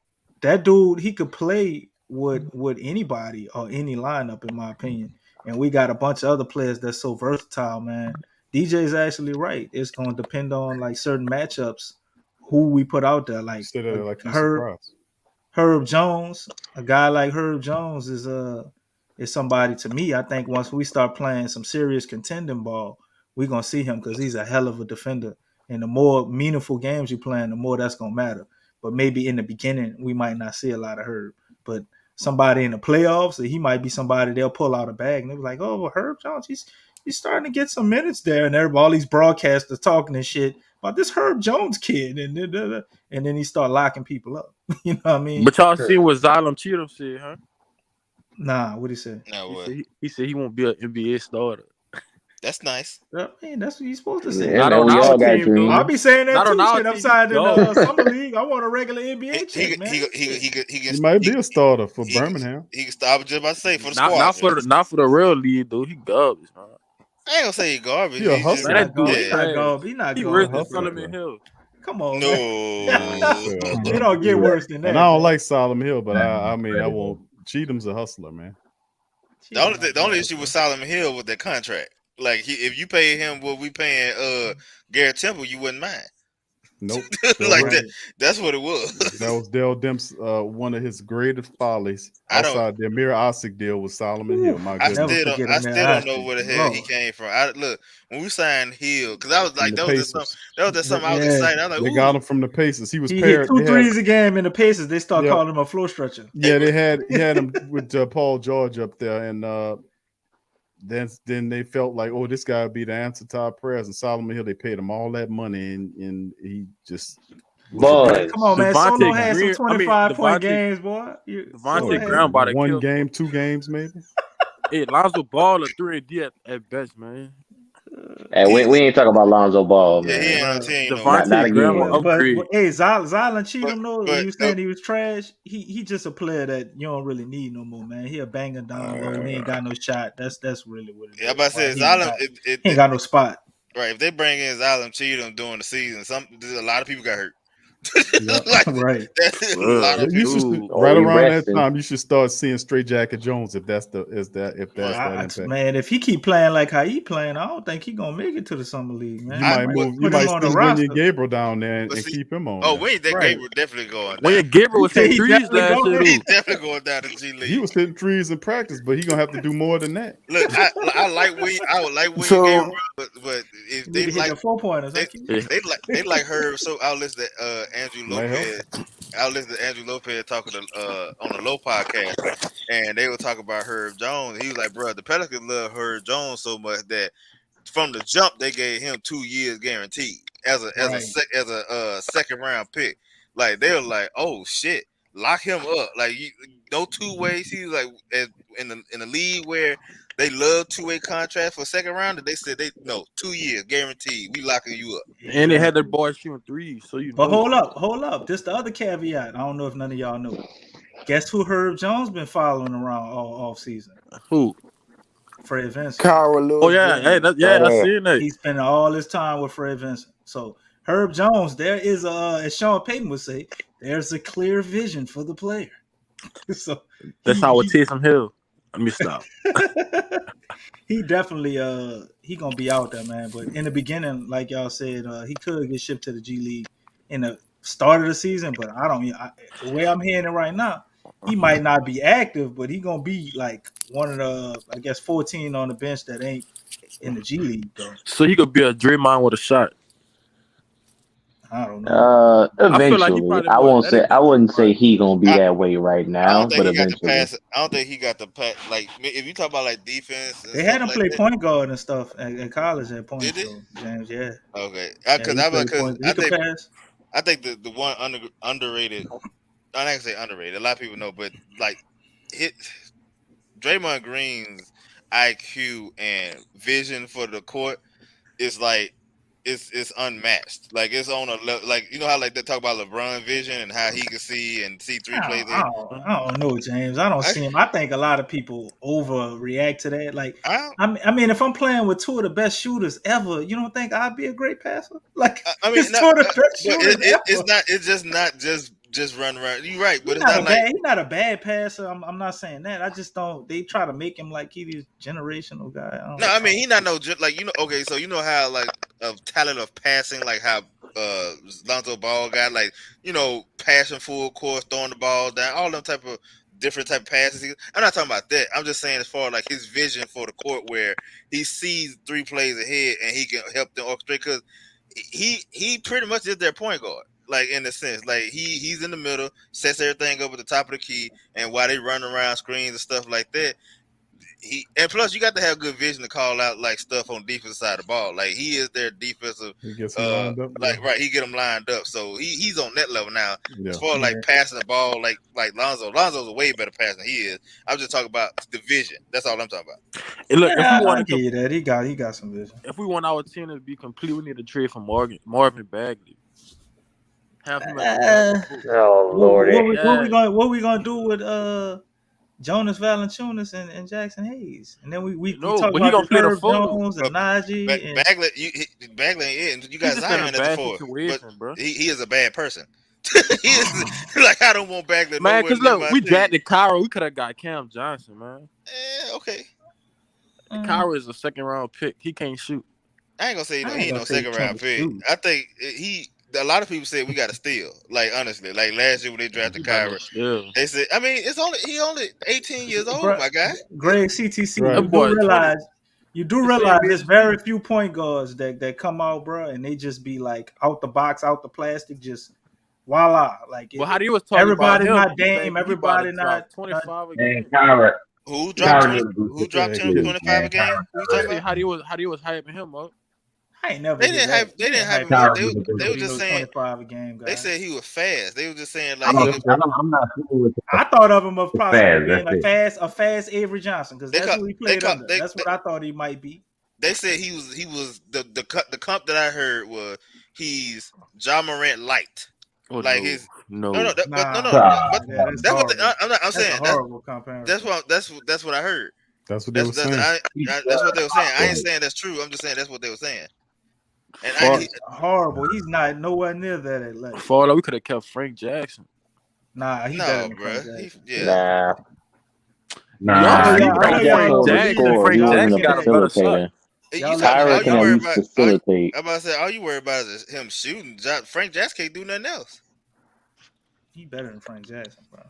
that dude, he could play with anybody or any lineup, in my opinion. And we got a bunch of other players that's so versatile, man. DJ's actually right. It's gonna depend on like certain matchups, who we put out there. Like Said that like you Herb surprised. Herb Jones, a guy like Herb Jones is somebody to me. I think once we start playing some serious contending ball, we're gonna see him because he's a hell of a defender. And the more meaningful games you playing, the more that's gonna matter. but maybe in the beginning we might not see a lot of Herb. But somebody in the playoffs, he might be somebody they'll pull out a bag and they'll be like, oh, well, Herb Jones, he's starting to get some minutes there, and everybody, all these broadcasters talking and shit about this Herb Jones kid, and then he start locking people up. You know what I mean? But y'all seen what Xylem Cheatham said, huh? Nah, what he say? No, He said he won't be an NBA starter. that's nice. I mean, that's what he's supposed to say. Yeah, Not man, on we our all got team, though. dreams. I'll be saying that Not on too. our Shit, I'm team, signed in the go. summer league. I want a regular NBA check, man. He might be a starter for Birmingham. He can start. I was just about to say for the Not squad. for the real league, though. He garbage, man. I ain't gonna say he garbage. He a He's hustler. just, Man, that dude He's not garbage. He's not He worse garbage. than Solomon Hill. Come on, no. man. It don't get worse than that. And I don't man. like Solomon Hill, but I mean, I won't. Cheatham's a hustler, man. The only issue with Solomon Hill was that contract. Like if you pay him what we paying Garrett Temple, you wouldn't mind. Nope. Like that's what it was. That was Dell Demps, one of his greatest follies I don't- outside the Amir Osik deal with Solomon Hill. My I goodness. still don't know where the hell he came from. Look, when we signed Hill, because I was like, From that the was Pacers. just something I was excited. I was like, They ooh. got him from the Pacers. He was He hit paired. 2 they had- threes a game in the Pacers. They start Yep. calling him a floor stretcher. Yeah, he had him with Paul George up there, and then they felt like, oh, this guy would be the answer to our prayers. And Solomon Hill, they paid him all that money, and he just Boy, Come on, man. Devontae Solo had Green- some 25-point Devontae- games, boy. Devontae Graham about to one kill. game, 2 games, maybe. Hey, Lonzo Ball a 3-and-D at best, man. Hey, we ain't talking about Lonzo Ball, Yeah, man. he ain't on the team. Not Devontae again. Graham But upgrade. hey, Zylan Cheatham, though, but- you was saying he was trash. He just a player that you don't really need no more, man. He a banger down low. He ain't got no shot. That's really what it is. Yeah, I'm about to say He Xylem. ain't got no spot. Right, if they bring in Xylem Cheatham during the season, a lot of people got hurt. Yep. Like, Right. that's a lot of You people. should Oh, right he around resting. that time. You should start seeing Straight Jacket Jones if that's that impact. Man, if he keep playing like how he playing, I don't think he gonna make it to the summer league, man. You might move. You Put might him on the send roster. Wendy Gabriel down there and But see- keep him on. Oh, there. Wayne Gabriel definitely going. When Gabriel was hitting He threes definitely last going. year, He's though. definitely going down to G League. He was hitting threes in practice, but he gonna have to do more than that. Look, I like William. I would like William So- Gabriel, but if He they hit like the 4-pointers. they like Herb. So I'll listen to Andrew Might Lopez. I'll listen to Andrew Lopez talking to on the Low podcast, and they were talking about Herb Jones. He was like, "Bro, the Pelicans love Herb Jones so much that from the jump they gave him 2 years guaranteed as a second round pick. Like they were like, oh shit, lock him up. Like no 2 ways. He was like in the league where they love 2-way contract for second rounder. They said 2 years guaranteed. We locking you up. And they had their boys shooting threes, so you know. But hold up. This the other caveat. I don't know if none of y'all know. Guess who Herb Jones been following around all off season? Who? Fred Vincent. Kyra Lewis. Oh yeah, Jr. I seen that. He's spending all his time with Fred Vincent. So Herb Jones, there is as Sean Payton would say, there's a clear vision for the player. So That's how with Taysom Hill. Let me stop. he definitely he gonna be out there, man. But in the beginning, like y'all said, he could get shipped to the G League in the start of the season. But the way I'm hearing it right now, he might not be active, but he gonna be like one of the 14 on the bench that ain't in the G League though. So he could be a Draymond with a shot. I don't know. Eventually, I wouldn't say he gonna be that way right I now, don't think but he got the eventually. pass. I don't think he got the pass. Like if you talk about like defense, and They had him stuff play like point guard and stuff at college at point. Did they? So, James, yeah. Okay, Yeah, because he played point. He could pass. I think the one underrated. I'm not gonna say underrated. A lot of people know, but like Draymond Green's IQ and vision for the court is like it's unmatched. Like it's on like you know how like they talk about LeBron vision and how he can see and see 3 plays. I don't know, James. I don't see him. I think a lot of people overreact to that. Like, I mean, if I'm playing with 2 of the best shooters ever, you don't think I'd be a great passer? Like, I mean, it's 2 of the best shooters ever. it's not. It's just not just run around. You're right, but He's it's not like he's not a bad passer. I'm not saying that. I just don't. They try to make him like he's this generational guy. no. I mean, he not no like you know. Okay, so you know how like of talent of passing, like how Lonzo Ball got like passing full course, throwing the ball down, all them type of different type of passes. I'm not talking about that. I'm just saying as far as like his vision for the court, where he sees 3 plays ahead and he can help them orchestrate because he pretty much is their point guard. like in a sense, like he's in the middle, sets everything up at the top of the key, and while they run around screens and stuff like that, and plus you got to have good vision to call out like stuff on defensive side of the ball. Like he is their defensive, He gets them lined up. like right, he get them lined up. So he's on that level now. Yeah. As far as like passing the ball, like Lonzo's a way better passer than he is. I'm just talking about the vision. That's all I'm talking about. And look, if we I want get you that. He got some vision. if we want our team to be complete, we need to trade for Marvin Bagley. Have him Oh Lord. What we gonna do with Jonas Valanciunas and Jackson Hayes? And then we talk but he about gonna play the Herb four. Jones and Najee and Bagley ain't it. You got He's just in Zion a at the bad four, situation, but bro. he is a bad person. He is like I don't want Bagley. Man, because look, we team. drafted Kyra. We could have got Cam Johnson, man. Okay. Kyra is a second round pick. He can't shoot. I ain't gonna say he ain't no second round pick. Shoot. I think a lot of people said we got to steal. Like honestly, like last year when they drafted Kyra, they said, I mean, he only 18 years old, my guy. Greg CTC. Right. You do realize there's very few point guards that come out, bro, and they just be like out the box, out the plastic, just voila. Like how do you was talking everybody about not Dame, everybody not 25 a And game. Kyra. Who dropped 25 a game? Who talking about? How do you was hyping him up? I ain't never. They didn't hype him up. They were just saying 25 a game. Guys. They said he was fast. They were just saying like I'm not sure with I thought of him as probably being fast, a fast Avery Johnson because that's who he played under. That's what I thought he might be. They said he was the comp that I heard was he's Ja Morant light. Oh, like no. But that's what I'm saying. Horrible comparison. That's what I heard. That's what they were saying. That's what they were saying. I ain't saying that's true. I'm just saying that's what they were saying. And horrible. He's not nowhere near that athletic. We could have kept Frank Jackson. Nah, he's better than Frank Jackson. Nah. Frank Jackson got a better shot. Kyra can at least facilitate. I'm about to say, all you worry about is him shooting. Frank Jackson can't do nothing else. He better than Frank Jackson, bro.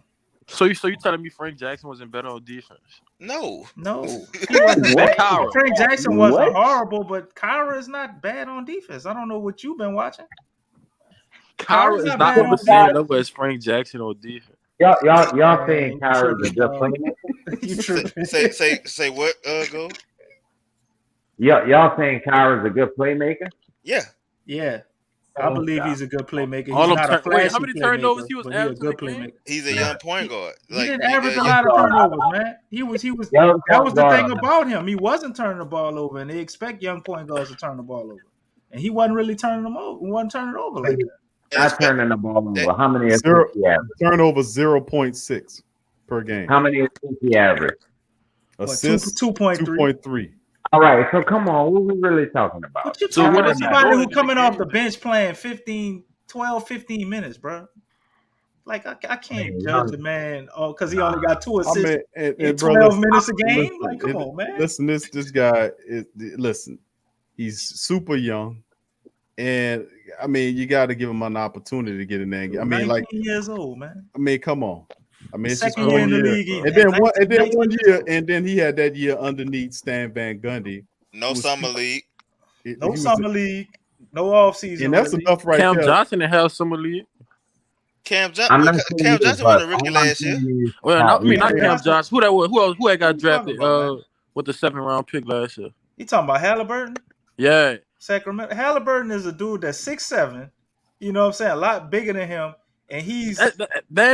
So you telling me Frank Jackson wasn't better on defense? No. He wasn't bad. Frank Jackson wasn't horrible, but Kyra is not bad on defense. I don't know what you've been watching. Kyra is not on the same level as Frank Jackson on defense. Y'all saying Kyra is a good playmaker? You tripping? Say what? Go. Y'all saying Kyra is a good playmaker? Yeah. I believe he's a good playmaker. He's not a flashy how many turnovers he was averaging? He's a good playmaker. He's a young point guard. He didn't average a lot of turnovers, man. He was. That was the thing about him. He wasn't turning the ball over, and they expect young point guards to turn the ball over, and he wasn't really turning them over. He wasn't turning it over like that. Not turning the ball over. How many assists he average? Turnover 0.6 per game. How many assists he average? Assists 2.3. All right, so come on, what are we really talking about? What you talking about? Somebody who coming off the bench playing 12, 15 minutes, bro. Like I can't judge the man because he only got 2 assists in 12 minutes a game. Like, come on, man. Listen, this guy is he's super young, and I mean you got to give him an opportunity to get in there. I mean, 19 years old, man. I mean, come on. I mean, it's just Second year in the league, and then 1 year, and then he had that year underneath Stan Van Gundy. No summer league. No summer league. No offseason. And that's enough right Cam there. Johnson didn't have summer league. Cam Johnson was a rookie last year. Well, not Cam Johnson. Who that was? Who had got drafted with the 7th round pick last year? You talking about Halliburton? Yeah. Sacramento. Halliburton is a dude that's 6'7". You know what I'm saying? A lot bigger than him. And he's but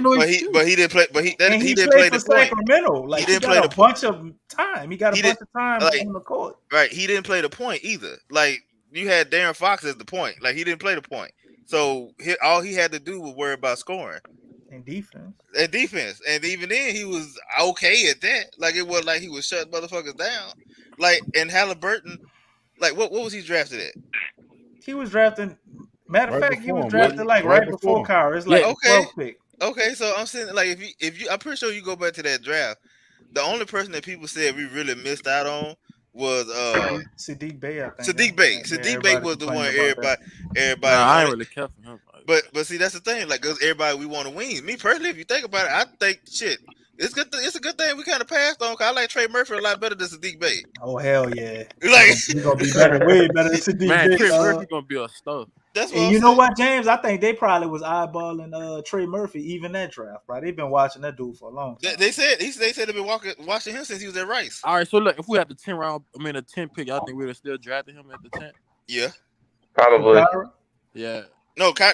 he didn't play. But he didn't play the Sacramento. Point. Like he got a bunch of time. He got a bunch of time on the court. Right. He didn't play the point either. Like you had Darren Fox as the point. Like he didn't play the point. So all he had to do was worry about scoring and defense. And even then he was okay at that. Like it was like he was shutting motherfuckers down. Like and Halliburton, like what was he drafted at? He was drafted. Matter of fact, he was drafted right before Kyra. It's like a 12th pick. Okay, so I'm saying like if you I'm pretty sure you go back to that draft. The only person that people said we really missed out on was Sadiq Bey. I think. Sadiq Bey. Sadiq Bey was the one everybody. I ain't really care for him. But see that's the thing. Like cause everybody we want to win. Me personally, if you think about it, I think shit. It's good. It's a good thing we kind of passed on. Cause I like Trey Murphy a lot better than Sadiq Bey. Oh hell yeah! Like he's gonna be better, way better than Sadiq Bey. Man, Trey Murphy gonna be a star. That's what And I'm you know saying. what, James? I think they probably was eyeballing Trey Murphy even that draft, bro. They've been watching that dude for a long time. They said they've been watching him since he was at Rice. All right, so look, if we had the 10 pick, y'all think we would have still drafted him at the 10? Yeah. Probably. Yeah. No. I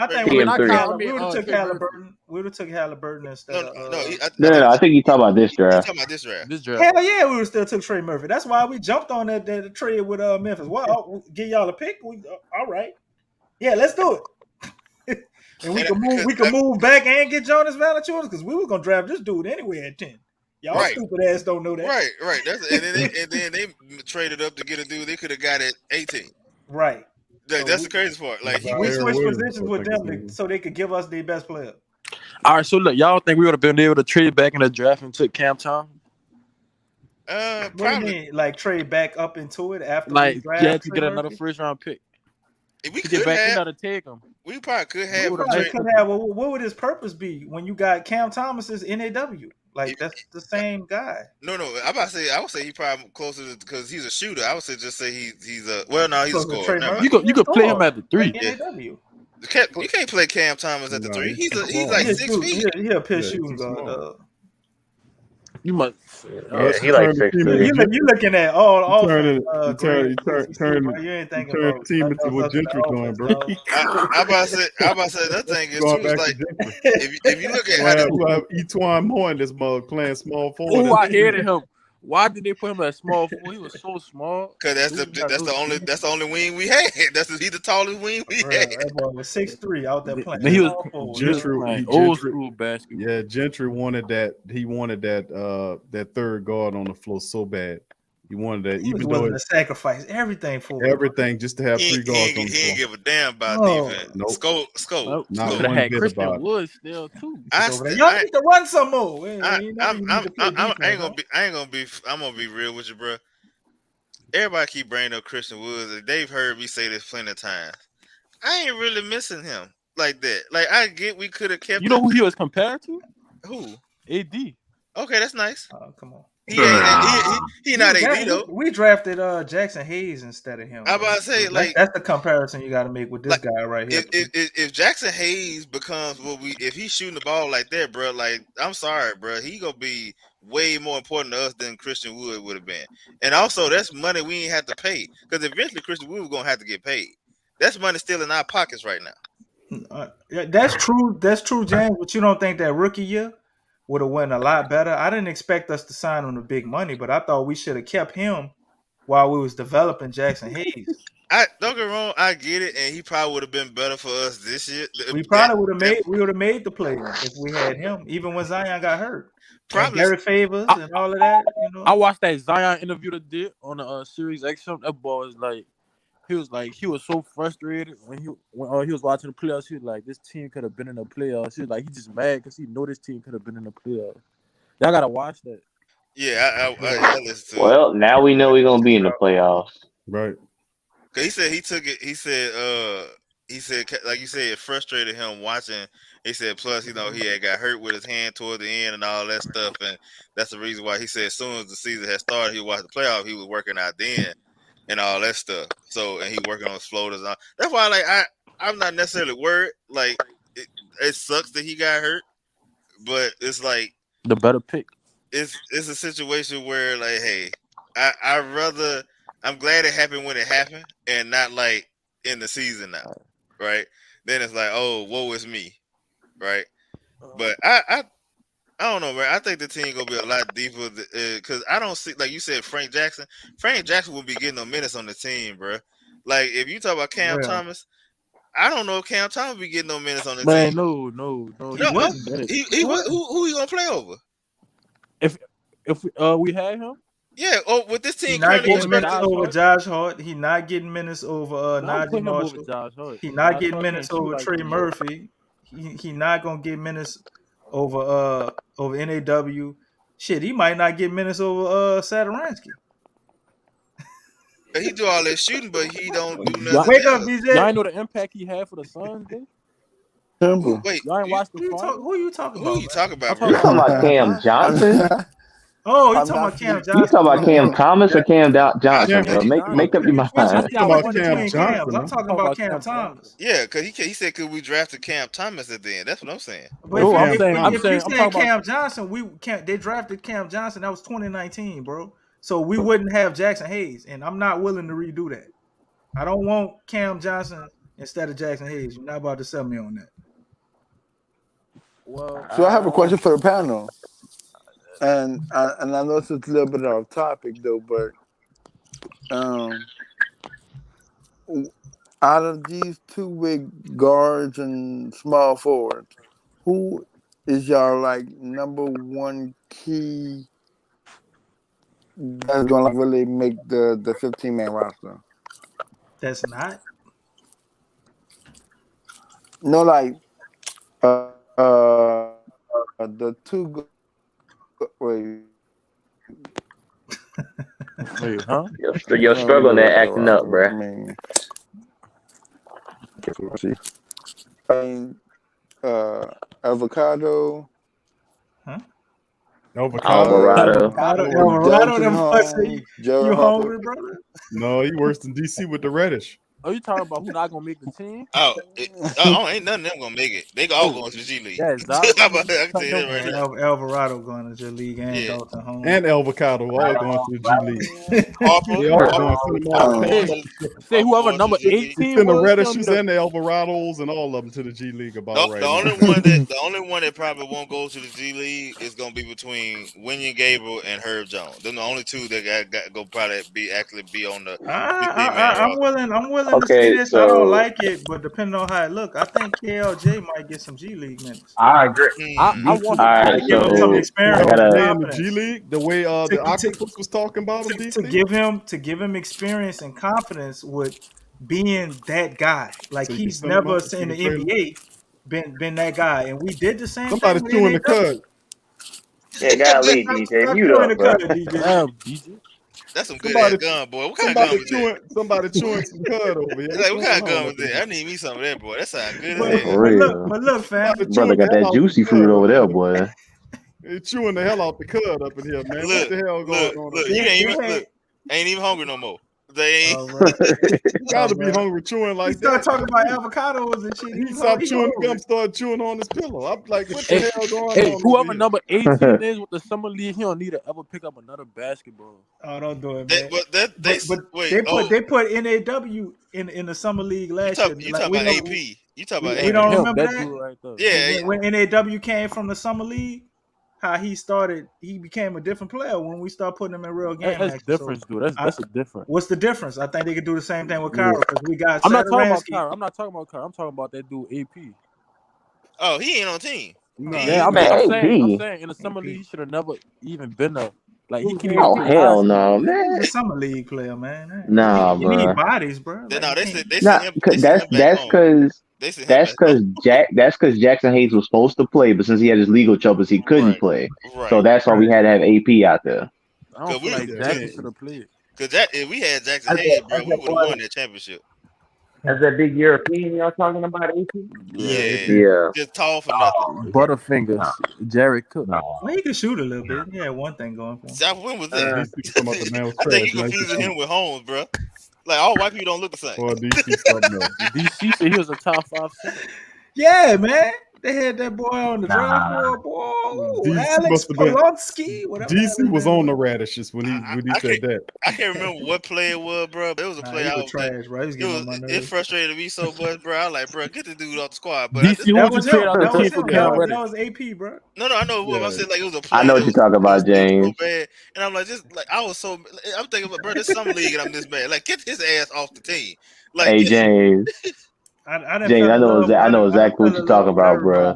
think we would have TM3. took Halliburton. We would have took Halliburton instead of. No, I think you talking about this draft. Talking about this draft. This draft. Hell yeah, we would still took Trey Murphy. That's why we jumped on that trade with Memphis. Well, we'll give y'all a pick. All right. Yeah, let's do it. And we can move back and get Jonas Valanciunas because we were gonna draft this dude anyway at 10. Y'all stupid ass don't know that. Right. And then they traded up to get a dude they could have got at 18. Right. That's the crazy part. Like we switched positions with them so they could give us their best player. All right, so look, y'all think we would have been able to trade back in the draft and took Cam Thomas? What do you mean? Like trade back up into it after like we draft to get another first round pick. If we to could get back have, to take him. We probably could have. What would his purpose be when you got Cam Thomas's NAW? Like that's the same guy. No. I would say he probably closer to because he's a shooter. I would say just say he's a he's a scorer. You could play him at the 3. NAW. You can't play Cam Thomas at the 3. He's like 6 feet. He a pitch shooting guard. You must. He like 6'3". You looking at all turn you ain't thinking about team into what Gentry doing, bro. I about to say that thing is too. Like if you look at how Etwan Moore in this mug playing small forward. Oh, I hated him. Why did they put him at small forward? He was so small. Because that's the only wing we had. He's the tallest wing we had. That boy was 6'3" out there playing. He was Gentry, old school basketball. Yeah, Gentry wanted that. He wanted that third guard on the floor so bad. He wanted that. He was willing to sacrifice everything for everything just to have 3 guards on the floor. He didn't give a damn about defense. Nope. Scope. Not one bit Christian about it. Woods still too. Y'all need to run some more. I'm gonna be real with you, bro. Everybody keep bringing up Christian Woods, and they've heard me say this plenty of times. I ain't really missing him like that. Like I get we could have kept. You know who he was compared to? Who? AD. Okay, that's nice. Oh, come on. He not AD though. We drafted Jackson Hayes instead of him. I'm about to say that's the comparison you got to make with this guy right here. If Jackson Hayes becomes if he's shooting the ball like that, bro, like I'm sorry, bro, he gonna be way more important to us than Christian Wood would have been. And also, that's money we ain't have to pay because eventually Christian Wood was gonna have to get paid. That's money still in our pockets right now. That's true. That's true, James. But you don't think that rookie year would have went a lot better? I didn't expect us to sign him to big money, but I thought we should have kept him while we was developing Jackson Hayes. Don't get wrong, I get it, and he probably would have been better for us this year. We probably would have made the play if we had him, even when Zion got hurt. Probably Gary Favors and all of that. You know? I watched that Zion interview that did on the Series X. That boy was he was so frustrated when he was watching the playoffs. He was like, this team could have been in the playoffs. He was like, he's just mad because he know this team could have been in the playoffs. Y'all gotta watch that. Yeah, I listened to Well, now we know we're gonna be in the playoffs. Right. Cause he said he took it. He said like you said, it frustrated him watching. He said plus he had got hurt with his hand toward the end and all that stuff, and that's the reason why he said as soon as the season had started, he watched the playoff. He was working out then. And all that stuff. So, and he working on his floaters. That's why, I'm not necessarily worried. Like, it sucks that he got hurt, but it's like the better pick. It's a situation where, like, hey, I'm glad it happened when it happened, and not like in the season now, right? Then it's like, oh, woe is me, right? But I don't know, man. I think the team gonna be a lot deeper because I don't see, like you said, Frank Jackson. Frank Jackson will be getting no minutes on the team, bro. Like if you talk about Cam Thomas, I don't know if Cam Thomas be getting no minutes on the team. No. Who he gonna play over? If we had him, yeah. Oh, with this team, he not getting minutes over Josh Hart. He not getting minutes over Najee Marshall. He not getting minutes over Trey Murphy. He not gonna get minutes over NAW. Shit, he might not get minutes over Saturansky. He do all that shooting, but he don't do nothing. Wake up, BJ. Y'all know the impact he had for the Suns, dude? Wait, y'all ain't watched the who you talking about? Who you talking about, You talking about Cam Johnson? Oh, you I'm talking not about Cam speaking. You talking about Johnson? Cam Thomas or Cam Johnson, Cam, bro? Cam Make Johnson. up your You mind. switching, I'm you talking about switching Cam between Johnson, Cams. I'm man. talking Talk about about Cam Cam Thomas. Johnson. Yeah, because he said could we drafted Cam Thomas at the end? That's what I'm saying. But Oh, if No, you I'm Cam if, saying, we, I'm Thomas. if you saying, I'm saying talking about. Cam Johnson, they drafted Cam Johnson. That was 2019, bro. So we wouldn't have Jackson Hayes, and I'm not willing to redo that. I don't want Cam Johnson instead of Jackson Hayes. You're not about to sell me on that. Well, So I have a question for the panel, and I know it's a little bit off topic though, but out of these two big guards and small forwards, who is y'all like number one key that's gonna really make the 15-man roster? That's not. No, like the two. Wait, wait, huh? You're struggling at acting up, roster. bro. I mean, avocado, Huh? Avocado. Alvarado. Alvarado, Delton that boy say Holmes, you Jared Harper. hungry, brother? No, he worse than DC with the reddish. Are you talking about who not gonna make the team? Ain't none of them gonna make it. They all Oh, going to the G League. yeah, Zara. I can tell you that right Yeah, now. Alvarado going to the league and Yeah, Dalton Holmes. And avocado all going to the G League. Harper, They all Harper, going. Send them all. Harper going to Say Harper whoever going to number the G League. He 18 send the was, he don't need redishes a. and the Alvarados and all of them to the G League about The right now. only one that probably won't go to the G League is gonna be between William Gabriel and Herb Jones. They're the only two that got go probably be on the 15-man I'm roster. willing to say Okay, this. I don't so like it, but depending on how it look, I think KLJ might get some G League minutes. I agree. I DC, want all him to. right, To give him some so I experience whoever and gotta. play in the G confidence. League, the way the To, octopus was talking about him, to DC. give him experience and confidence with being that guy. Like So you can he's send him never out to in the the trailer. NBA been that guy. And we did the same thing Somebody with chewing the NAW. cud. Yeah, golly, DJ, Stop mute chewing up, the bro. cut, DJ. Damn, DJ. That's some good ass Somebody, gun, boy. What kind of gun was that? somebody chewing some cud over here. What's Like what kind going of gun on was up in that? here? I need me some of that, boy. That sounds good But as Yeah, hell. for real. look, fam. Somebody Brother chewing the got that hell out the juicy cud fruit over up there, in here. boy. They chewing the hell out the cud up in here, man. What Look, the hell going on up look. in You here? ain't even hungry no more. They ain't. Oh, bro. You gotta be hungry chewing We like start that. talking about avocados and shit. He stopped He chewing the hungry. gum, started chewing on his pillow. I'm like, what the Hey, hell going hey, on whoever over here? number 18 is with the summer league, he don't need to ever pick up another basketball. Oh, don't do it, man. But wait. they put NAW in the summer league last year. You Like talking about AP? You talking about we AP? don't Him, remember that that. dude right there. Yeah. When NAW came from the summer league, how he started, he became a different player when we start putting him in real game That's action. different, dude. That's a different. What's the difference? I think they could do the same thing with Yeah. Kyra because we got I'm not talking about Sadaransky. Kyra. I'm not talking about Kyra. I'm talking about that dude AP. Oh, he ain't on team. Yeah, I'm Man, saying AP. in the summer league, he should have never even been a like he can Oh, even hell no, He's man. a summer league player, man. Nah, You need bro. bodies, bro. Like, They you sent Nah, him. They sent him back that's home. because They sent him that's back home. because that's because Jackson Hayes was supposed to play, but since he had his legal troubles, he couldn't play. Right. So that's why we had to have AP out there. I don't feel like Jackson should have played. Because if we had Jackson Hayes, bro, we would have won that championship. That's that big European y'all talking about, AP? Yeah. Just tall for nothing. Butterfingers, Jared Cook. No. Well, he could shoot a little bit. He had one thing going for him. South, when was that? I I think you confusing him with Holmes, bro. Like all white people don't look the same. Or DC something else. DC said he was a top 5 center. Yeah, man. They had that boy on the draft board, boy. Ooh, DC Alex must have been. Polonsky, whatever. DC was on the radishes when he said that. I can't remember what play it was, bro. But it was a play. He I was was trash, like, bro. He was getting on my it nerves. frustrated me so much, bro. I was like, bro, get the dude off the squad. But DC, who That would was you trade him. out the That team was for him. Cam That Reddish? was AP, bro. No, I know who I'm saying. Like it was a play. I know what you're talking about, James. So bad, and I'm like, just like I was so. I'm thinking, bro, this summer league, and I'm this bad. Like, get his ass off the team. Like, Hey, James. I James, I know exactly what you're talking about, bro.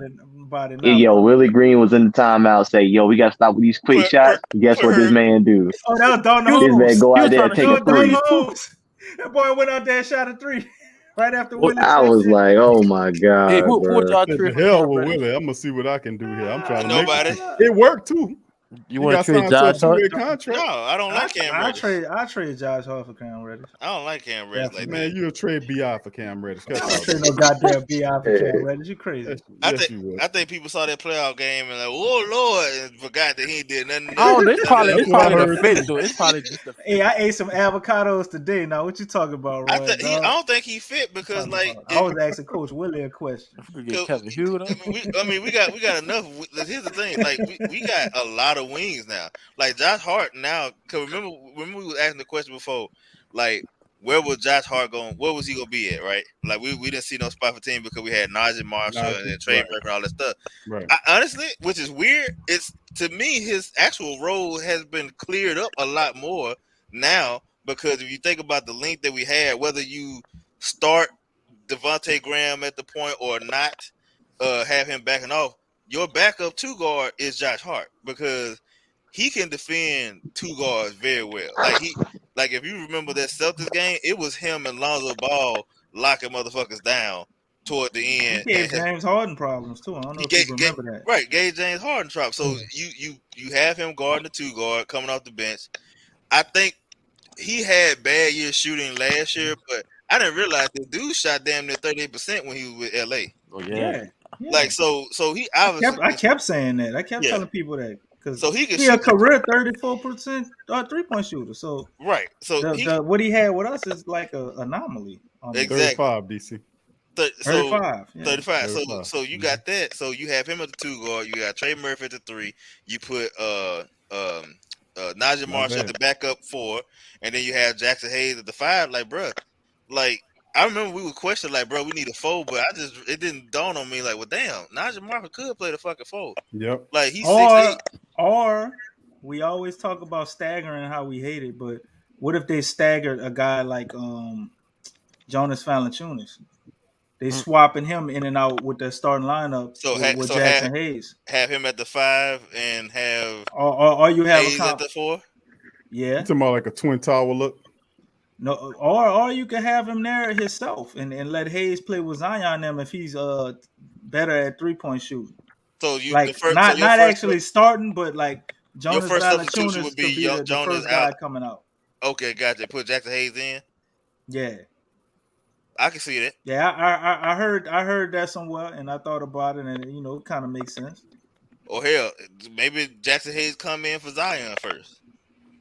Yo, Willie Green was in the timeout. Say, yo, we gotta stop with these quick shots. Guess what this man do? Oh, that was Don This Holmes. man go out there and take a three. That boy went out there and shot a three right after Willie. I was like, oh my god, Hey, who bro. would y'all Said trade the for hell Cam with Reddish? Willie. I'm gonna see what I can do here. I'm trying to Nobody. make it. It worked too. You He want got to trade signed to a Josh Hart? two-way No, contract. I don't like Cam Reddish. I trade Josh Hart for Cam Reddish. I don't like Cam Reddish like Man, that. you'll trade BI for Cam Reddish. I Cut don't out. trade no goddamn BI for Cam Reddish. You crazy? Yes, you would. I think people saw that playoff game and like, oh Lord, and forgot that he did nothing. Oh, it's probably That's it's what I probably the heard, fit too. though. It's probably just the fit. Hey, I ate some avocados today. Now, what you talking about, Roy? I don't think he fit because like I was asking Coach Willie a question. If we get Kevin Hughes, we got enough. Here's the thing, like we got a lot of wings now. Like Josh Hart now. Cause remember we was asking the question before, like where was Josh Hart going? Where was he gonna be at? Right? Like we didn't see no spot for team because we had Najee Marshall and then Trey Murphy and all that stuff. Right. Honestly, which is weird, it's to me his actual role has been cleared up a lot more now because if you think about the length that we had, whether you start Devontae Graham at the point or not, have him backing off, your backup two guard is Josh Hart because he can defend two guards very well. Like if you remember that Celtics game, it was him and Lonzo Ball locking motherfuckers down toward the end. He gave James Harden problems too. I don't know if you remember that. Right, gave James Harden drop. So you have him guarding the two guard coming off the bench. I think he had bad year shooting last year, but I didn't realize the dude shot damn near 38% when he was with LA. Oh yeah. Like so he obviously I kept saying that. I kept telling people that because so he could a shoot career 34% 3-point shooter. So right. So what he had with us is like an anomaly. Exactly. 35 DC. 35. Yeah. 35. 35. So you got that. So you have him at the two guard. You got Trey Murphy at the three. You put Najee Marshall at the backup four, and then you have Jackson Hayes at the five. Like, bro, like I remember we would question like, bro, we need a four, but it didn't dawn on me like, well, damn, Najee Marshall could play the fucking four. Yep. Like he's 6'8". Or we always talk about staggering how we hate it, but what if they staggered a guy like Jonas Valanciunas? They swapping him in and out with their starting lineup with Jackson Hayes. Have him at the five and have or you have Hayes at the four. Yeah, you talking about like a twin tower look. No, or you can have him there himself and let Hayes play with Zion them if he's better at 3-point shooting. So you like not actually starting, but like Jonas Valanciunas would be the first guy coming out. Okay, gotcha. Put Jackson Hayes in. Yeah, I can see that. Yeah, I heard that somewhere, and I thought about it, and it kind of makes sense. Or hell, maybe Jackson Hayes come in for Zion first.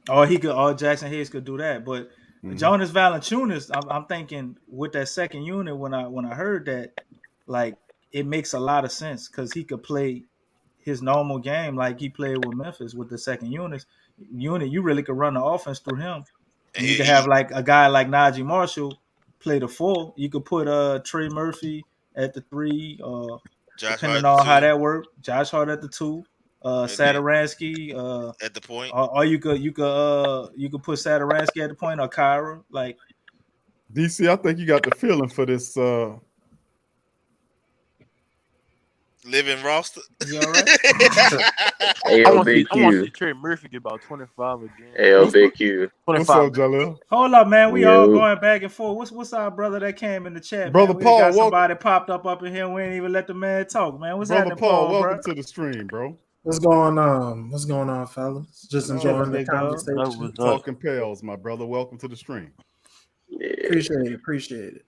Or Jackson Hayes could do that, but Jonas Valanciunas, I'm thinking with that second unit when I heard that, like it makes a lot of sense because he could play his normal game like he played with Memphis with the second unit. You really could run the offense through him, and you could have like a guy like Najee Marshall play the four. You could put Trey Murphy at the three, depending on how that worked. Josh Hart at the two, Saturansky at the point. Or you could put Saturansky at the point or Kyra. Like DC, I think you got the feeling for this living roster. You all right? I want to see Trey Murphy get about 25 again. LBQ. 25. What's up, Jalil? Hold up, man. We all going back and forth. What's our brother that came in the chat? Brother man? Paul, got somebody popped up in here. We ain't even let the man talk, man. What's happening, Paul? Welcome to the stream, bro. What's going on? What's going on, fellas? Just enjoying the conversation. Talking Pells, my brother. Welcome to the stream. Appreciate it.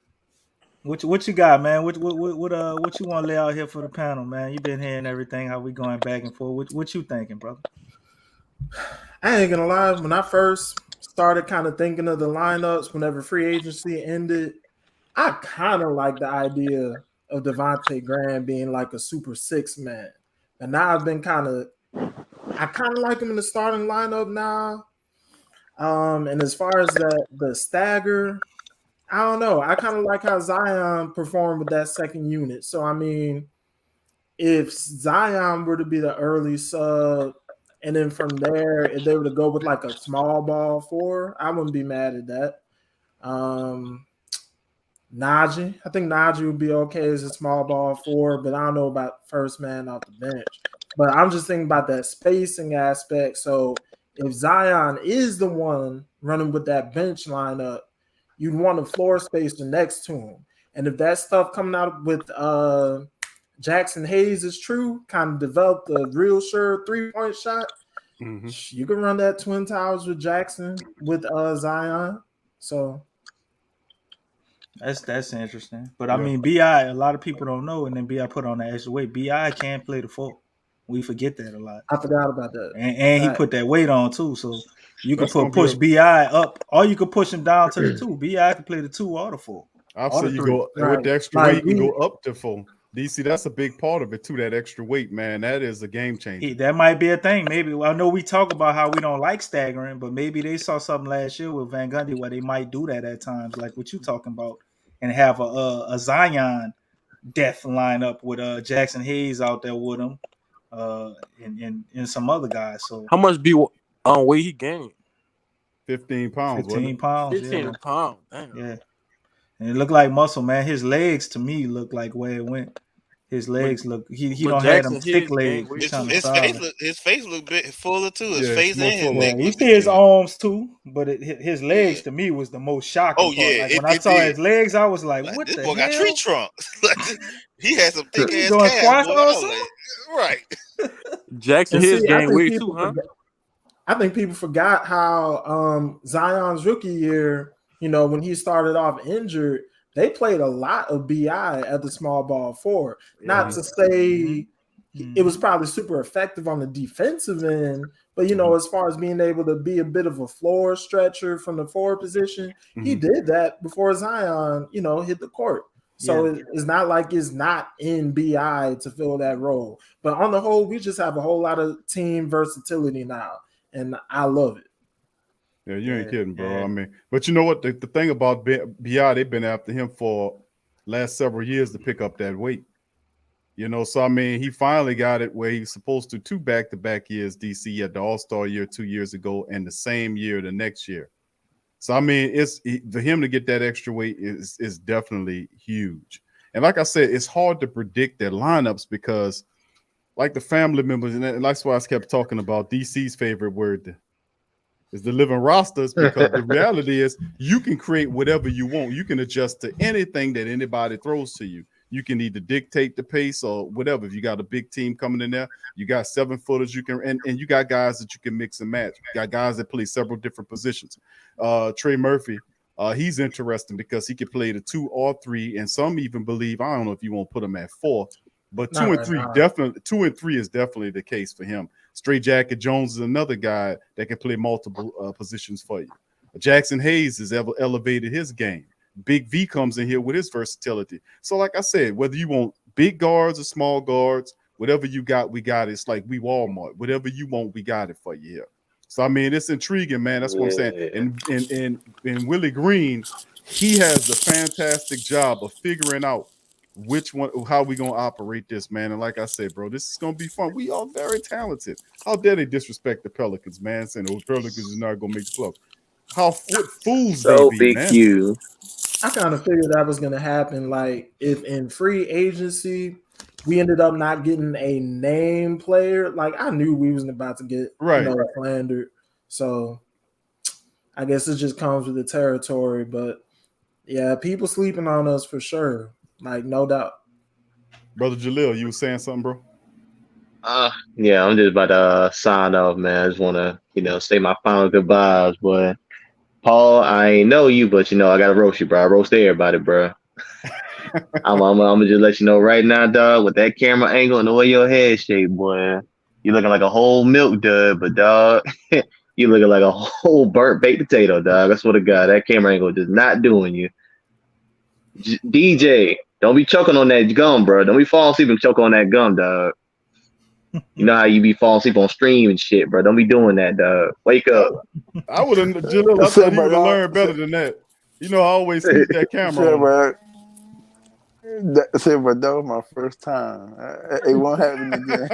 What you got, man? What you want to lay out here for the panel, man? You've been hearing everything. How we going back and forth? What you thinking, brother? I ain't gonna lie. When I first started kind of thinking of the lineups, whenever free agency ended, I kind of like the idea of Devontae Graham being like a super six man. And now I've been I kind of like him in the starting lineup now. And as far as the stagger, I don't know. I kind of like how Zion performed with that second unit. So, I mean, if Zion were to be the early sub, and then from there, if they were to go with like a small ball four, I wouldn't be mad at that. Najee, I think Najee would be okay as a small ball four, but I don't know about first man off the bench. But I'm just thinking about that spacing aspect. So if Zion is the one running with that bench lineup, you'd want a floor spacer next to him. And if that stuff coming out with Jackson Hayes is true, kind of developed a real sure 3-point shot, You can run that Twin Towers with Jackson with Zion. So That's interesting. But I mean, Bi, a lot of people don't know, and then Bi put on that extra weight. Bi can play the 4. We forget that a lot. I forgot about that. And he put that weight on too, so you could That's push Bi up, or you could push him down to the 2. Bi can play the 2 or the 4. I'll or say the you 3. go with the extra weight, you can go up to 4. DC, that's a big part of it too. That extra weight, man, that is a game changer. That might be a thing. Maybe I know we talk about how we don't like staggering, but maybe they saw something last year with Van Gundy where they might do that at times, like what you talking about, and have a Zion death lineup with Jackson Hayes out there with him, and some other guys. So how much weight he gained? 15 pounds. 15 pounds. 15 pounds. Damn. Yeah. And it looked like muscle, man. His legs to me look like where it went. His legs look. He don't have them thick legs. His face look bit fuller too. His face and his neck. You see his arms too, but his legs to me was the most shocking. Oh yeah, part. Like when I saw his legs, I was like, "What this the boy hell?" got tree trunks. He had some thick ass doing calves. squats or something? Right. Jackson Hayes gained weight too, huh? I think people forgot how Zion's rookie year, when he started off injured, they played a lot of BI at the small ball 4. Not to say it was probably super effective on the defensive end, but as far as being able to be a bit of a floor stretcher from the forward position, he did that before Zion, hit the court. So it's not like it's not in BI to fill that role. But on the whole, we just have a whole lot of team versatility now, and I love it. Yeah, you ain't kidding, bro. I mean, but you know what? The thing about BI, they've been after him for last several years to pick up that weight. So I mean, he finally got it where he's supposed to 2 back-to-back years. DC at the All-Star year 2 years ago, and the same year the next year. So I mean, for him to get that extra weight is definitely huge. And like I said, it's hard to predict their lineups because, like the family members, and that's why I kept talking about DC's favorite word is the living rosters, because the reality is you can create whatever you want. You can adjust to anything that anybody throws to you. You can either dictate the pace or whatever. If you got a big team coming in there, you got 7-footers you can, and you got guys that you can mix and match. You got guys that play several different positions. Trey Murphy, he's interesting because he can play the 2 or 3, and some even believe, I don't know if you won't put him at 4, but 2 and 3 definitely. 2 and 3 is definitely the case for him. Straight Jacket Jones is another guy that can play multiple positions for you. Jackson Hayes has elevated his game. Big V comes in here with his versatility. So like I said, whether you want big guards or small guards, whatever you got, we got it. It's like we Walmart. Whatever you want, we got it for you here. So I mean, it's intriguing, man. That's what I'm saying. And Willie Green, he has the fantastic job of figuring out how we gonna operate this, man. And like I said, bro, this is gonna be fun. We are very talented. How dare they disrespect the Pelicans, man? Saying those Pelicans is not gonna make the club. What fools they be, man. I kind of figured that was going to happen. Like, if in free agency we ended up not getting a name player, like I knew we wasn't about to get slandered. So I guess it just comes with the territory. But yeah, people sleeping on us for sure. Like, no doubt. Brother Jalil, you was saying something, bro? Yeah, I'm just about to sign off, man. I just want to, say my final goodbyes, boy. Paul, I ain't know you, but I gotta roast you, bro. I roast everybody, bro. I'm gonna just let you know right now, dog, with that camera angle and the way your head shaped, boy. You looking like a whole milk dud, but dog, you looking like a whole burnt baked potato, dog. I swear to God, that camera angle is not doing you. DJ, don't be choking on that gum, bro. Don't be falling asleep and choke on that gum, dog. You know how you be falling asleep on stream and shit, bro. Don't be doing that, dog. Wake up. I would have, I thought he would have learned better than that. I always keep that camera on. But that was my first time. It won't happen again.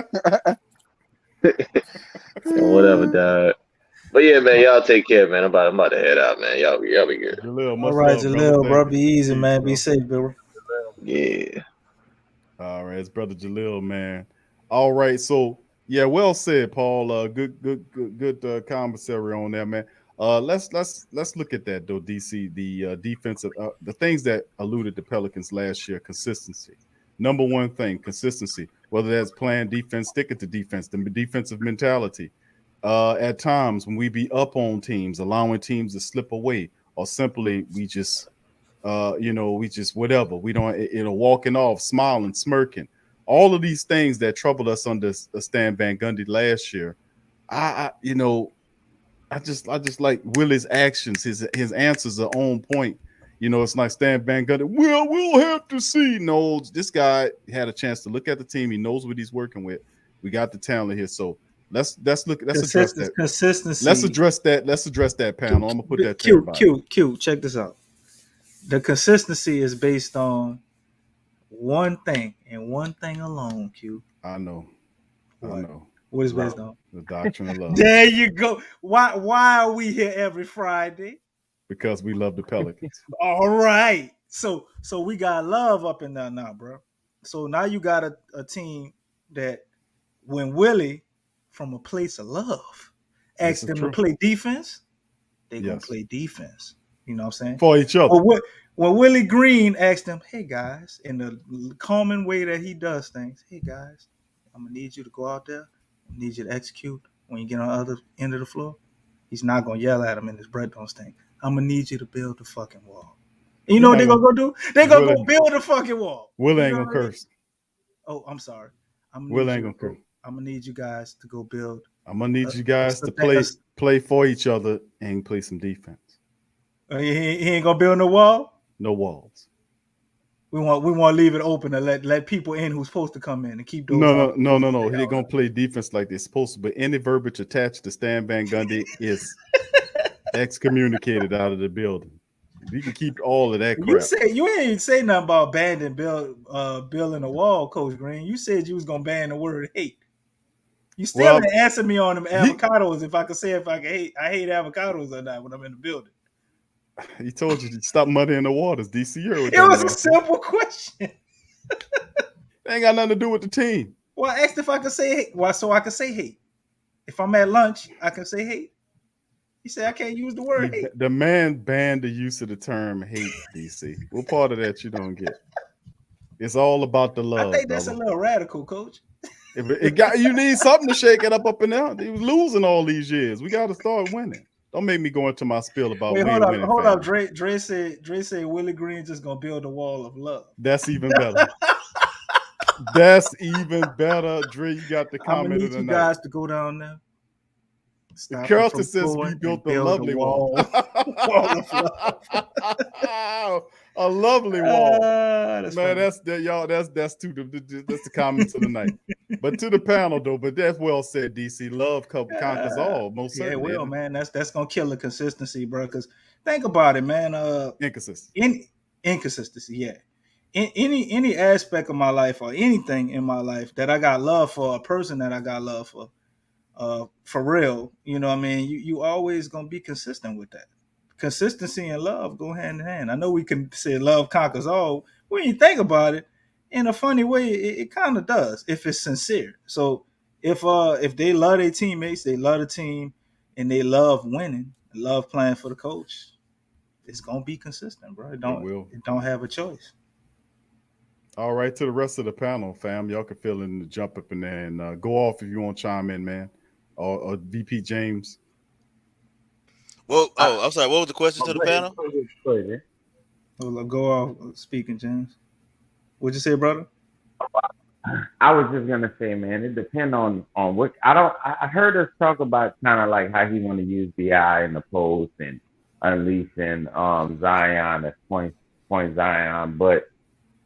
Whatever, dog. But yeah, man, y'all take care, man. I'm about to head out, man. Y'all be good. Jalil, all right, Jalil, bro. Be easy, man. Be safe, bro. Yeah. All right, it's Brother Jalil, man. All right, so yeah, well said, Paul. Good commissary on there, man. Let's look at that though, DC. The defensive, the things that eluded the Pelicans last year: consistency. Number one thing, consistency. Whether that's playing defense, sticking to defense, the defensive mentality. at times when we be up on teams, allowing teams to slip away, or simply we just we just whatever. We don't walking off, smiling, smirking. All of these things that troubled us under Stan Van Gundy last year. I just like Willie's actions. His answers are on point. It's like Stan Van Gundy. We'll have to see. No, this guy had a chance to look at the team. He knows what he's working with. We got the talent here. So let's address that. Consistency. Let's address that panel. I'm gonna put that Q. Check this out. The consistency is based on one thing and one thing alone. Q. I know. What is based on? The doctrine of love. There you go. Why are we here every Friday? Because we love the Pelicans. All right. So we got love up in there now, bro. So now you got a team that when Willie, from a place of love, asked them to play defense, they're going to play defense. You know what I'm saying? For each other. When Willie Green asked them, hey, guys, in the common way that he does things, hey, guys, I'm going to need you to go out there. I need you to execute when you get on the other end of the floor. He's not going to yell at him and his breath don't stink. I'm going to need you to build the fucking wall. And you know what they're going to go do? They're going to go build the fucking wall. Will ain't going to curse. Oh, I'm sorry. Will ain't going to curse. I'm going to need you guys to go build. I'm going to need you guys to play for each other and play some defense. He ain't going to build no wall? No walls. We want to leave it open to let people in who's supposed to come in and keep those. No. They're gonna play defense like they're supposed to, but any verbiage attached to Stan Van Gundy is excommunicated out of the building. You can keep all of that crap. You ain't say nothing about banning building a wall, Coach Green. You said you was gonna ban the word hate. You still didn't answer me on them avocados. If I could say if I hate avocados or not when I'm in the building. He told you to stop muddying the waters, DC. It was a simple question. It ain't got nothing to do with the team. Well, I asked if I could say hate. Well, so I could say hate. If I'm at lunch, I can say hate. He said I can't use the word hate. The man banned the use of the term hate, DC. What part of that you don't get? It's all about the love. I think that's a little radical, Coach. You need something to shake it up in there. He was losing all these years. We got to start winning. Don't make me go into my spiel about winning. Hold up. Dre said Willie Green just gonna build a wall of love. That's even better. That's even better. Dre, you got the comment of the night. I need you guys to go down there. Carlton says we built a lovely wall. A lovely wall. Man, that's the comments of the night. But to the panel though, but that's well said, DC. Love conquers all, most certainly. Yeah, man. That's gonna kill the consistency, bro. Because think about it, man. Inconsistency, yeah. In any aspect of my life or anything in my life that I got love for, a person that I got love for real, you know what I mean? You always gonna be consistent with that. Consistency and love go hand in hand. I know we can say love conquers all. When you think about it, in a funny way, it kind of does if it's sincere. So if they love their teammates, they love the team, and they love winning, love playing for the coach, it's gonna be consistent, bro. It don't have a choice. All right, to the rest of the panel, fam, y'all can fill in the jump up in there and go off if you want to chime in, man. Or VP James. Well, I'm sorry. What was the question to the panel? Go off speaking, James. What'd you say, brother? I was just gonna say, man, it depends on what. I heard us talk about kind of like how he want to use BI in the post and unleashing Zion as point Zion, but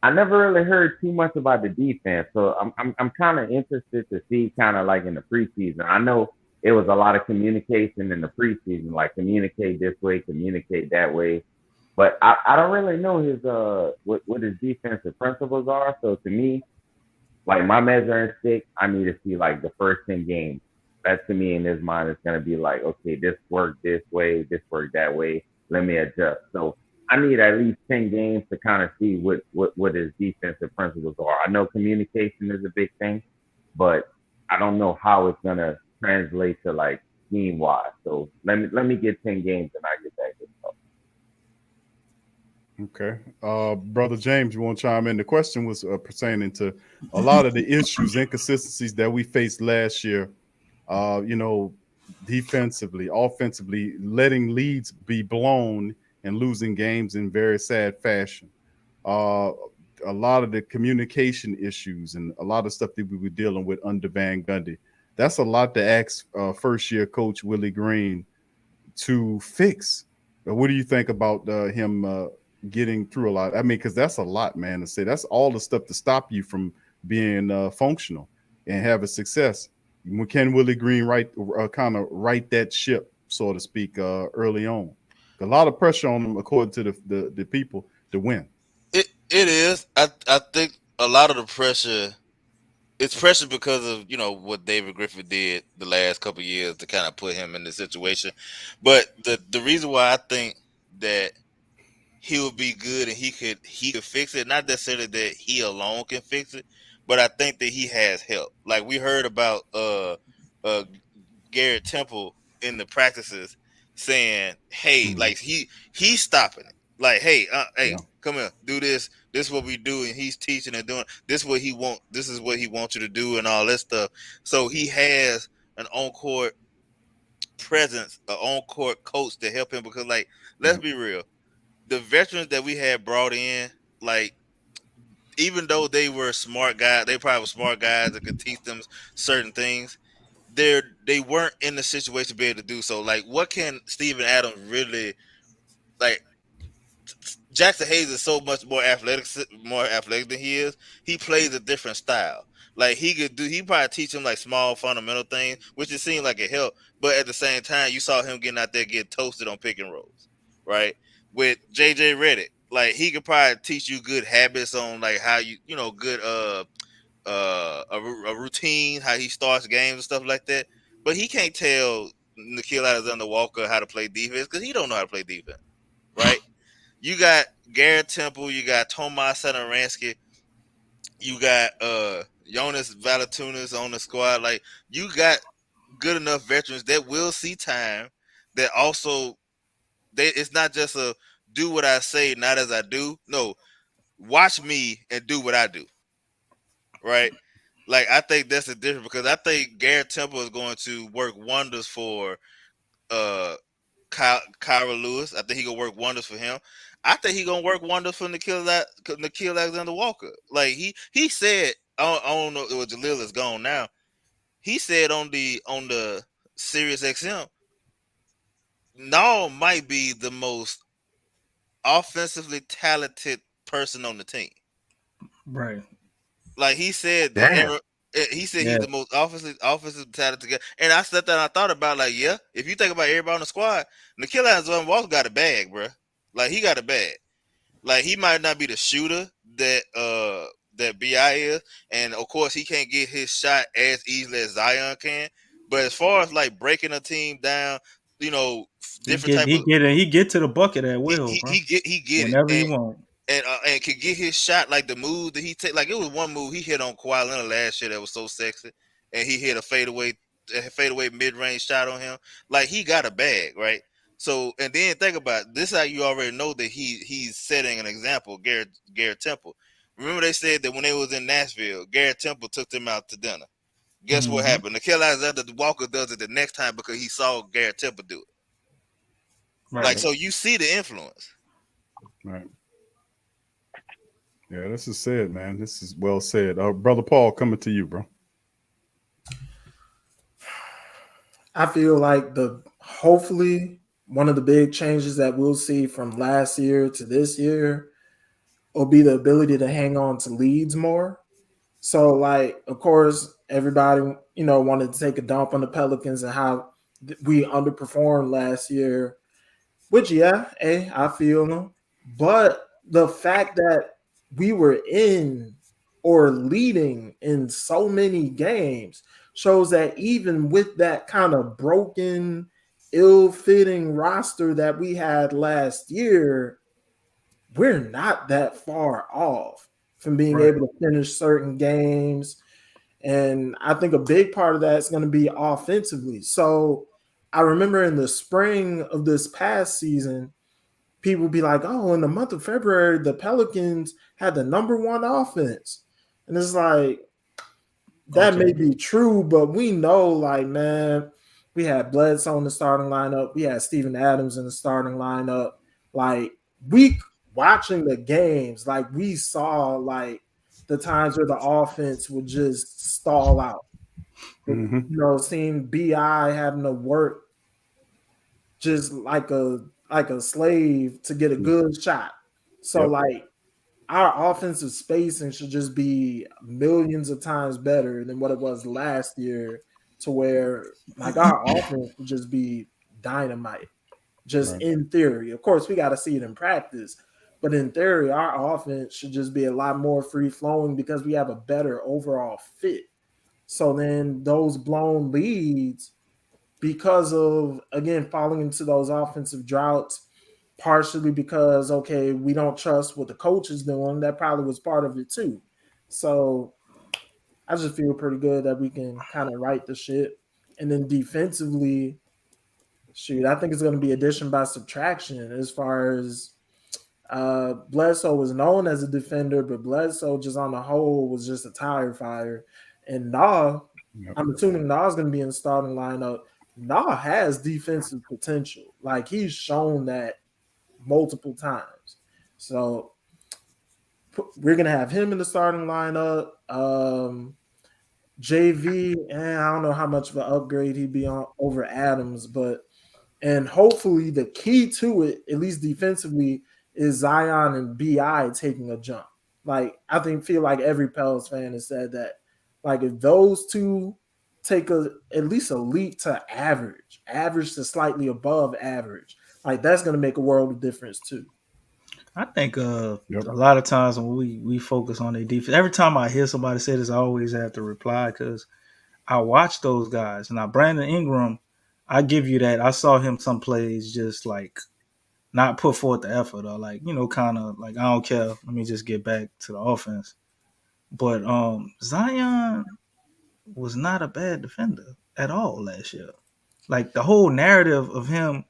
I never really heard too much about the defense. So I'm kind of interested to see kind of like in the preseason. I know it was a lot of communication in the preseason, like communicate this way, communicate that way. But I don't really know his what his defensive principles are. So to me, like my measuring stick, I need to see like the first 10 games. That to me in his mind is gonna be like, okay, this worked this way, this worked that way. Let me adjust. So I need at least 10 games to kind of see what his defensive principles are. I know communication is a big thing, but I don't know how it's gonna translate to like team wise. So let me get 10 games and I get back to stuff. Okay. Brother James, you want to chime in? The question was pertaining to a lot of the issues, inconsistencies that we faced last year. defensively, offensively, letting leads be blown and losing games in very sad fashion. Uh, a lot of the communication issues and a lot of stuff that we were dealing with under Van Gundy. That's a lot to ask first year coach Willie Green to fix. What do you think about him getting through a lot? I mean, because that's a lot, man, to say. That's all the stuff to stop you from being functional and having success. Can Willie Green kind of right that ship, so to speak, early on? A lot of pressure on him, according to the people, to win. It is. I think a lot of the pressure. It's pressure because of what David Griffin did the last couple of years to kind of put him in this situation. But the reason why I think that he would be good and he could fix it, not necessarily that he alone can fix it, but I think that he has help. Like we heard about Garrett Temple in the practices saying, "Hey, like he's stopping it. Like, hey, come here, do this. This is what we do," and he's teaching and doing this. What he want. This is what he wants you to do, and all that stuff. So he has an on court presence, an on court coach to help him. Because, like, let's be real, the veterans that we had brought in, like, even though they were smart guys, they probably were smart guys that could teach them certain things. They weren't in the situation to be able to do so. Like, what can Steven Adams really like? Jackson Hayes is so much more athletic than he is. He plays a different style. Like he probably teach him like small fundamental things, which it seemed like it helped. But at the same time, you saw him getting out there getting toasted on pick and rolls, right? With JJ Redick, like he could probably teach you good habits on like how good a routine, how he starts games and stuff like that. But he can't tell Nickeil Alexander-Walker how to play defense because he don't know how to play defense, right? You got Garrett Temple, you got Tomas Satoransky, you got Jonas Valanciunas on the squad. Like you got good enough veterans that will see time. That also, it's not just a do what I say, not as I do. No, watch me and do what I do. Right? Like I think that's the difference because I think Garrett Temple is going to work wonders for Kyra Lewis. I think he gonna work wonders for him. I think he gonna work wonders for Nickeil Alexander-Walker. Like he said, I don't know. Jalil is gone now. He said on the Sirius XM, Nall might be the most offensively talented person on the team. Right. Like he said Damn. he's the most offensive talented guy. And I sat there and I thought about like, yeah, if you think about everybody on the squad, Nickeil Alexander-Walker got a bag, bro. Like he got a bag. Like he might not be the shooter that BI is, and of course he can't get his shot as easily as Zion can. But as far as like breaking a team down, different type of he get to the bucket at will, bro. he get Whenever it. he want. And could get his shot, like the move that he take. Like it was one move he hit on Kawhi Leonard last year that was so sexy, and he hit a fadeaway mid range shot on him. Like he got a bag, right? So and then think about it. This is how you already know that he's setting an example. Garrett Temple. Remember they said that when they was in Nashville, Garrett Temple took them out to dinner. Guess what happened? Nickeil Alexander-Walker does it the next time because he saw Garrett Temple do it. Right. Like so, you see the influence. Right. Yeah, this is said, man. This is well said. Brother Paul, coming to you, bro. I feel like hopefully one of the big changes that we'll see from last year to this year will be the ability to hang on to leads more. So, like, of course, everybody, wanted to take a dump on the Pelicans and how we underperformed last year, which, I feel them. But the fact that we were in or leading in so many games shows that even with that kind of broken, ill-fitting roster that we had last year, we're not that far off from being able to finish certain games. And I think a big part of that is going to be offensively. So I remember in the spring of this past season, people be like, oh, in the month of February, the Pelicans had the number one offense. And it's like, that may be true, but we know, like, man, We had Bledsoe in the starting lineup. We had Steven Adams in the starting lineup. Like we watching the games, like we saw like the times where the offense would just stall out. Seeing BI having to work just like a slave to get a good shot. So like our offensive spacing should just be millions of times better than what it was last year, to where like our offense would just be dynamite. Just in theory. Of course, we got to see it in practice, but in theory, our offense should just be a lot more free flowing because we have a better overall fit. So then those blown leads, because of again falling into those offensive droughts, partially because okay, we don't trust what the coach is doing. That probably was part of it too. So I just feel pretty good that we can kind of right the ship. And then defensively, shoot, I think it's going to be addition by subtraction as far as Bledsoe was known as a defender, but Bledsoe just on the whole was just a tire fire. And I'm assuming Na's going to be in the starting lineup. Na has defensive potential. Like he's shown that multiple times. So we're going to have him in the starting lineup. JV, I don't know how much of an upgrade he'd be on over Adams, and hopefully the key to it, at least defensively, is Zion and BI taking a jump. Like I feel like every Pels fan has said that. Like if those two take at least a leap to average to slightly above average, like that's going to make a world of difference too. I think a lot of times when we focus on their defense, every time I hear somebody say this, I always have to reply because I watch those guys. Now Brandon Ingram, I give you that. I saw him some plays just like not put forth the effort or like, kind of like I don't care. Let me just get back to the offense. But Zion was not a bad defender at all last year. Like the whole narrative of him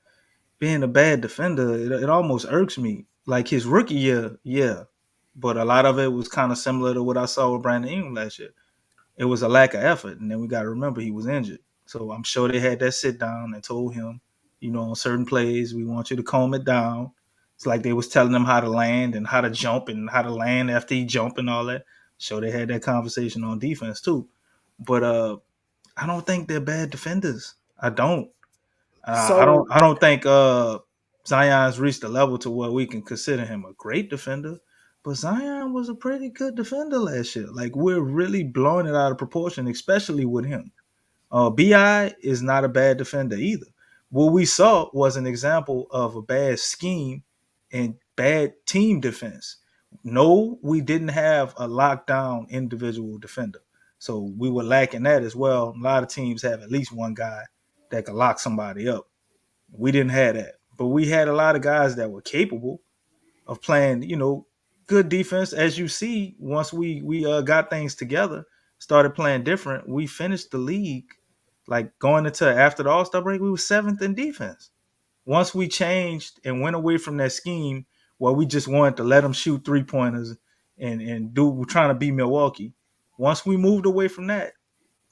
being a bad defender, it almost irks me. Like his rookie year, yeah. But a lot of it was kind of similar to what I saw with Brandon Ingram last year. It was a lack of effort. And then we got to remember he was injured. So I'm sure they had that sit down and told him, on certain plays, we want you to calm it down. It's like they was telling him how to land and how to jump and how to land after he jump and all that. So they had that conversation on defense too. But I don't think they're bad defenders. I don't. So I don't think Zion's reached a level to where we can consider him a great defender. But Zion was a pretty good defender last year. Like we're really blowing it out of proportion, especially with him. Bi is not a bad defender either. What we saw was an example of a bad scheme and bad team defense. No, we didn't have a lockdown individual defender. So we were lacking that as well. A lot of teams have at least one guy that could lock somebody up. We didn't have that. But we had a lot of guys that were capable of playing, good defense. As you see, once we got things together, started playing different, we finished the league like going into after the All-Star break, we were 7th in defense. Once we changed and went away from that scheme where we just wanted to let them shoot 3-pointers and do we're trying to beat Milwaukee. Once we moved away from that,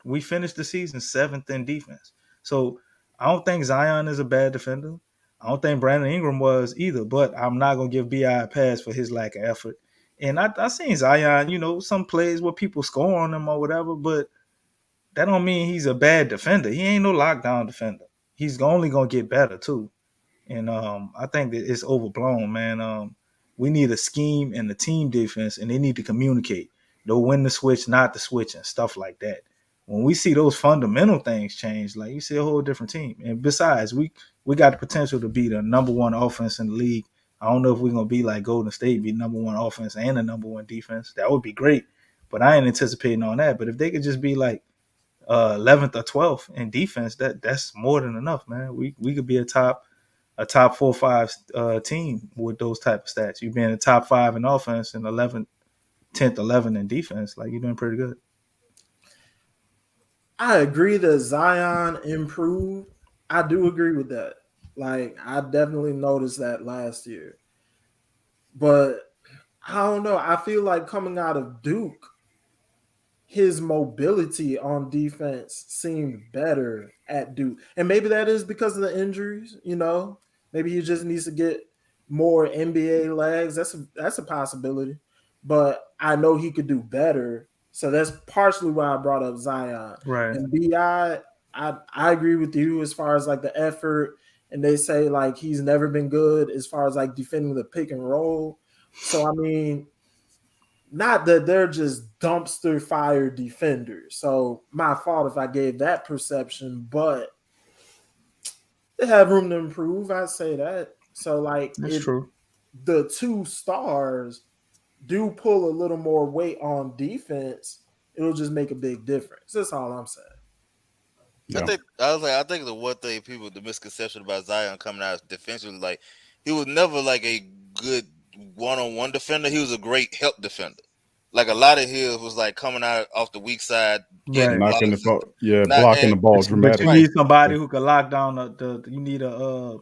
we finished the season 7th in defense. So I don't think Zion is a bad defender. I don't think Brandon Ingram was either, but I'm not going to give BI a pass for his lack of effort. And I seen Zion, some plays where people score on him or whatever, but that don't mean he's a bad defender. He ain't no lockdown defender. He's only going to get better too. And I think that it's overblown, man. We need a scheme and a team defense, and they need to communicate. Know when to switch, not to switch, and stuff like that. When we see those fundamental things change, like you see a whole different team. And besides, we got the potential to be the number one offense in the league. I don't know if we're gonna be like Golden State, be number one offense and the number one defense. That would be great. But I ain't anticipating on that. But if they could just be like 11th or 12th in defense, that's more than enough, man. We could be a top 4-5 team with those type of stats. You being a top 5 in offense and 11th, 10th, 11 in defense, like you're doing pretty good. I agree that Zion improved. I do agree with that. Like I definitely noticed that last year. But I don't know. I feel like coming out of Duke, his mobility on defense seemed better at Duke. And maybe that is because of the injuries, you know. Maybe he just needs to get more NBA legs. That's a possibility. But I know he could do better. So that's partially why I brought up Zion. Right. And I agree with you as far as like the effort. And they say like he's never been good as far as like defending the pick and roll. So I mean, not that they're just dumpster fire defenders. So my fault if I gave that perception, but they have room to improve. I say that. So like That's if true. the two stars do pull a little more weight on defense, it'll just make a big difference. That's all I'm saying. Yeah. I think the one thing the misconception about Zion coming out defensively, like he was never like a good one-on-one defender. He was a great help defender. Like a lot of his was like coming out off the weak side, getting Right. Knocking blocks. the ball, blocking the ball But you dramatically. need somebody who can lock down the you need a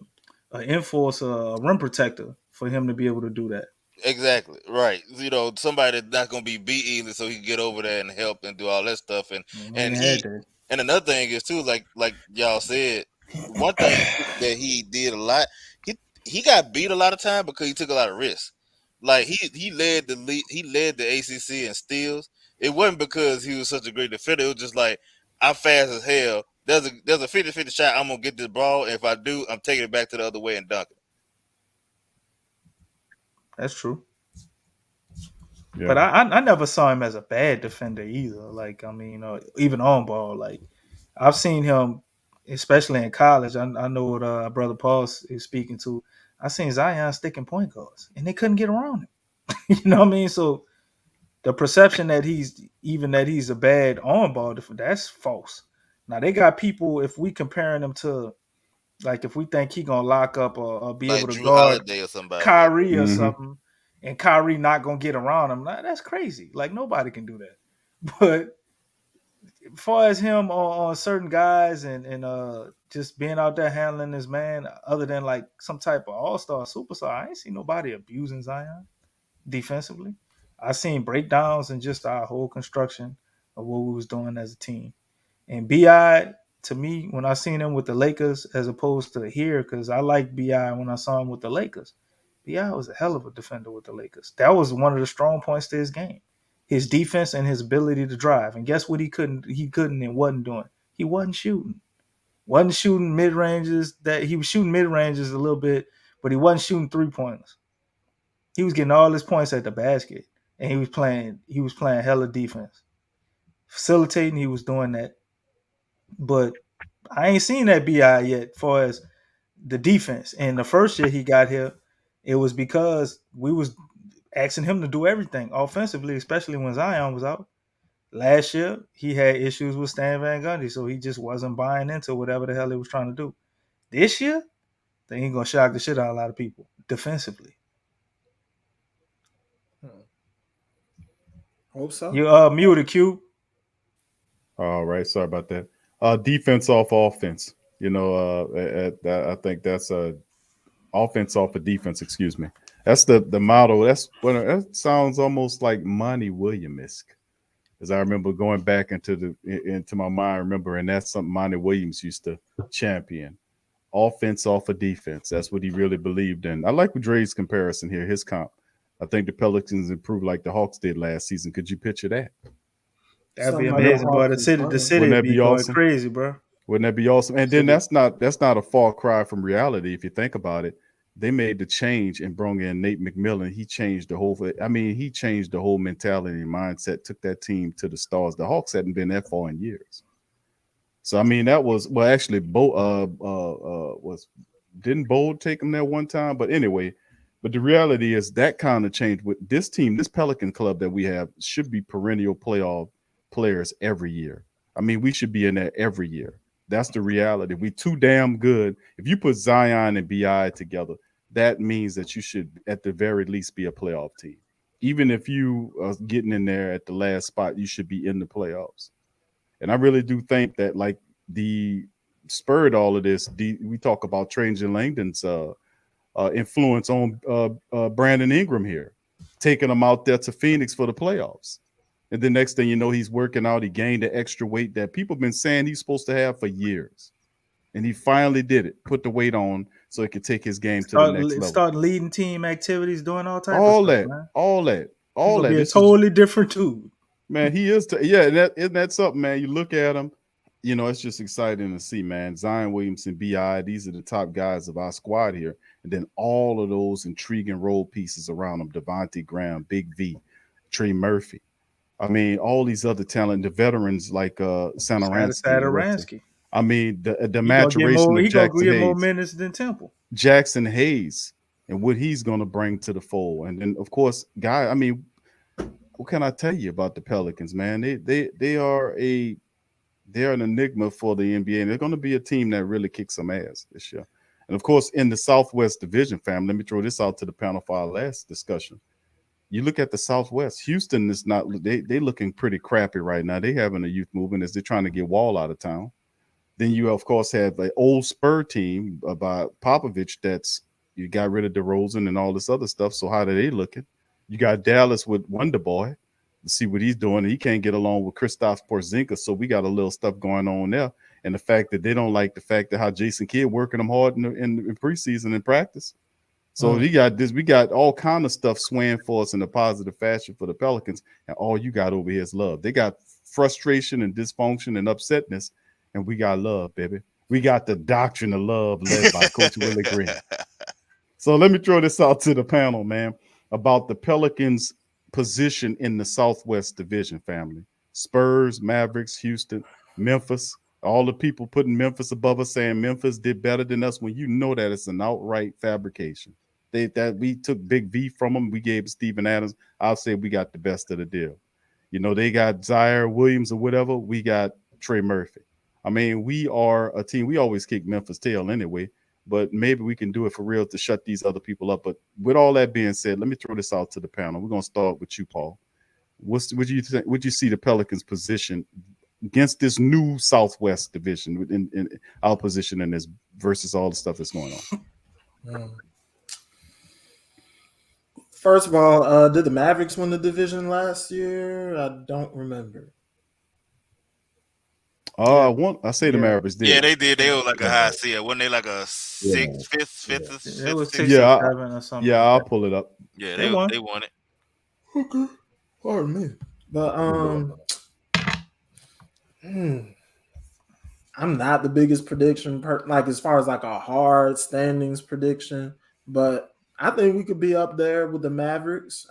enforcer, a rim protector for him to be able to do that. Exactly right. You know, somebody that's not gonna be beat easily, so he can get over there and help and do all that stuff. And We ain't had that. and another thing is too, like y'all said, one thing that he did a lot, he got beat a lot of time because he took a lot of risks. Like he led the ACC in steals. It wasn't because he was such a great defender. It was just like I'm fast as hell. There's a 50-50 shot. I'm gonna get this ball, and if I do, I'm taking it back to the other way and dunking. That's true. Yeah. But I never saw him as a bad defender either. Like I mean, even on ball, like I've seen him, especially in college. I know what brother Paul is speaking to. I seen Zion sticking point guards, and they couldn't get around him. You know what I mean? So the perception that he's a bad on ball defender, that's false. Now they got people. If we comparing them to, like, if we think he gonna lock up or be Like able to Drew guard Holiday or somebody. Kyrie or Mhm. something, and Kyrie not gonna get around him, that's crazy. Like nobody can do that. But as far as him on certain guys and just being out there handling his man, other than like some type of all-star superstar, I ain't seen nobody abusing Zion defensively. I seen breakdowns and just our whole construction of what we was doing as a team. And BI, to me, when I seen him with the Lakers as opposed to here, because I like BI when I saw him with the Lakers. BI was a hell of a defender with the Lakers. That was one of the strong points to his game. His defense and his ability to drive. And guess what he couldn't and wasn't doing? He wasn't shooting. Wasn't shooting mid ranges. That he was shooting mid ranges a little bit, but he wasn't shooting 3-pointers. He was getting all his points at the basket. And he was playing hella defense. Facilitating, he was doing that. But I ain't seen that BI yet far as the defense. And the first year he got here, it was because we was asking him to do everything offensively, especially when Zion was out. Last year, he had issues with Stan Van Gundy, so he just wasn't buying into whatever the hell he was trying to do. This year, they ain't gonna shock the shit out of a lot of people defensively. Hope so. You muted Q. All right, sorry about that. Defense off offense. You know, I think that's offense off of defense. Excuse me. That's the model. That sounds almost like Monty Williams-esque. As I remember going back into my mind, remembering that's something Monty Williams used to champion. Offense off of defense. That's what he really believed in. I like Dre's comparison here. His comp. I think the Pelicans improved like the Hawks did last season. Could you picture that? That'd be Something like the amazing, bro. Hawks The is city Wouldn't would that be be going awesome? crazy, bro. Wouldn't that be awesome? And then that's not a far cry from reality if you think about it. They made the change and brought in Nate McMillan. He changed the whole. He changed the whole mentality and mindset. Took that team to the stars. The Hawks hadn't been that far in years. So I mean, that was actually didn't Bold take them there one time? But anyway, but the reality is that kind of change with this team, this Pelican club that we have should be perennial playoff players every year. I mean, we should be in there every year. That's the reality. We too damn good. If you put Zion and BI together, that means that you should at the very least be a playoff team. Even if you are getting in there at the last spot, you should be in the playoffs. And I really do think that like the spurred all of this. We talk about Trajan Langdon's influence on Brandon Ingram here, taking him out there to Phoenix for the playoffs. And the next thing you know, he's working out. He gained the extra weight that people have been saying he's supposed to have for years. And he finally did it, put the weight on so he could take his game to the next level. Start leading team activities, doing all types All of stuff, that, man. all that, He's all gonna that. be a totally different dude. Man, he is. Isn't that something, man? You look at him, you know, it's just exciting to see, man. Zion Williamson, B.I., these are the top guys of our squad here. And then all of those intriguing role pieces around them, Devontae Graham, Big V, Trey Murphy. I mean, all these other talent, the veterans like Satoransky. I mean, the maturation of Jackson get Hayes. more minutes than Temple. Jackson Hayes and what he's going to bring to the fold. And then, of course, I mean, what can I tell you about the Pelicans, man? They're an enigma for the NBA, and they're going to be a team that really kicks some ass this year. And of course, in the Southwest Division, fam, let me throw this out to the panel for our last discussion. You look at the Southwest, Houston is not. They looking pretty crappy right now. They having a youth movement as they're trying to get Wall out of town. Then you, of course, have the old Spur team by Popovich. You got rid of DeRozan and all this other stuff. So how are they looking? You got Dallas with Wonder Boy. Let's see what he's doing. He can't get along with Kristaps Porzingis, so we got a little stuff going on there. And the fact that they don't like the fact that how Jason Kidd working them hard in preseason and practice. So we got all kind of stuff swaying for us in a positive fashion for the Pelicans, and all you got over here is love. They got frustration and dysfunction and upsetness, and we got love, baby. We got the doctrine of love led by Coach Willie Green. So let me throw this out to the panel, man, about the Pelicans' position in the Southwest Division, family. Spurs, Mavericks, Houston, Memphis. All the people putting Memphis above us saying Memphis did better than us when you know that it's an outright fabrication. We took Big V from them. We gave Steven Adams. I'll say we got the best of the deal. You know, they got Zaire Williams or whatever. We got Trey Murphy. I mean, we are a team. We always kick Memphis' tail anyway, but maybe we can do it for real to shut these other people up. But with all that being said, let me throw this out to the panel. We're going to start with you, Paul. What do you think? Would you see the Pelicans' position against this new Southwest division in our position in this versus all the stuff that's going on? First of all, did the Mavericks win the division last year? I don't remember. I say the Mavericks did. Yeah, they did. They were like a high seed. Wasn't they like a fifth? It was 6 or 7 or something. Yeah, I'll pull it up. Yeah, they won it. Okay. Pardon me. But I'm not the biggest prediction like as far as like a hard standings prediction, but I think we could be up there with the Mavericks.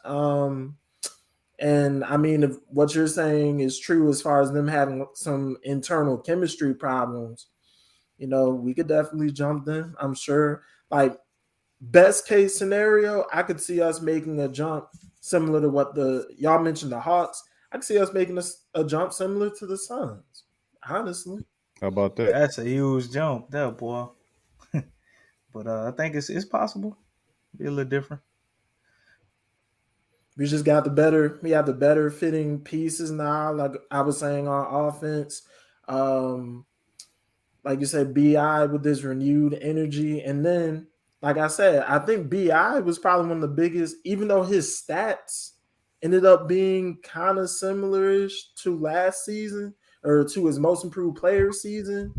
And I mean, if what you're saying is true as far as them having some internal chemistry problems, you know, we could definitely jump them. I'm sure. Like best case scenario, I could see us making a jump similar to what y'all mentioned the Hawks. I could see us making a jump similar to the Suns. Honestly. How about that? That's a huge jump, there, boy. But I think it's possible. Be a little different. We just got we have the better fitting pieces now, like I was saying on offense. Like you said, BI with this renewed energy. And then, like I said, I think BI was probably one of the biggest, even though his stats ended up being kind of similar-ish to last season or to his most improved player season.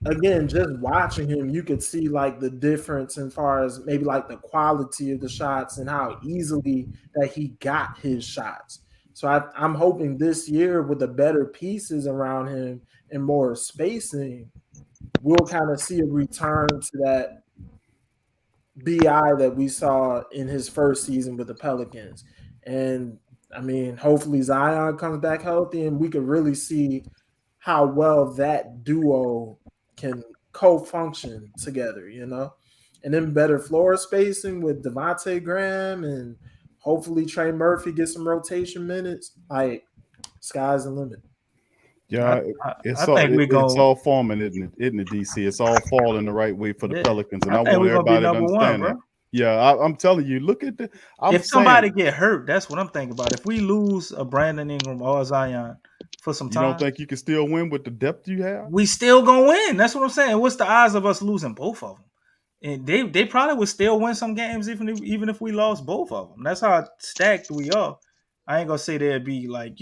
Again, just watching him, you could see like the difference as far as maybe like the quality of the shots and how easily that he got his shots. So I'm hoping this year with the better pieces around him and more spacing, we'll kind of see a return to that BI that we saw in his first season with the Pelicans. And I mean, hopefully Zion comes back healthy and we could really see how well that duo can co-function together, you know, and then better floor spacing with Devontae Graham and hopefully Trey Murphy get some rotation minutes. Like, sky's the limit. Yeah, it's all forming, isn't it, DC? It's all falling the right way for the Pelicans, and I want everybody to understand that. Yeah, I'm telling you, look at the. If somebody get hurt, that's what I'm thinking about. If we lose a Brandon Ingram or Zion for some time, you don't think you can still win with the depth you have? We still gonna win. That's what I'm saying. What's the odds of us losing both of them? And they probably would still win some games even if we lost both of them. That's how stacked we are. I ain't gonna say they'd be like,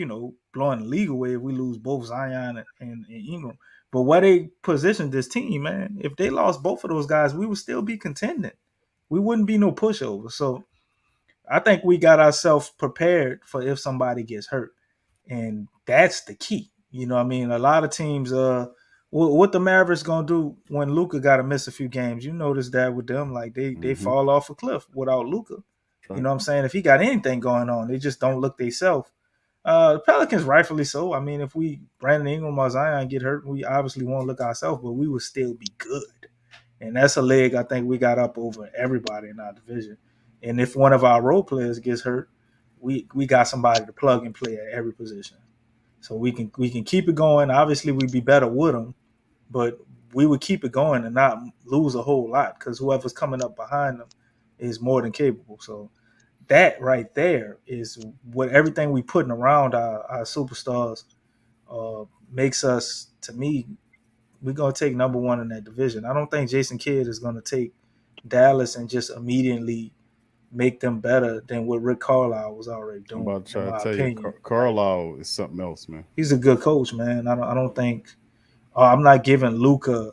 blowing the league away if we lose both Zion and Ingram. But where they positioned this team, man, if they lost both of those guys, we would still be contending. We wouldn't be no pushover. So I think we got ourselves prepared for if somebody gets hurt. And that's the key. You know what I mean? A lot of teams, what the Mavericks gonna do when Luka got to miss a few games? You notice that with them, like they fall off a cliff without Luka. Right. You know what I'm saying? If he got anything going on, they just don't look themselves. The Pelicans, rightfully so. I mean, if we Brandon Ingram or Zion get hurt, we obviously won't look ourselves, but we will still be good. And that's a leg I think we got up over everybody in our division. And if one of our role players gets hurt, we got somebody to plug and play at every position. So we can keep it going. Obviously, we'd be better with them, but we would keep it going and not lose a whole lot because whoever's coming up behind them is more than capable. So that right there is what everything we putting around our superstars makes us, to me, we're going to take number one in that division. I don't think Jason Kidd is going to take Dallas and just immediately make them better than what Rick Carlisle was already I'm doing, about to in try my to tell opinion. you, Carlisle is something else, man. He's a good coach, man. I don't think I'm not giving Luka.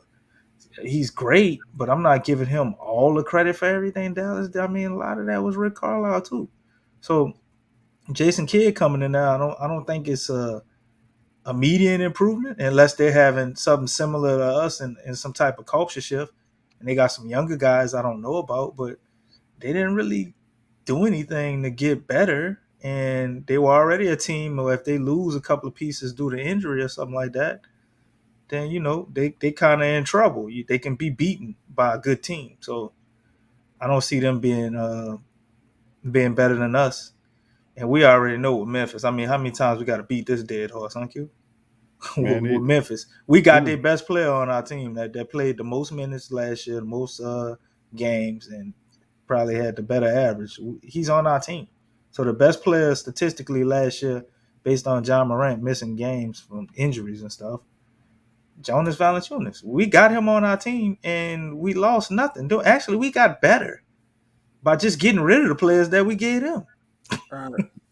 He's great, but I'm not giving him all the credit for everything Dallas did. I mean, a lot of that was Rick Carlisle too. So Jason Kidd coming in now, I don't think it's a immediate improvement unless they're having something similar to us and some type of culture shift. And they got some younger guys I don't know about, but they didn't really do anything to get better. And they were already a team, or if they lose a couple of pieces due to injury or something like that, then they kind of in trouble. They can be beaten by a good team. So I don't see them being better than us. And we already know with Memphis. I mean, how many times we got to beat this dead horse, huh, Q? Man, with Memphis, we got it their was- best player on our team that played the most minutes last year, the most games, and probably had the better average. He's on our team. So the best player statistically last year, based on John Morant missing games from injuries and stuff, Jonas Valanciunas. We got him on our team, and we lost nothing. Actually, we got better by just getting rid of the players that we gave him.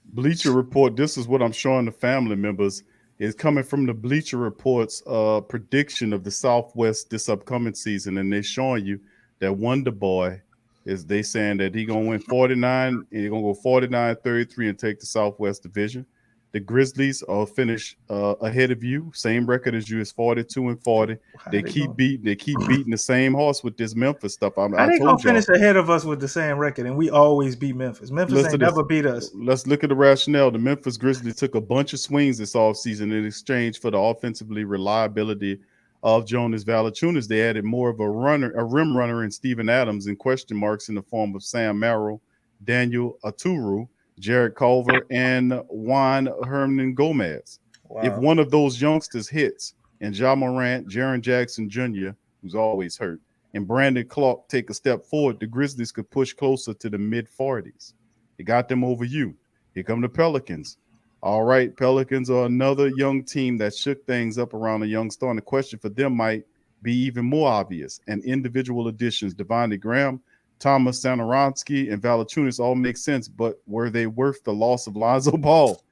Bleacher Report. This is what I'm showing the family members. Is coming from the Bleacher Report's prediction of the Southwest this upcoming season, and they're showing you that Wonder Boy is they saying that he gonna win 49, and he's gonna go 49-33 and take the Southwest Division. The Grizzlies are finish ahead of you, same record as you, is 42-40. They keep beating the same horse with this Memphis stuff. How I they gonna told y'all. finish ahead of us with the same record, and we always beat Memphis? Memphis Listen ain't to this. never beat us. Let's look at the rationale. The Memphis Grizzlies took a bunch of swings this offseason in exchange for the offensively reliability of Jonas Valanciunas. They added more of a rim runner in Steven Adams, and question marks in the form of Sam Merrill, Daniel Aturu, Jared Culver, and Juan Hernan Gomez. Wow. If one of those youngsters hits, and Ja Morant, Jaren Jackson Jr., who's always hurt, and Brandon Clark take a step forward, the Grizzlies could push closer to the mid-40s. It got them over you. Here come the Pelicans. All right, Pelicans are another young team that shook things up around a young star. And the question for them might be even more obvious. And individual additions, Devontae Graham, Thomas Satoransky, and Valanciunas all make sense, but were they worth the loss of Lonzo Ball?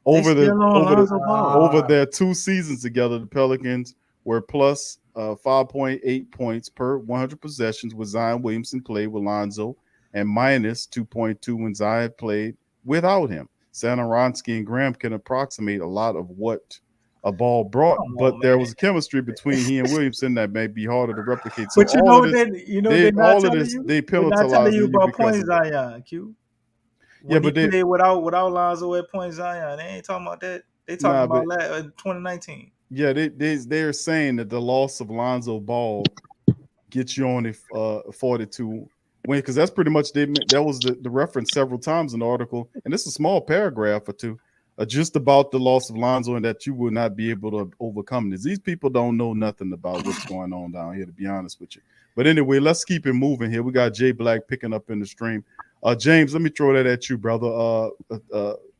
Over their 2 seasons together, the Pelicans were plus 5.8 points per 100 possessions with Zion Williamson played with Lonzo, and minus 2.2 when Zion played without him. Satoransky and Graham can approximate a lot of what a Ball brought, but there was a chemistry between he and Williamson that may be harder to replicate. So But you all know of this, they're not all of telling this, you. they They're not penalizing telling you you about because point of that. Zion, Q. Yeah, When but he they played without Lonzo at point Zion, they ain't talking about that. They talking nah, about but that 2019. yeah, they're saying that the loss of Lonzo Ball gets you on a 42 win, because that's pretty much that was the reference several times in the article, and it's a small paragraph or two just about the loss of Lonzo and that you will not be able to overcome this. These people don't know nothing about what's going on down here, to be honest with you. But anyway, let's keep it moving here. We got Jay Black picking up in the stream. James, let me throw that at you, brother.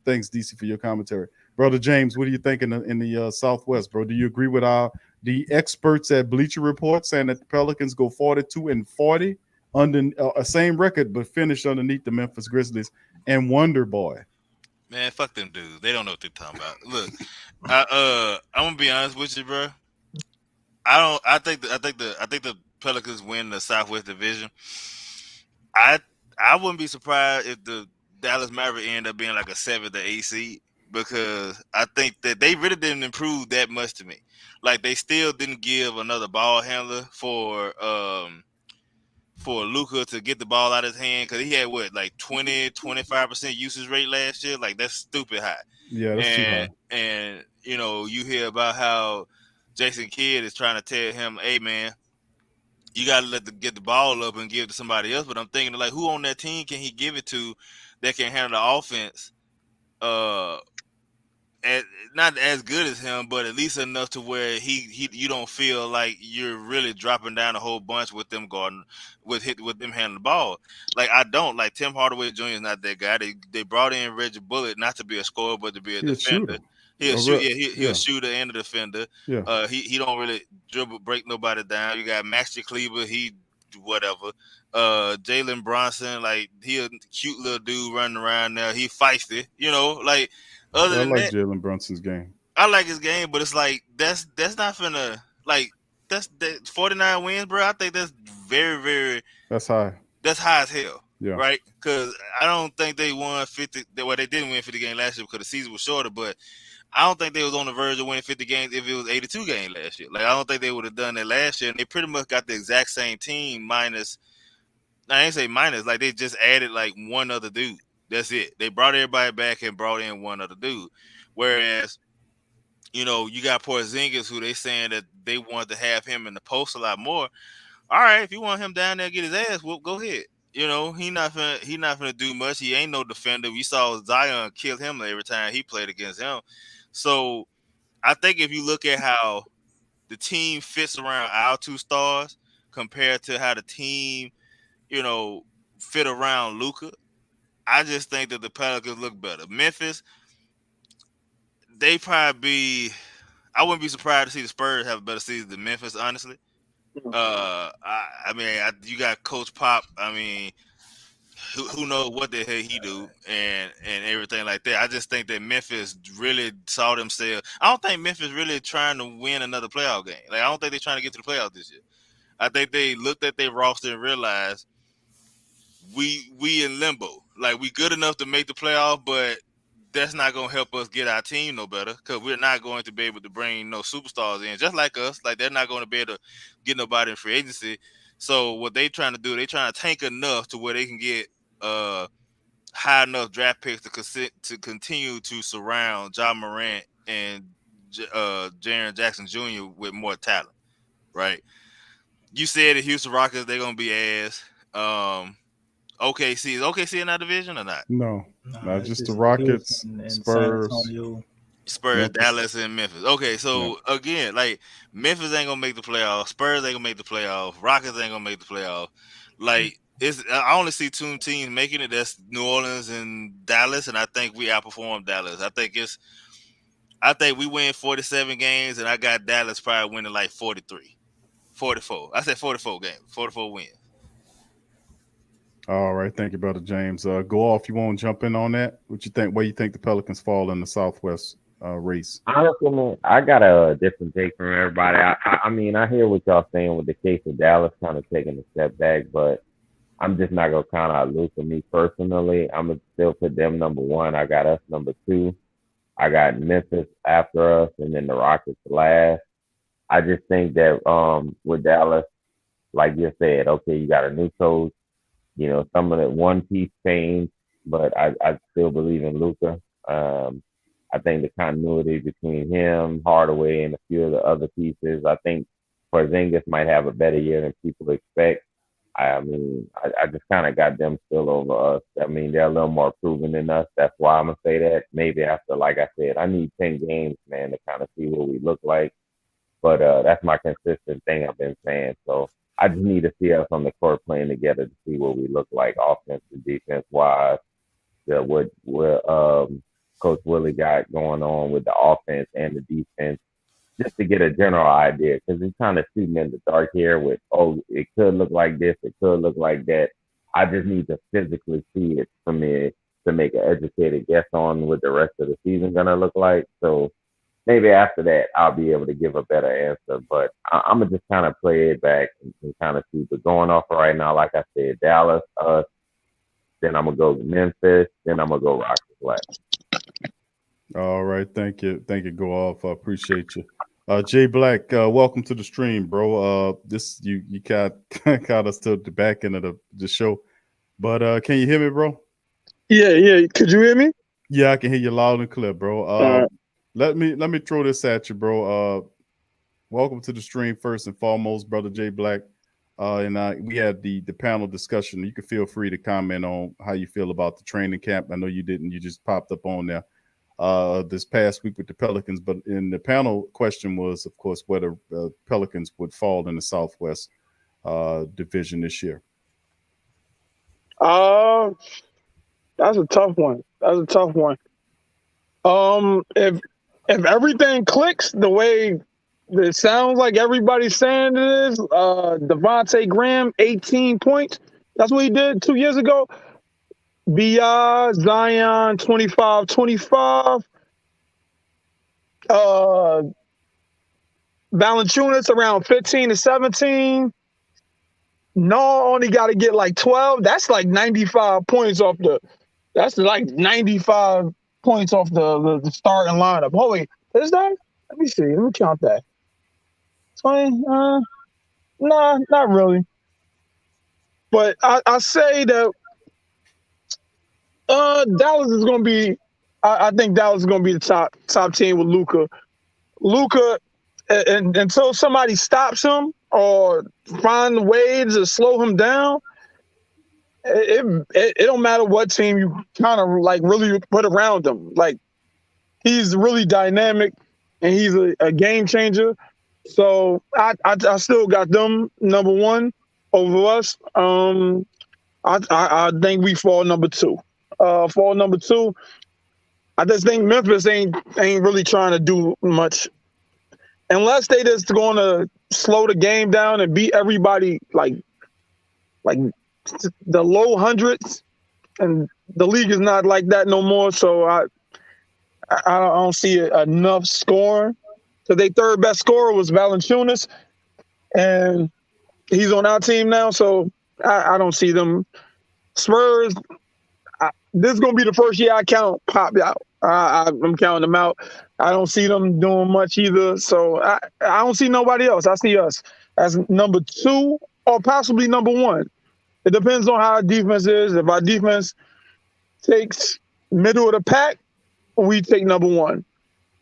Thanks, DC, for your commentary. Brother James, what do you think in the Southwest, bro? Do you agree with the experts at Bleacher Report saying that the Pelicans go 42-40 under a same record, but finish underneath the Memphis Grizzlies and Wonder Boy? Man, fuck them dudes. They don't know what they're talking about. Look, I'm gonna be honest with you, bro. I think the Pelicans win the Southwest Division. I I wouldn't be surprised if the Dallas Mavericks end up being like a 7th or 8th seed because I think that they really didn't improve that much to me. Like they still didn't give another ball handler for Luka to get the ball out of his hand because he had what like 20-25% usage rate last year. Like that's stupid high. Yeah, that's too high. And you hear about how Jason Kidd is trying to tell him, hey man, you gotta get the ball up and give it to somebody else. But I'm thinking like who on that team can he give it to that can handle the offense uh not as good as him, but at least enough to where he you don't feel like you're really dropping down a whole bunch with them guarding with them handling the ball. Like I don't like Tim Hardaway Jr. is not that guy. They brought in Reggie Bullock not to be a scorer but to be a He's a defender. shooter. He'll A shoot. real- Yeah, he'll yeah. a shooter and a defender. Yeah. He don't really break nobody down. You got Maxi Kleber. He whatever. Jalen Bronson, like he a cute little dude running around there. He feisty. Like other I than like that, Jalen Brunson's game. I like his game, but it's like that's not finna like that 49 wins, bro. I think that's very very That's high. that's high as hell, Yeah. right? Because I don't think they won 50. Well, they didn't win 50 games last year because the season was shorter, but I don't think they was on the verge of winning 50 games if it was 82 games last year. Like I don't think they would have done that last year, and they pretty much got the exact same team minus. I ain't say minus, like they just added like one other dude. That's it. They brought everybody back and brought in one other dude, whereas. You got Porzingis, who they saying that they want to have him in the post a lot more. All right, if you want him down there, get his ass whooped, go ahead. He not gonna do much. He ain't no defender. We saw Zion kill him every time he played against him. So I think if you look at how the team fits around our two stars compared to how the team, fit around Luka, I just think that the Pelicans look better. Memphis, they probably be. I wouldn't be surprised to see the Spurs have a better season than Memphis, honestly. I mean, you got Coach Pop. I mean, who knows what the hell he do and everything like that. I just think that Memphis really saw themselves. I don't think Memphis really trying to win another playoff game. Like I don't think they're trying to get to the playoffs this year. I think they looked at their roster and realized we in limbo. Like we good enough to make the playoff, but that's not gonna help us get our team no better because we're not going to be able to bring no superstars in, just like us. Like they're not going to be able to get nobody in free agency. So what they trying to do, they trying to tank enough to where they can get high enough draft picks to continue to surround John Morant and Jaren Jackson Jr. with more talent, right? You said the Houston Rockets, they're gonna be ass. OKC is OKC in that division or not? No, not it's just the just Rockets, Houston and San Spurs. Antonio. Spurs, Memphis. Dallas, and Memphis. Okay, so again, like Memphis ain't gonna make the playoffs. Spurs ain't gonna make the playoffs. Rockets ain't gonna make the playoffs. Like I only see two teams making it. That's New Orleans and Dallas, and I think we outperform Dallas. I think we win 47 games, and I got Dallas probably winning like 43, 44. I said 44 games, 44 wins. All right, thank you, brother James. Go off. You want to jump in on that? What you think? Where you think the Pelicans fall in the Southwest race? Honestly, man, I got a different take from everybody. I mean, I hear what y'all saying with the case of Dallas kind of taking a step back, but I'm just not gonna count out Luka. Me personally, I'm gonna still put them number one. I got us number two. I got Memphis after us, and then the Rockets last. I just think that with Dallas, like you said, okay, you got a new coach. Some of the one piece changed, but I still believe in Luka. I think the continuity between him, Hardaway, and a few of the other pieces, I think Porzingis might have a better year than people expect. I mean, I just kind of got them still over us. I mean, they're a little more proven than us. That's why I'm going to say that. Maybe after, like I said, I need 10 games, man, to kind of see what we look like. But that's my consistent thing I've been saying. So I just need to see us on the court playing together to see what we look like offense and defense wise. What Coach Willie got going on with the offense and the defense, just to get a general idea, because he's kind of shooting in the dark here with, it could look like this, it could look like that. I just need to physically see it for me to make an educated guess on what the rest of the season gonna look like. So maybe after that I'll be able to give a better answer. But I'm gonna just kind of play it back and kind of see. But going off right now, like I said, Dallas, us. Then I'm gonna go Memphis. Then I'm gonna go Rockets last. All right, thank you, Go off. I appreciate you. Jay Black, welcome to the stream, bro. This you got us to the back end of the show, but can you hear me, bro? Yeah. Could you hear me? Yeah, I can hear you loud and clear, bro. Let me throw this at you, bro. Welcome to the stream first and foremost, brother Jay Black. And we had the panel discussion. You can feel free to comment on how you feel about the training camp. I know you didn't. You just popped up on there this past week with the Pelicans. But in the panel question was, of course, whether Pelicans would fall in the Southwest division this year. That's a tough one. If everything clicks the way it sounds like everybody's saying it is, Devontae Graham, 18 points. That's what he did 2 years ago. B.I., Zion, 25. Valanciunas around 15 to 17. No, only got to get like 12. That's like 95 points off the. That's like 95 points off the starting lineup. Oh wait, is that? Let me see. Let me count that. 20? Nah, not really. But I say that Dallas is going to be. I think Dallas is going to be the top team with Luka. Luka, and until somebody stops him or find ways to slow him down, it don't matter what team you kind of like really put around him. Like he's really dynamic and he's a game changer. So I still got them number one over us. I think we fall number two. I just think Memphis ain't really trying to do much unless they just going to slow the game down and beat everybody like the low hundreds. And the league is not like that no more. So I don't see enough scoring. So their third best scorer was Valanciunas, and he's on our team now. So I don't see them. Spurs, this is going to be the first year I count Pop out. I'm counting them out. I don't see them doing much either. So I don't see nobody else. I see us as number two or possibly number one. It depends on how our defense is. If our defense takes middle of the pack, we take number one.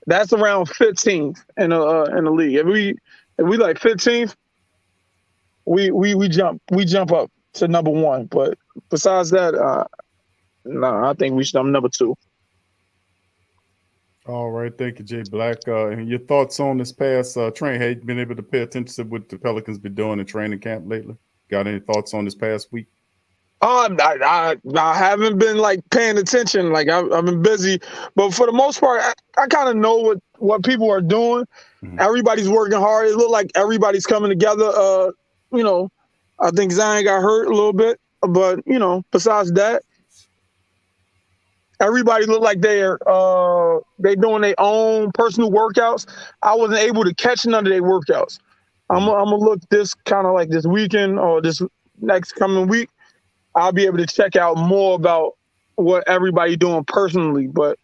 That's around 15th in the league. If we like 15th, we jump up to number one. But besides that, no, I think I'm number two. All right, thank you, Jay Black. And your thoughts on this past train? Have you been able to pay attention to what the Pelicans been doing in training camp lately? Got any thoughts on this past week? I haven't been like paying attention. Like I've been busy, but for the most part, I kind of know what people are doing. Mm-hmm. Everybody's working hard. It looked like everybody's coming together. I think Zion got hurt a little bit, but besides that, everybody looked like they're doing their own personal workouts. I wasn't able to catch none of their workouts. I'm gonna look this kind of like this weekend or this next coming week. I'll be able to check out more about what everybody doing personally, but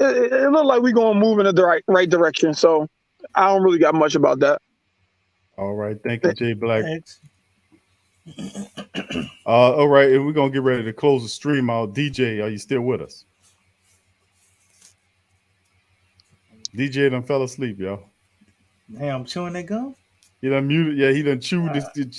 it looked like we're going to move in the right direction. So I don't really got much about that. All right. Thank you, Jay Black. All right. And we're going to get ready to close the stream out. DJ, are you still with us? DJ done fell asleep, y'all. Damn, I'm chewing that gum. He done muted. Yeah, he done chewed.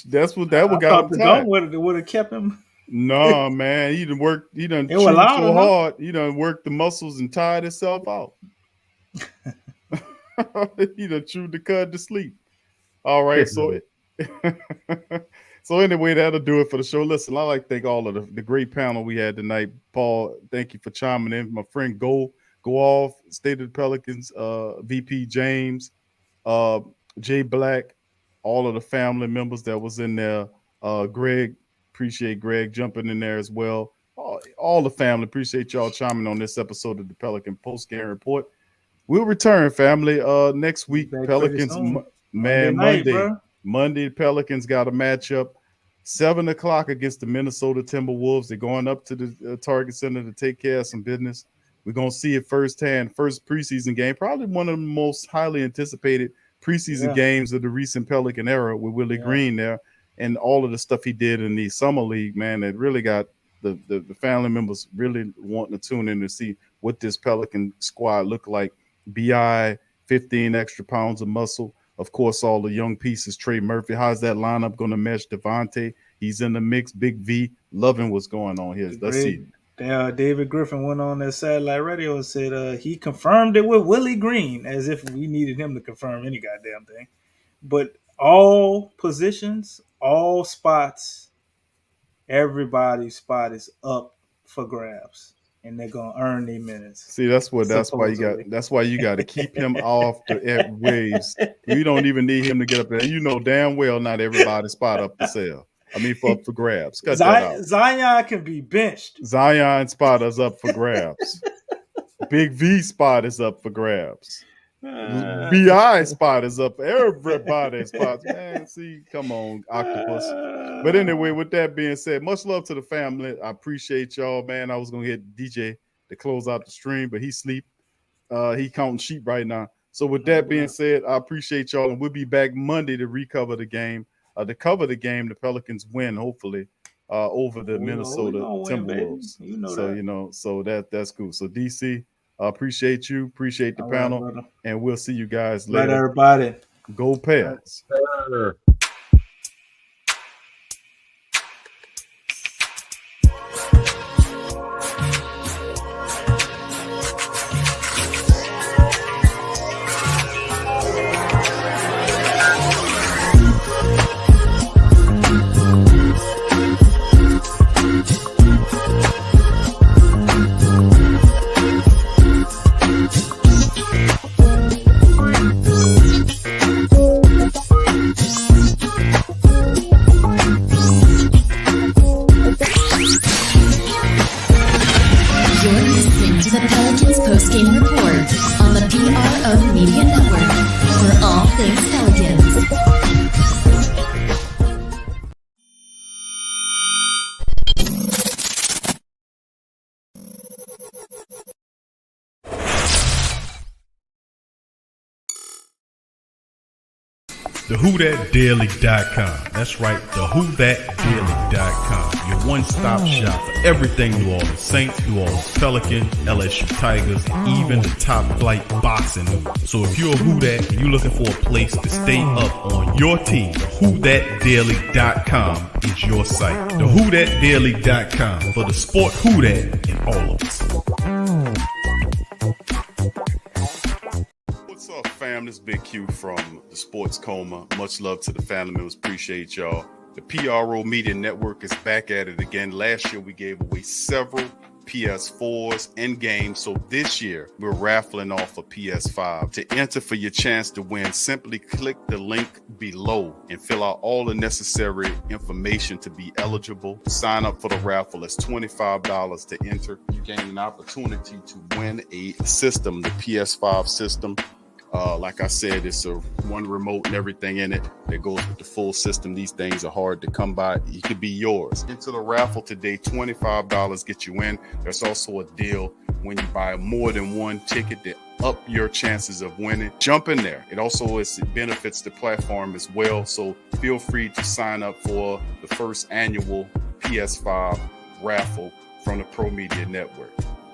That's what got him the gum would have kept him. No, man, he done worked. He done chewed so hard. He done worked the muscles and tired himself out. He done chewed the cud to sleep. All right, so anyway, that'll do it for the show. Listen, I like to thank all of the great panel we had tonight. Paul, thank you for chiming in. My friend Go Off, State of the Pelicans, VP James, Jay Black, all of the family members that was in there. Greg, appreciate Greg jumping in there as well. all the family. Appreciate y'all chiming on this episode of the Pelican Post Game Report. We'll return, family, next week. Pelicans, Monday, Pelicans got a matchup 7:00 against the Minnesota Timberwolves. They're going up to the Target Center to take care of some business. We're going to see it firsthand. First preseason game, probably one of the most highly anticipated preseason games of the recent Pelican era with Willie Green there and all of the stuff he did in the summer league, man, that really got the family members really wanting to tune in to see what this Pelican squad look like. BI, 15 extra pounds of muscle. Of course, all the young pieces, Trey Murphy. How's that lineup going to mesh? Devontae, he's in the mix. Big V, loving what's going on here. Let's see. David Griffin went on that satellite radio and said he confirmed it with Willie Green, as if we needed him to confirm any goddamn thing. But all positions, all spots, everybody's spot is up for grabs. And they're gonna earn their minutes. See, that's why you got to keep him off the waves. We don't even need him to get up there. You know damn well not everybody's spot up for sale. I mean, up for grabs. Cut that out. Zion can be benched. Zion spot is up for grabs. Big V spot is up for grabs. BI spot is up. Everybody's spot. Man, see, come on, Octopus. But anyway, with that being said, much love to the family. I appreciate y'all, man. I was gonna get DJ to close out the stream, but he sleep. He counting sheep right now. So with that being said, I appreciate y'all, and we'll be back Monday to recover the game. To cover the game, the Pelicans win, hopefully, over the Minnesota Timberwolves. So that's cool. So DC. Appreciate you. Appreciate the panel. Right, and we'll see you guys later. Right, everybody. Go Pells. TheWhoThatDaily.com. That's right, TheWhoThatDaily.com. Your one-stop shop for everything New Orleans Saints, New Orleans Pelicans, LSU Tigers, even the top flight boxing news. So if you're a Who That and you're looking for a place to stay up on your team, TheWhoThatDaily.com is your site. TheWhoThatDaily.com for the sport Who That in all of us. What's up, fam? This is Big Q from the Sports Coma. Much love to the family members. Appreciate y'all. The PRO Media Network is back at it again. Last year, we gave away several PS4s and games. So this year, we're raffling off a PS5. To enter for your chance to win, simply click the link below and fill out all the necessary information to be eligible. Sign up for the raffle. It's $25 to enter. You gain an opportunity to win a system, the PS5 system. Like I said, it's a one remote and everything in it that goes with the full system. These things are hard to come by. It could be yours. Into the raffle today, $25 get you in. There's also a deal when you buy more than one ticket that up your chances of winning. Jump in there. It benefits the platform as well. So feel free to sign up for the first annual PS5 raffle from the Pro Media Network.